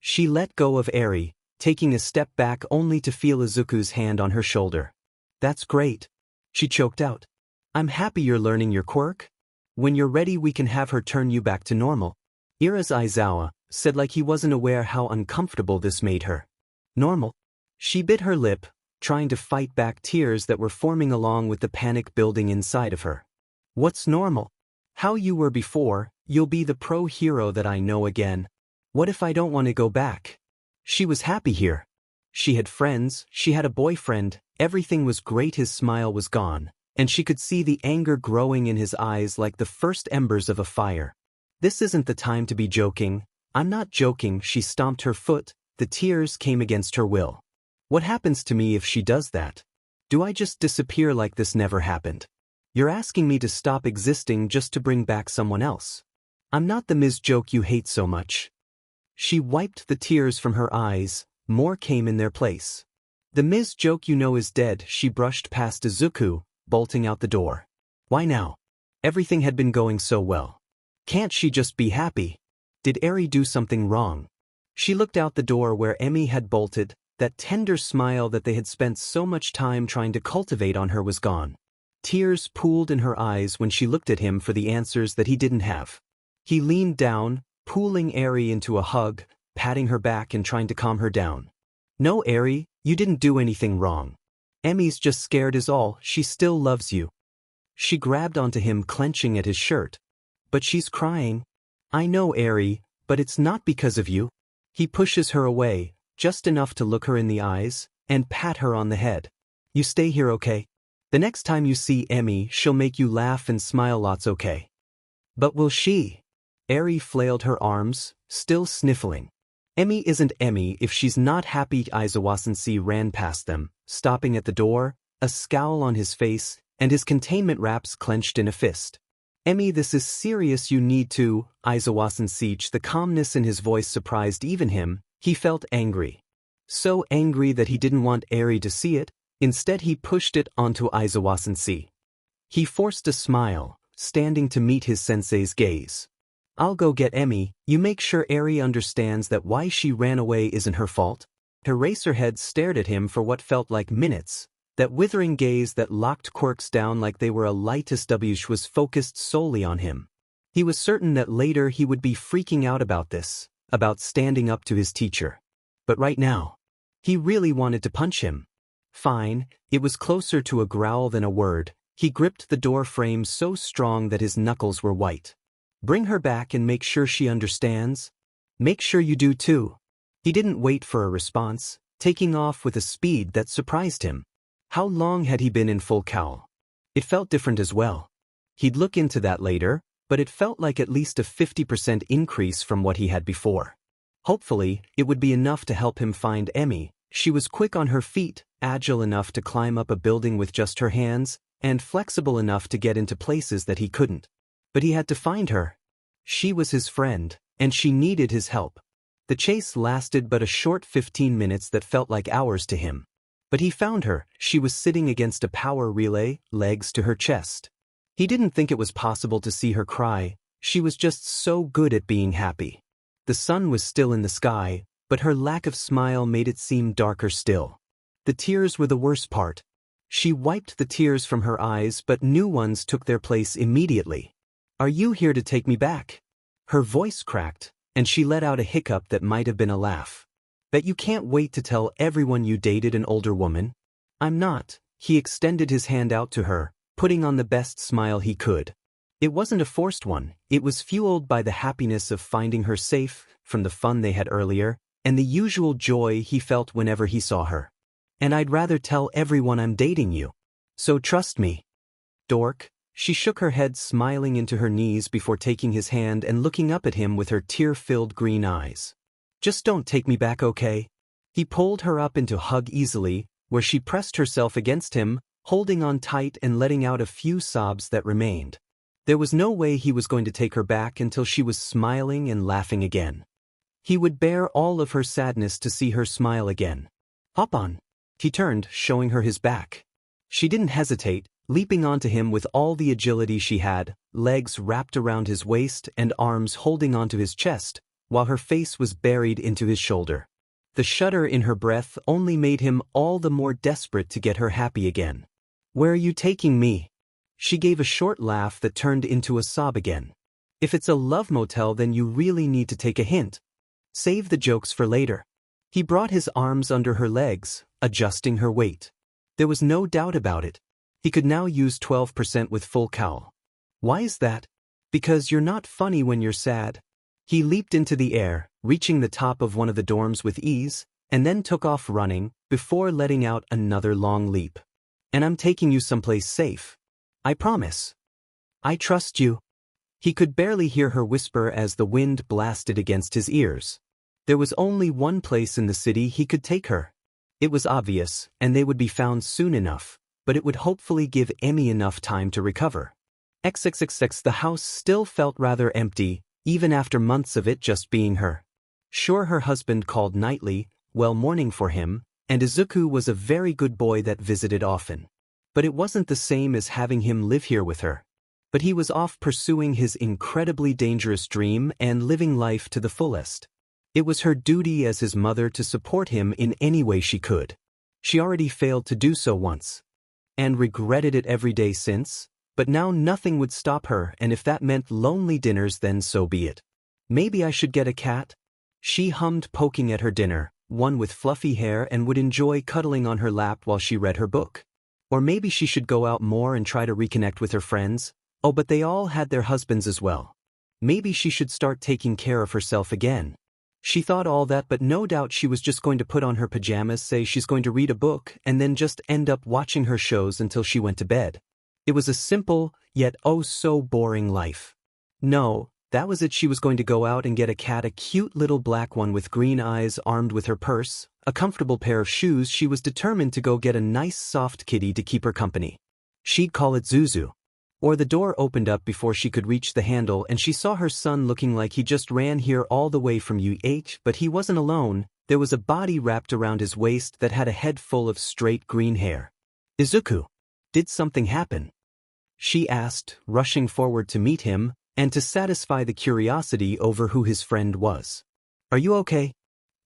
She let go of Eri, taking a step back only to feel Izuku's hand on her shoulder. That's great. She choked out. I'm happy you're learning your quirk. When you're ready we can have her turn you back to normal. Aizawa said like he wasn't aware how uncomfortable this made her. Normal? She bit her lip, trying to fight back tears that were forming along with the panic building inside of her. What's normal? How you were before. You'll be the pro hero that I know again. What if I don't want to go back? She was happy here. She had friends, she had a boyfriend, everything was great. His smile was gone, and she could see the anger growing in his eyes like the first embers of a fire. This isn't the time to be joking. I'm not joking. She stomped her foot, the tears came against her will. What happens to me if she does that? Do I just disappear like this never happened? You're asking me to stop existing just to bring back someone else. I'm not the Ms. Joke you hate so much. She wiped the tears from her eyes, more came in their place. The Ms. Joke you know is dead. She brushed past Izuku, bolting out the door. Why now? Everything had been going so well. Can't she just be happy? Did Eri do something wrong? She looked out the door where Emmy had bolted. That tender smile that they had spent so much time trying to cultivate on her was gone. Tears pooled in her eyes when she looked at him for the answers that he didn't have. He leaned down, pulling Eri into a hug, patting her back and trying to calm her down. No, Eri, you didn't do anything wrong. Emmy's just scared is all. She still loves you. She grabbed onto him, clenching at his shirt. But she's crying. I know, Eri, but it's not because of you. He pushes her away, just enough to look her in the eyes, and pat her on the head. You stay here, okay? The next time you see Emmy, she'll make you laugh and smile lots, okay? But will she? Eri flailed her arms, still sniffling. Emmy isn't Emmy if she's not happy. Aizawa-sensei ran past them, stopping at the door, a scowl on his face, and his containment wraps clenched in a fist. Emmy, this is serious, you need to, Aizawa-sensei. The calmness in his voice surprised even him. He felt angry. So angry that he didn't want Eri to see it. Instead he pushed it onto Aizawa-sensei. He forced a smile, standing to meet his sensei's gaze. I'll go get Emmy. You make sure Eri understands that why she ran away isn't her fault. Eraserhead stared at him for what felt like minutes. That withering gaze that locked quirks down like they were a lightest WH was focused solely on him. He was certain that later he would be freaking out about this, about standing up to his teacher. But right now, he really wanted to punch him. Fine, it was closer to a growl than a word. He gripped the door frame so strong that his knuckles were white. Bring her back and make sure she understands. Make sure you do too. He didn't wait for a response, taking off with a speed that surprised him. How long had he been in full cowl? It felt different as well. He'd look into that later, but it felt like at least a 50% increase from what he had before. Hopefully, it would be enough to help him find Emmy. She was quick on her feet, agile enough to climb up a building with just her hands, and flexible enough to get into places that he couldn't. But he had to find her. She was his friend, and she needed his help. The chase lasted but a short 15 minutes that felt like hours to him. But he found her. She was sitting against a power relay, legs to her chest. He didn't think it was possible to see her cry. She was just so good at being happy. The sun was still in the sky, but her lack of smile made it seem darker still. The tears were the worst part. She wiped the tears from her eyes, but new ones took their place immediately. Are you here to take me back? Her voice cracked, and she let out a hiccup that might have been a laugh. Bet you can't wait to tell everyone you dated an older woman? I'm not. He extended his hand out to her, putting on the best smile he could. It wasn't a forced one. It was fueled by the happiness of finding her safe from the fun they had earlier, and the usual joy he felt whenever he saw her. And I'd rather tell everyone I'm dating you. So trust me. Dork. She shook her head, smiling into her knees before taking his hand and looking up at him with her tear-filled green eyes. Just don't take me back, okay? He pulled her up into hug easily, where she pressed herself against him, holding on tight and letting out a few sobs that remained. There was no way he was going to take her back until she was smiling and laughing again. He would bear all of her sadness to see her smile again. Hop on. He turned, showing her his back. She didn't hesitate, leaping onto him with all the agility she had, legs wrapped around his waist and arms holding onto his chest, while her face was buried into his shoulder. The shudder in her breath only made him all the more desperate to get her happy again. Where are you taking me? She gave a short laugh that turned into a sob again. If it's a love motel, then you really need to take a hint. Save the jokes for later. He brought his arms under her legs, adjusting her weight. There was no doubt about it. He could now use 12% with full cowl. Why is that? Because you're not funny when you're sad. He leaped into the air, reaching the top of one of the dorms with ease, and then took off running, before letting out another long leap. And I'm taking you someplace safe. I promise. I trust you. He could barely hear her whisper as the wind blasted against his ears. There was only one place in the city he could take her. It was obvious, and they would be found soon enough, but it would hopefully give Emmy enough time to recover. XXXX. The house still felt rather empty, even after months of it just being her. Sure, her husband called nightly, well, mourning for him, and Izuku was a very good boy that visited often. But it wasn't the same as having him live here with her. But he was off pursuing his incredibly dangerous dream and living life to the fullest. It was her duty as his mother to support him in any way she could. She already failed to do so once, and regretted it every day since, but now nothing would stop her, and if that meant lonely dinners, then so be it. Maybe I should get a cat? She hummed, poking at her dinner, one with fluffy hair, and would enjoy cuddling on her lap while she read her book. Or maybe she should go out more and try to reconnect with her friends. Oh, but they all had their husbands as well. Maybe she should start taking care of herself again. She thought all that, but no doubt she was just going to put on her pajamas, say she's going to read a book, and then just end up watching her shows until she went to bed. It was a simple, yet oh so boring life. No, that was it. She was going to go out and get a cat, a cute little black one with green eyes, armed with her purse, a comfortable pair of shoes. She was determined to go get a nice soft kitty to keep her company. She'd call it Zuzu. Or the door opened up before she could reach the handle and she saw her son looking like he just ran here all the way from but he wasn't alone. There was a body wrapped around his waist that had a head full of straight green hair. Izuku. Did something happen? She asked, rushing forward to meet him, and to satisfy the curiosity over who his friend was. Are you okay?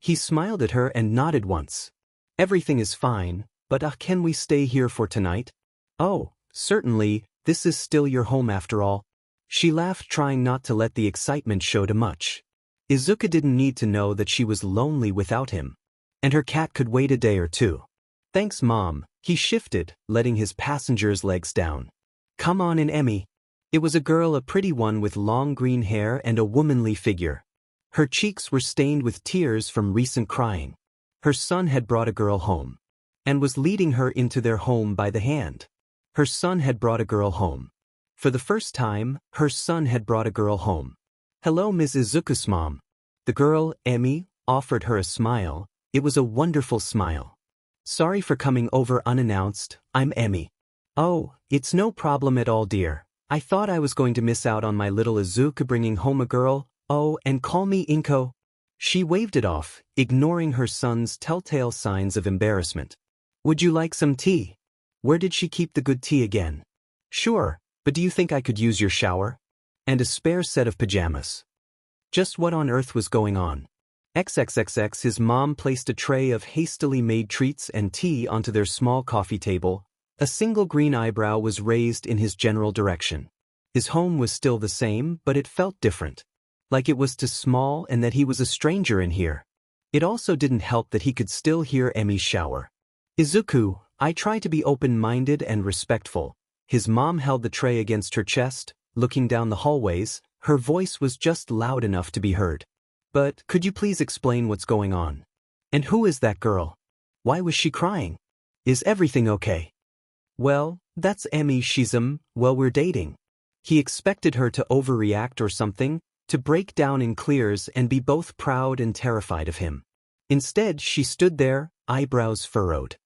He smiled at her and nodded once. Everything is fine, but can we stay here for tonight? Oh, certainly, this is still your home after all. She laughed, trying not to let the excitement show too much. Izuku didn't need to know that she was lonely without him. And her cat could wait a day or two. Thanks, Mom. He shifted, letting his passenger's legs down. Come on in, Emmy. It was a girl, a pretty one with long green hair and a womanly figure. Her cheeks were stained with tears from recent crying. Her son had brought a girl home. And was leading her into their home by the hand. Her son had brought a girl home. For the first time, her son had brought a girl home. Hello, Ms. Izuku's mom. The girl, Emmy, offered her a smile. It was a wonderful smile. Sorry for coming over unannounced, I'm Emmy. Oh, it's no problem at all, dear. I thought I was going to miss out on my little Izuku bringing home a girl. Oh, and call me Inko. She waved it off, ignoring her son's telltale signs of embarrassment. Would you like some tea? Where did she keep the good tea again? Sure, but do you think I could use your shower? And a spare set of pajamas. Just what on earth was going on? XXXX. His mom placed a tray of hastily made treats and tea onto their small coffee table. A single green eyebrow was raised in his general direction. His home was still the same, but it felt different. Like it was too small and that he was a stranger in here. It also didn't help that he could still hear Emmy's shower. Izuku, I try to be open-minded and respectful. His mom held the tray against her chest, looking down the hallways. Her voice was just loud enough to be heard. But could you please explain what's going on? And who is that girl? Why was she crying? Is everything okay? Well, that's Emmy. Well, we're dating. He expected her to overreact or something, to break down in clears and be both proud and terrified of him. Instead, she stood there, eyebrows furrowed.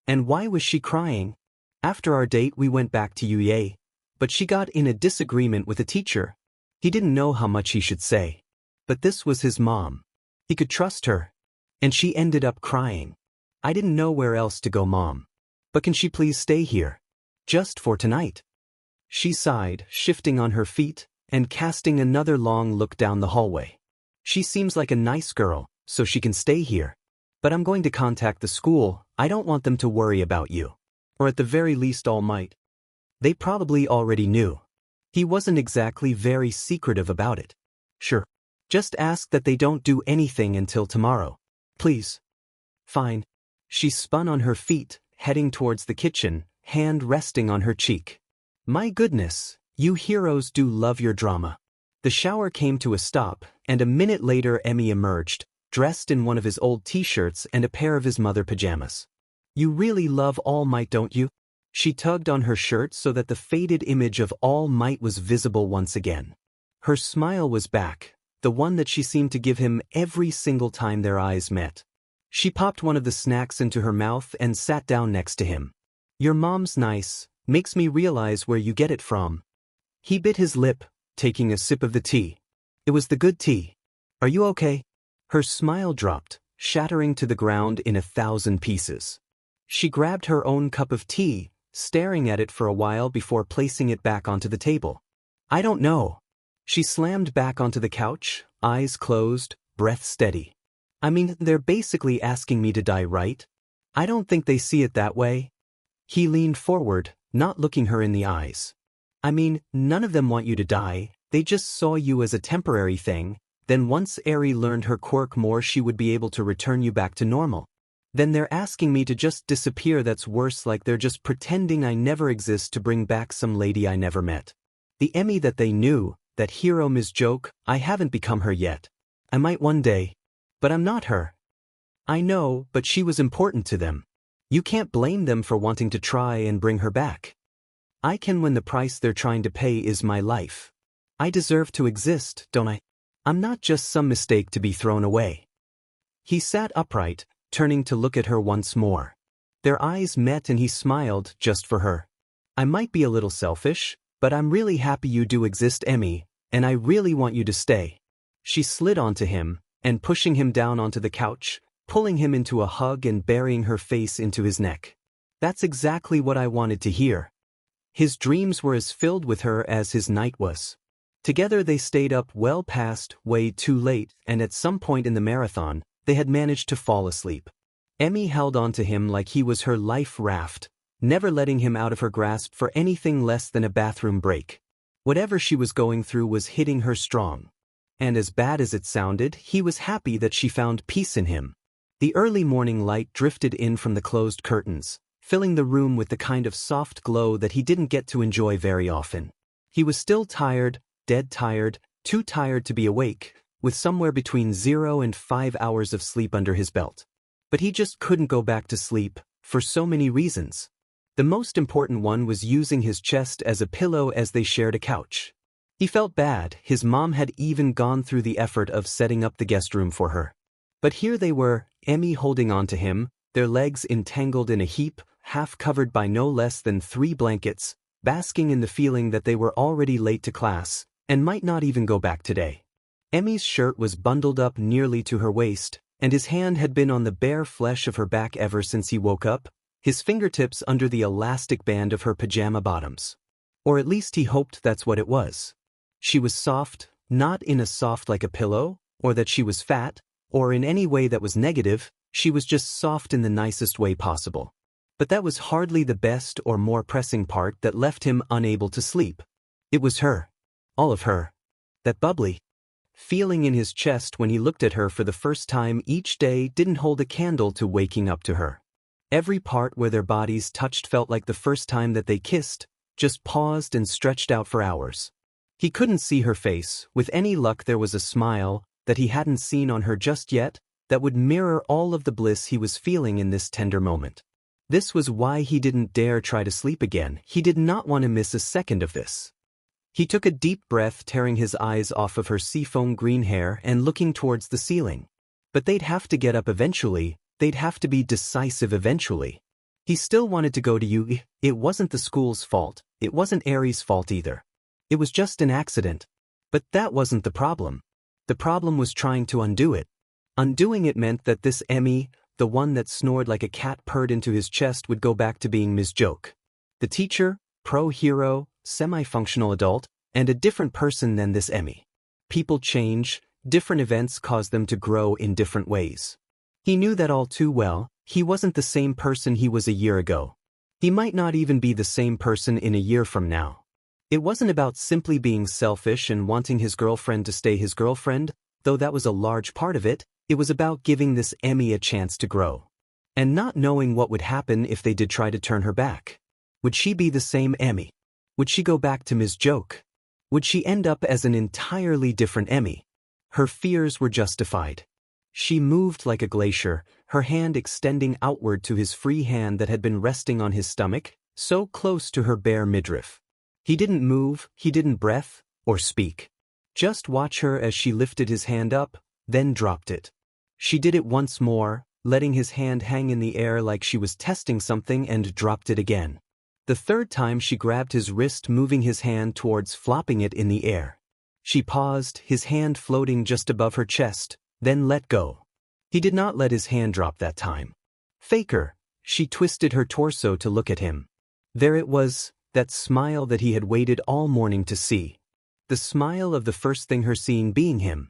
And why was she crying? After our date we went back to UA, but she got in a disagreement with a teacher. He didn't know how much he should say. But this was his mom. He could trust her. And she ended up crying. I didn't know where else to go, Mom. But can she please stay here? Just for tonight. She sighed, shifting on her feet, and casting another long look down the hallway. She seems like a nice girl, so she can stay here. But I'm going to contact the school. I don't want them to worry about you. Or at the very least All Might. They probably already knew. He wasn't exactly very secretive about it. Sure. Just ask that they don't do anything until tomorrow. Please. Fine. She spun on her feet, heading towards the kitchen, hand resting on her cheek. My goodness, you heroes do love your drama. The shower came to a stop, and a minute later Emmy emerged, dressed in one of his old t-shirts and a pair of his mother pajamas. You really love All Might, don't you? She tugged on her shirt so that the faded image of All Might was visible once again. Her smile was back, the one that she seemed to give him every single time their eyes met. She popped one of the snacks into her mouth and sat down next to him. Your mom's nice, makes me realize where you get it from. He bit his lip, taking a sip of the tea. It was the good tea. Are you okay? Her smile dropped, shattering to the ground in 1,000 pieces. She grabbed her own cup of tea, staring at it for a while before placing it back onto the table. I don't know. She slammed back onto the couch, eyes closed, breath steady. I mean, they're basically asking me to die, right? I don't think they see it that way. He leaned forward, not looking her in the eyes. I mean, none of them want you to die, they just saw you as a temporary thing, then once Eri learned her quirk more she would be able to return you back to normal. Then they're asking me to just disappear. That's worse, like they're just pretending I never exist to bring back some lady I never met. The Emmy that they knew, that hero Ms. Joke, I haven't become her yet. I might one day. But I'm not her. I know, but she was important to them. You can't blame them for wanting to try and bring her back. I can when the price they're trying to pay is my life. I deserve to exist, don't I? I'm not just some mistake to be thrown away. He sat upright, turning to look at her once more. Their eyes met and he smiled just for her. I might be a little selfish, But I'm really happy you do exist, Emmy, and I really want you to stay. She slid onto him, and pushing him down onto the couch, pulling him into a hug and burying her face into his neck. That's exactly what I wanted to hear. His dreams were as filled with her as his night was. Together they stayed up well past way too late, and at some point in the marathon, they had managed to fall asleep. Emmy held on to him like he was her life raft, never letting him out of her grasp for anything less than a bathroom break. Whatever she was going through was hitting her strong. And as bad as it sounded, he was happy that she found peace in him. The early morning light drifted in from the closed curtains, filling the room with the kind of soft glow that he didn't get to enjoy very often. He was still tired, dead tired, too tired to be awake, with somewhere between 0 and 5 hours of sleep under his belt. But he just couldn't go back to sleep, for so many reasons. The most important one was using his chest as a pillow as they shared a couch. He felt bad. His mom had even gone through the effort of setting up the guest room for her. But here they were, Emmy holding on to him, their legs entangled in a heap, half covered by no less than 3 blankets, basking in the feeling that they were already late to class, and might not even go back today. Emmy's shirt was bundled up nearly to her waist, and his hand had been on the bare flesh of her back ever since he woke up, his fingertips under the elastic band of her pajama bottoms. Or at least he hoped that's what it was. She was soft, not in a soft like a pillow, or that she was fat, or in any way that was negative, she was just soft in the nicest way possible. But that was hardly the best or more pressing part that left him unable to sleep. It was her. All of her. That bubbly feeling in his chest when he looked at her for the first time each day didn't hold a candle to waking up to her. Every part where their bodies touched felt like the first time that they kissed, just paused and stretched out for hours. He couldn't see her face. With any luck there was a smile that he hadn't seen on her just yet that would mirror all of the bliss he was feeling in this tender moment. This was why he didn't dare try to sleep again. He did not want to miss a second of this. He took a deep breath, tearing his eyes off of her seafoam green hair and looking towards the ceiling. But they'd have to get up eventually, they'd have to be decisive eventually. He still wanted to go to you. It wasn't the school's fault, it wasn't Aries' fault either. It was just an accident. But that wasn't the problem. The problem was trying to undo it. Undoing it meant that this Emmy, the one that snored like a cat purred into his chest, would go back to being Ms. Joke. The teacher, pro-hero, semi-functional adult, and a different person than this Emmy. People change, different events cause them to grow in different ways. He knew that all too well. He wasn't the same person he was a year ago. He might not even be the same person in a year from now. It wasn't about simply being selfish and wanting his girlfriend to stay his girlfriend, though that was a large part of it. It was about giving this Emmy a chance to grow. And not knowing what would happen if they did try to turn her back. Would she be the same Emmy? Would she go back to Ms. Joke? Would she end up as an entirely different Emmy? Her fears were justified. She moved like a glacier, her hand extending outward to his free hand that had been resting on his stomach, so close to her bare midriff. He didn't move, he didn't breath, or speak. Just watch her as she lifted his hand up, then dropped it. She did it once more, letting his hand hang in the air like she was testing something, and dropped it again. The third time she grabbed his wrist, moving his hand towards flopping it in the air. She paused, his hand floating just above her chest, then let go. He did not let his hand drop that time. Faker. She twisted her torso to look at him. There it was, that smile that he had waited all morning to see. The smile of the first thing her seeing being him.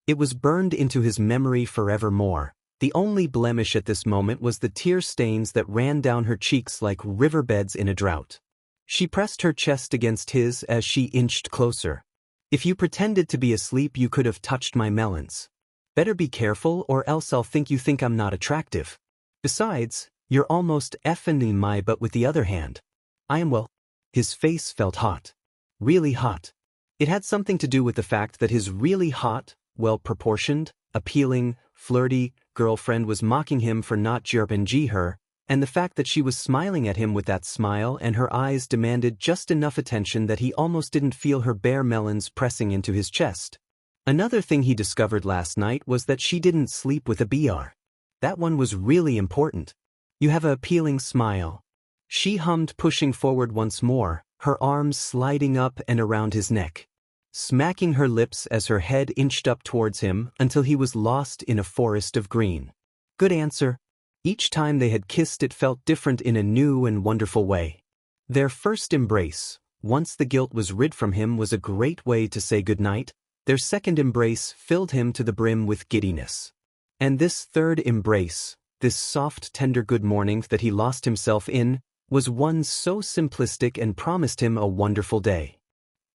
It was burned into his memory forevermore. The only blemish at this moment was the tear stains that ran down her cheeks like riverbeds in a drought. She pressed her chest against his as she inched closer. If you pretended to be asleep, you could have touched my melons. Better be careful, or else I'll think you think I'm not attractive. Besides, you're almost effing my butt with the other hand. I am well. His face felt hot. Really hot. It had something to do with the fact that his really hot, well-proportioned, appealing, flirty girlfriend was mocking him for not jerping her, and the fact that she was smiling at him with that smile and her eyes demanded just enough attention that he almost didn't feel her bare melons pressing into his chest. Another thing he discovered last night was that she didn't sleep with a BR. That one was really important. You have an appealing smile. She hummed, pushing forward once more, her arms sliding up and around his neck, smacking her lips as her head inched up towards him until he was lost in a forest of green. Good answer. Each time they had kissed it felt different in a new and wonderful way. Their first embrace, once the guilt was rid from him, was a great way to say goodnight. Their second embrace filled him to the brim with giddiness. And this third embrace, this soft tender good morning that he lost himself in, was one so simplistic and promised him a wonderful day.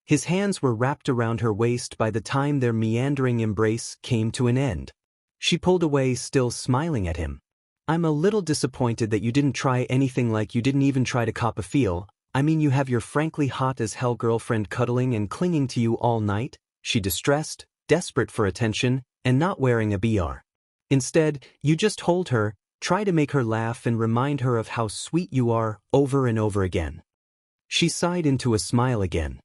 His hands were wrapped around her waist by the time their meandering embrace came to an end. She pulled away, still smiling at him. I'm a little disappointed that you didn't try anything, like you didn't even try to cop a feel. I mean, you have your frankly hot as hell girlfriend cuddling and clinging to you all night, she distressed, desperate for attention, and not wearing a BR. Instead, you just hold her, try to make her laugh and remind her of how sweet you are, over and over again. She sighed into a smile again.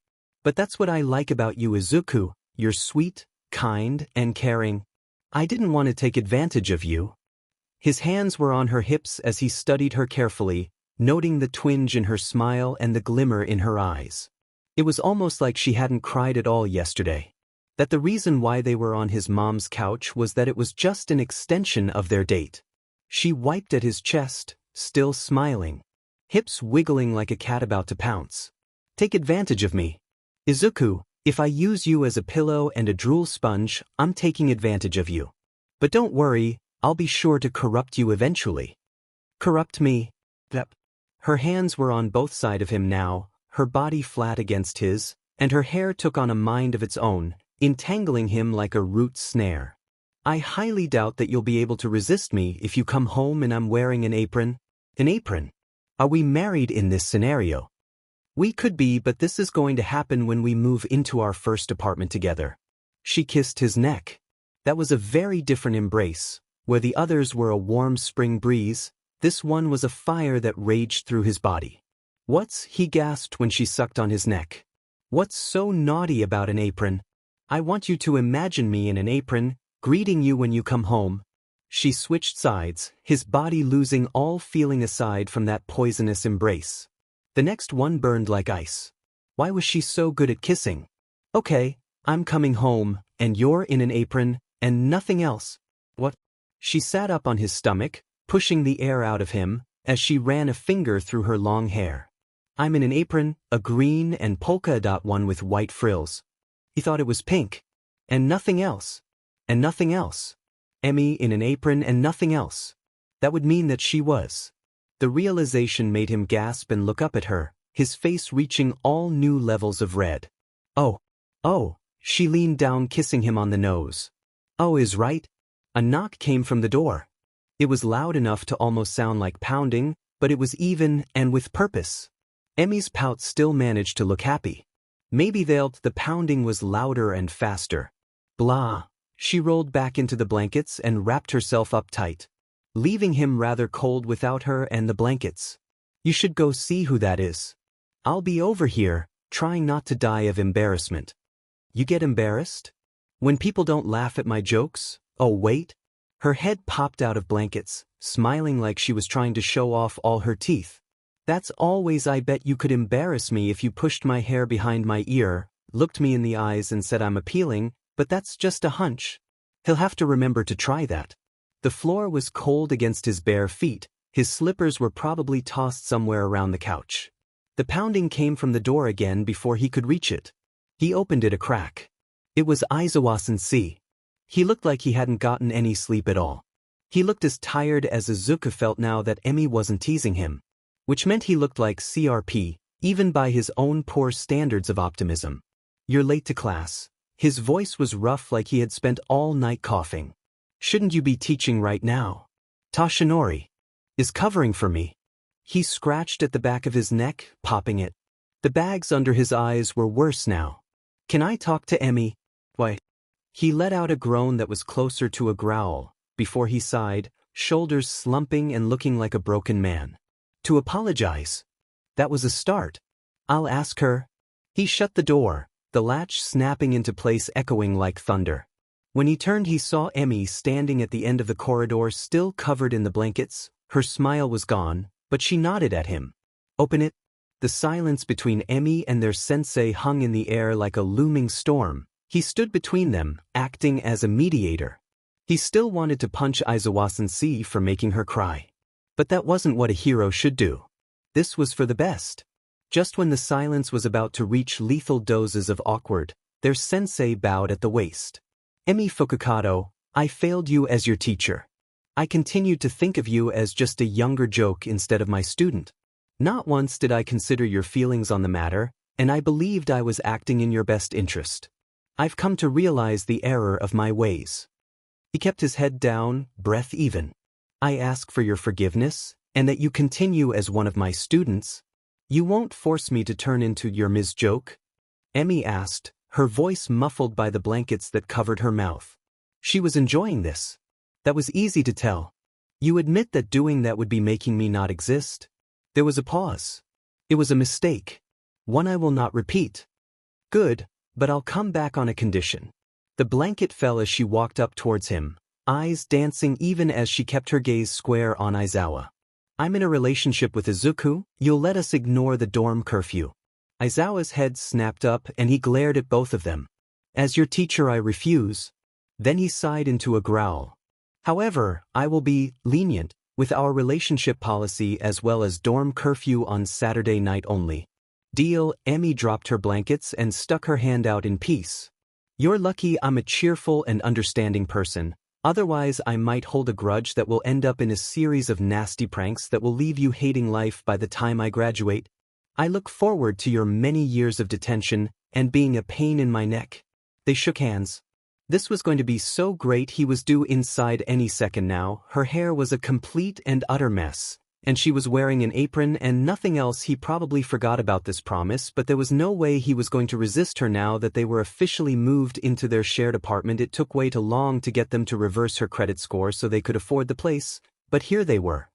But that's what I like about you, Izuku. You're sweet, kind, and caring. I didn't want to take advantage of you. His hands were on her hips as he studied her carefully, noting the twinge in her smile and the glimmer in her eyes. It was almost like she hadn't cried at all yesterday. That the reason why they were on his mom's couch was that it was just an extension of their date. She wiped at his chest, still smiling, hips wiggling like a cat about to pounce. Take advantage of me. Izuku, if I use you as a pillow and a drool sponge, I'm taking advantage of you. But don't worry, I'll be sure to corrupt you eventually. Corrupt me? Yep. Her hands were on both sides of him now, her body flat against his, and her hair took on a mind of its own, entangling him like a root snare. I highly doubt that you'll be able to resist me if you come home and I'm wearing an apron. An apron? Are we married in this scenario? We could be, but this is going to happen when we move into our first apartment together. She kissed his neck. That was a very different embrace. Where the others were a warm spring breeze, this one was a fire that raged through his body. He gasped when she sucked on his neck. What's so naughty about an apron? I want you to imagine me in an apron, greeting you when you come home. She switched sides, his body losing all feeling aside from that poisonous embrace. The next one burned like ice. Why was she so good at kissing? Okay, I'm coming home, and you're in an apron, and nothing else. What? She sat up on his stomach, pushing the air out of him, as she ran a finger through her long hair. I'm in an apron, a green and polka dot one with white frills. He thought it was pink. And nothing else. And nothing else. Emmy in an apron and nothing else. That would mean that she was. The realization made him gasp and look up at her, his face reaching all new levels of red. Oh. She leaned down, kissing him on the nose. Oh, is right? A knock came from the door. It was loud enough to almost sound like pounding, but it was even and with purpose. Emmy's pout still managed to look happy. Maybe the pounding was louder and faster. Blah. She rolled back into the blankets and wrapped herself up tight, leaving him rather cold without her and the blankets. You should go see who that is. I'll be over here, trying not to die of embarrassment. You get embarrassed? When people don't laugh at my jokes? Oh wait. Her head popped out of blankets, smiling like she was trying to show off all her teeth. That's always. I bet you could embarrass me if you pushed my hair behind my ear, looked me in the eyes and said I'm appealing, but that's just a hunch. He'll have to remember to try that. The floor was cold against his bare feet, his slippers were probably tossed somewhere around the couch. The pounding came from the door again before he could reach it. He opened it a crack. It was Aizawa-sensei. He looked like he hadn't gotten any sleep at all. He looked as tired as Izuku felt now that Emmy wasn't teasing him. Which meant he looked like CRP, even by his own poor standards of optimism. You're late to class. His voice was rough, like he had spent all night coughing. Shouldn't you be teaching right now? Tashinori is covering for me. He scratched at the back of his neck, popping it. The bags under his eyes were worse now. Can I talk to Emmy? Why? He let out a groan that was closer to a growl, before he sighed, shoulders slumping and looking like a broken man. To apologize. That was a start. I'll ask her. He shut the door, the latch snapping into place echoing like thunder. When he turned he saw Emmy standing at the end of the corridor, still covered in the blankets. Her smile was gone, but she nodded at him. Open it. The silence between Emmy and their sensei hung in the air like a looming storm. He stood between them, acting as a mediator. He still wanted to punch Aizawa-sensei for making her cry. But that wasn't what a hero should do. This was for the best. Just when the silence was about to reach lethal doses of awkward, their sensei bowed at the waist. Emi Fukkado, I failed you as your teacher. I continued to think of you as just a younger joke instead of my student. Not once did I consider your feelings on the matter, and I believed I was acting in your best interest. I've come to realize the error of my ways. He kept his head down, breath even. I ask for your forgiveness, and that you continue as one of my students. You won't force me to turn into your Ms. Joke? Emmy asked, her voice muffled by the blankets that covered her mouth. She was enjoying this. That was easy to tell. You admit that doing that would be making me not exist? There was a pause. It was a mistake. One I will not repeat. Good, but I'll come back on a condition. The blanket fell as she walked up towards him, eyes dancing even as she kept her gaze square on Aizawa. I'm in a relationship with Izuku, you'll let us ignore the dorm curfew. Aizawa's head snapped up and he glared at both of them. As your teacher I refuse. Then he sighed into a growl. However, I will be lenient with our relationship policy as well as dorm curfew on Saturday night only. Deal. Emmy dropped her blankets and stuck her hand out in peace. You're lucky I'm a cheerful and understanding person, otherwise I might hold a grudge that will end up in a series of nasty pranks that will leave you hating life by the time I graduate. I look forward to your many years of detention and being a pain in my neck. They shook hands. This was going to be so great. He was due inside any second now. Her hair was a complete and utter mess, and she was wearing an apron and nothing else. He probably forgot about this promise, but there was no way he was going to resist her now that they were officially moved into their shared apartment. It took way too long to get them to reverse her credit score so they could afford the place, but here they were.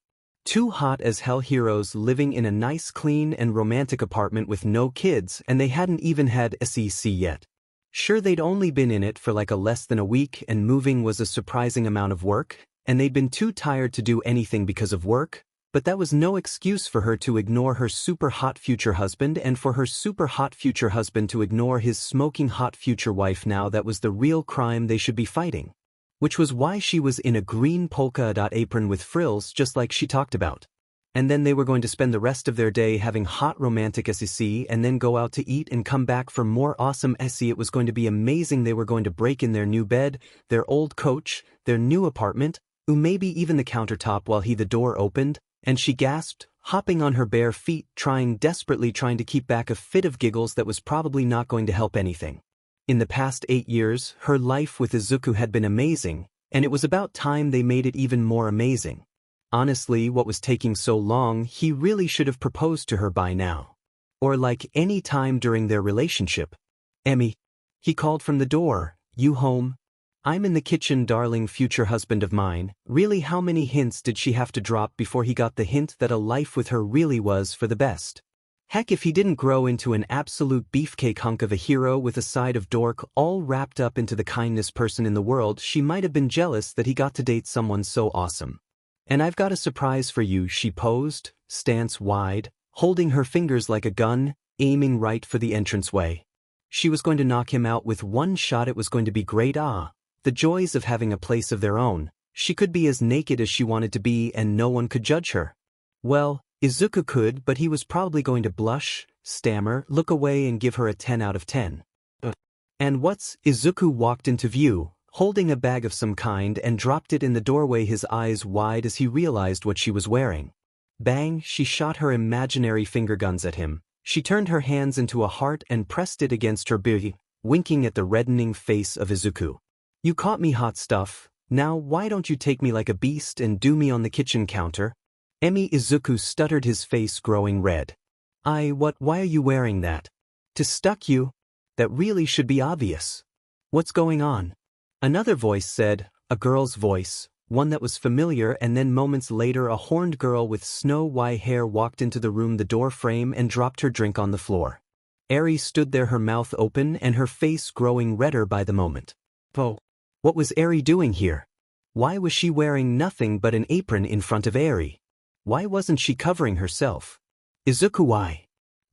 Two hot as hell heroes living in a nice clean and romantic apartment with no kids, and they hadn't even had SEC yet. Sure, they'd only been in it for like a less than a week and moving was a surprising amount of work, and they'd been too tired to do anything because of work, but that was no excuse for her to ignore her super hot future husband and for her super hot future husband to ignore his smoking hot future wife. Now that was the real crime they should be fighting. Which was why she was in a green polka dot apron with frills just like she talked about. And then they were going to spend the rest of their day having hot romantic SEC and then go out to eat and come back for more awesome SEC. It was going to be amazing. They were going to break in their new bed, their old coach, their new apartment, maybe even the countertop while the door opened, and she gasped, hopping on her bare feet, desperately trying to keep back a fit of giggles that was probably not going to help anything. In the past 8 years, her life with Izuku had been amazing, and it was about time they made it even more amazing. Honestly, what was taking so long? He really should have proposed to her by now. Or like any time during their relationship. Emmy. He called from the door, you home? I'm in the kitchen, darling future husband of mine. Really, how many hints did she have to drop before he got the hint that a life with her really was for the best? Heck, if he didn't grow into an absolute beefcake hunk of a hero with a side of dork all wrapped up into the kindest person in the world, she might have been jealous that he got to date someone so awesome. And I've got a surprise for you, she posed, stance wide, holding her fingers like a gun, aiming right for the entranceway. She was going to knock him out with one shot. It was going to be great. The joys of having a place of their own. She could be as naked as she wanted to be and no one could judge her. Well, Izuku could, but he was probably going to blush, stammer, look away and give her a 10 out of 10. And what's Izuku walked into view, holding a bag of some kind and dropped it in the doorway, his eyes wide as he realized what she was wearing. Bang, she shot her imaginary finger guns at him. She turned her hands into a heart and pressed it against her booty, winking at the reddening face of Izuku. You caught me, hot stuff. Now why don't you take me like a beast and do me on the kitchen counter? Emmy. Izuku stuttered, his face growing red. Why are you wearing that? To stuck you? That really should be obvious. What's going on? Another voice said, a girl's voice, one that was familiar, and then moments later a horned girl with snow-white hair walked into the room, the door frame, and dropped her drink on the floor. Eri stood there, her mouth open and her face growing redder by the moment. Oh, what was Eri doing here? Why was she wearing nothing but an apron in front of Eri? Why wasn't she covering herself? Izuku, why?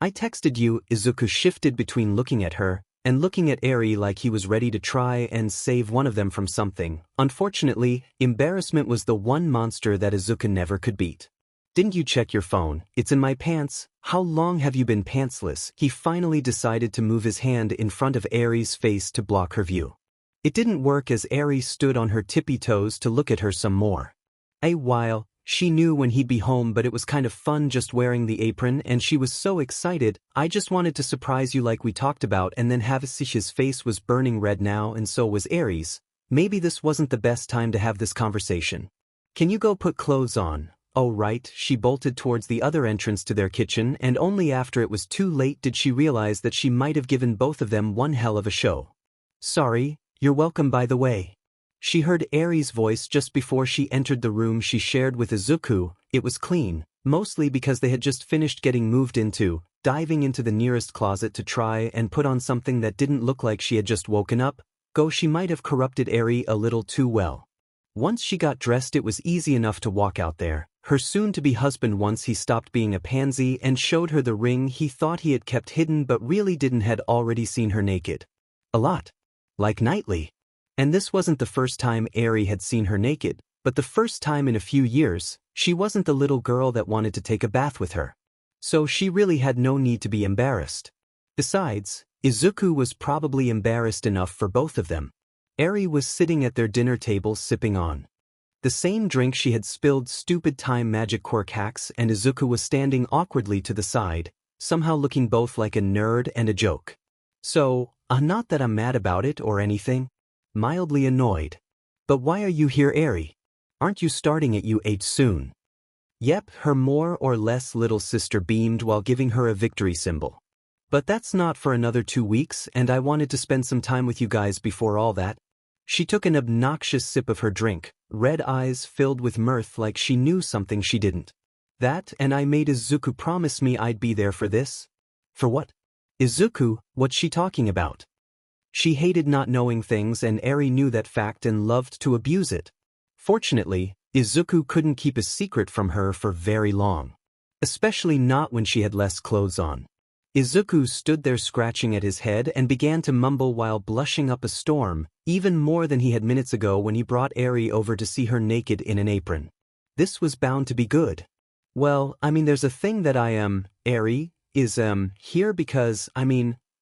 I texted you. Izuku shifted between looking at her and looking at Eri like he was ready to try and save one of them from something. Unfortunately, embarrassment was the one monster that Izuku never could beat. Didn't you check your phone? It's in my pants. How long have you been pantsless? He finally decided to move his hand in front of Eri's face to block her view. It didn't work as Eri stood on her tippy toes to look at her some more. A while, she knew when he'd be home, but it was kind of fun just wearing the apron and she was so excited. I just wanted to surprise you like we talked about, and then Havasish's face was burning red now and so was Eri's. Maybe this wasn't the best time to have this conversation. Can you go put clothes on? Oh right, she bolted towards the other entrance to their kitchen, and only after it was too late did she realize that she might have given both of them one hell of a show. Sorry, you're welcome by the way. She heard Eri's voice just before she entered the room she shared with Izuku. It was clean, mostly because they had just finished getting moved into, diving into the nearest closet to try and put on something that didn't look like she had just woken up. She might have corrupted Eri a little too well. Once she got dressed, it was easy enough to walk out there. Her soon-to-be husband, once he stopped being a pansy and showed her the ring he thought he had kept hidden but really didn't, had already seen her naked. A lot. Like nightly. And this wasn't the first time Eri had seen her naked, but the first time in a few years. She wasn't the little girl that wanted to take a bath with her. So she really had no need to be embarrassed. Besides, Izuku was probably embarrassed enough for both of them. Eri was sitting at their dinner table sipping on the same drink she had spilled stupid time magic quirk hacks, and Izuku was standing awkwardly to the side, somehow looking both like a nerd and a joke. So, not that I'm mad about it or anything. Mildly annoyed. But why are you here, Eri? Aren't you starting at UH soon? Yep, her more or less little sister beamed while giving her a victory symbol. But that's not for another 2 weeks, and I wanted to spend some time with you guys before all that. She took an obnoxious sip of her drink, red eyes filled with mirth like she knew something she didn't. That, and I made Izuku promise me I'd be there for this. For what? Izuku, what's she talking about? She hated not knowing things, and Eri knew that fact and loved to abuse it. Fortunately, Izuku couldn't keep a secret from her for very long. Especially not when she had less clothes on. Izuku stood there scratching at his head and began to mumble while blushing up a storm, even more than he had minutes ago when he brought Eri over to see her naked in an apron. This was bound to be good. Well, there's a thing that Eri is here because,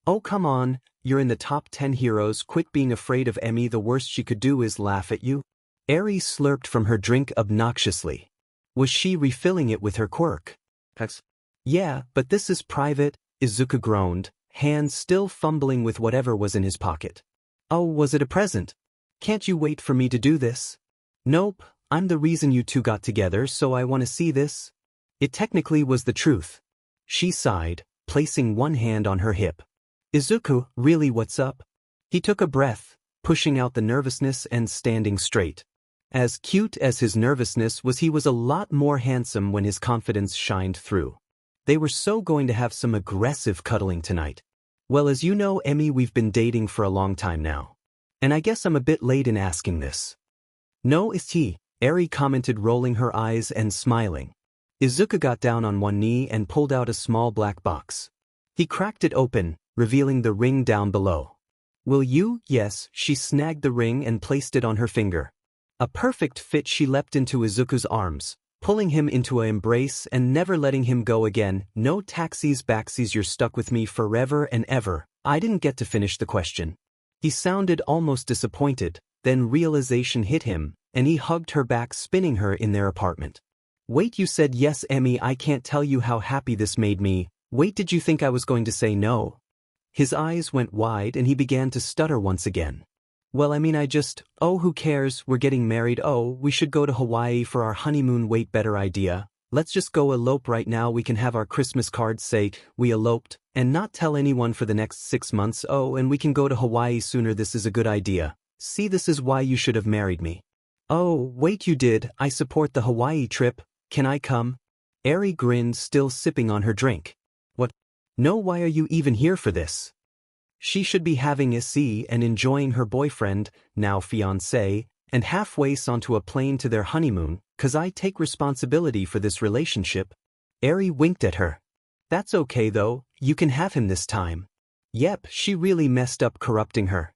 oh come on, you're in the top 10 heroes, quit being afraid of Emmy. The worst she could do is laugh at you. Eri slurped from her drink obnoxiously. Was she refilling it with her quirk? Yeah, but this is private, Izuku groaned, hands still fumbling with whatever was in his pocket. Oh, was it a present? Can't you wait for me to do this? Nope, I'm the reason you two got together, so I want to see this. It technically was the truth. She sighed, placing one hand on her hip. Izuku, really, what's up? He took a breath, pushing out the nervousness and standing straight. As cute as his nervousness was, he was a lot more handsome when his confidence shined through. They were so going to have some aggressive cuddling tonight. Well, as you know, Emmy, we've been dating for a long time now. And I guess I'm a bit late in asking this. No, it's he, Eri commented, rolling her eyes and smiling. Izuku got down on one knee and pulled out a small black box. He cracked it open, revealing the ring down below. Will you? Yes, she snagged the ring and placed it on her finger. A perfect fit. She leapt into Izuku's arms, pulling him into an embrace and never letting him go again. No taxies backsies, you're stuck with me forever and ever. I didn't get to finish the question. He sounded almost disappointed, then realization hit him, and he hugged her back, spinning her in their apartment. Wait, you said yes, Emmy. I can't tell you how happy this made me. Wait, did you think I was going to say no? His eyes went wide and he began to stutter once again. Well, oh, who cares, we're getting married. Oh, we should go to Hawaii for our honeymoon. Wait, better idea. Let's just go elope right now. We can have our Christmas cards say we eloped, and not tell anyone for the next 6 months. Oh, and we can go to Hawaii sooner. This is a good idea. See, this is why you should have married me. Oh, wait, you did. I support the Hawaii trip. Can I come? Eri grinned, still sipping on her drink. What? No, why are you even here for this? She should be having a sea and enjoying her boyfriend, now fiancé, and halfway onto a plane to their honeymoon, 'cause I take responsibility for this relationship. Eri winked at her. That's okay though, you can have him this time. Yep, she really messed up corrupting her.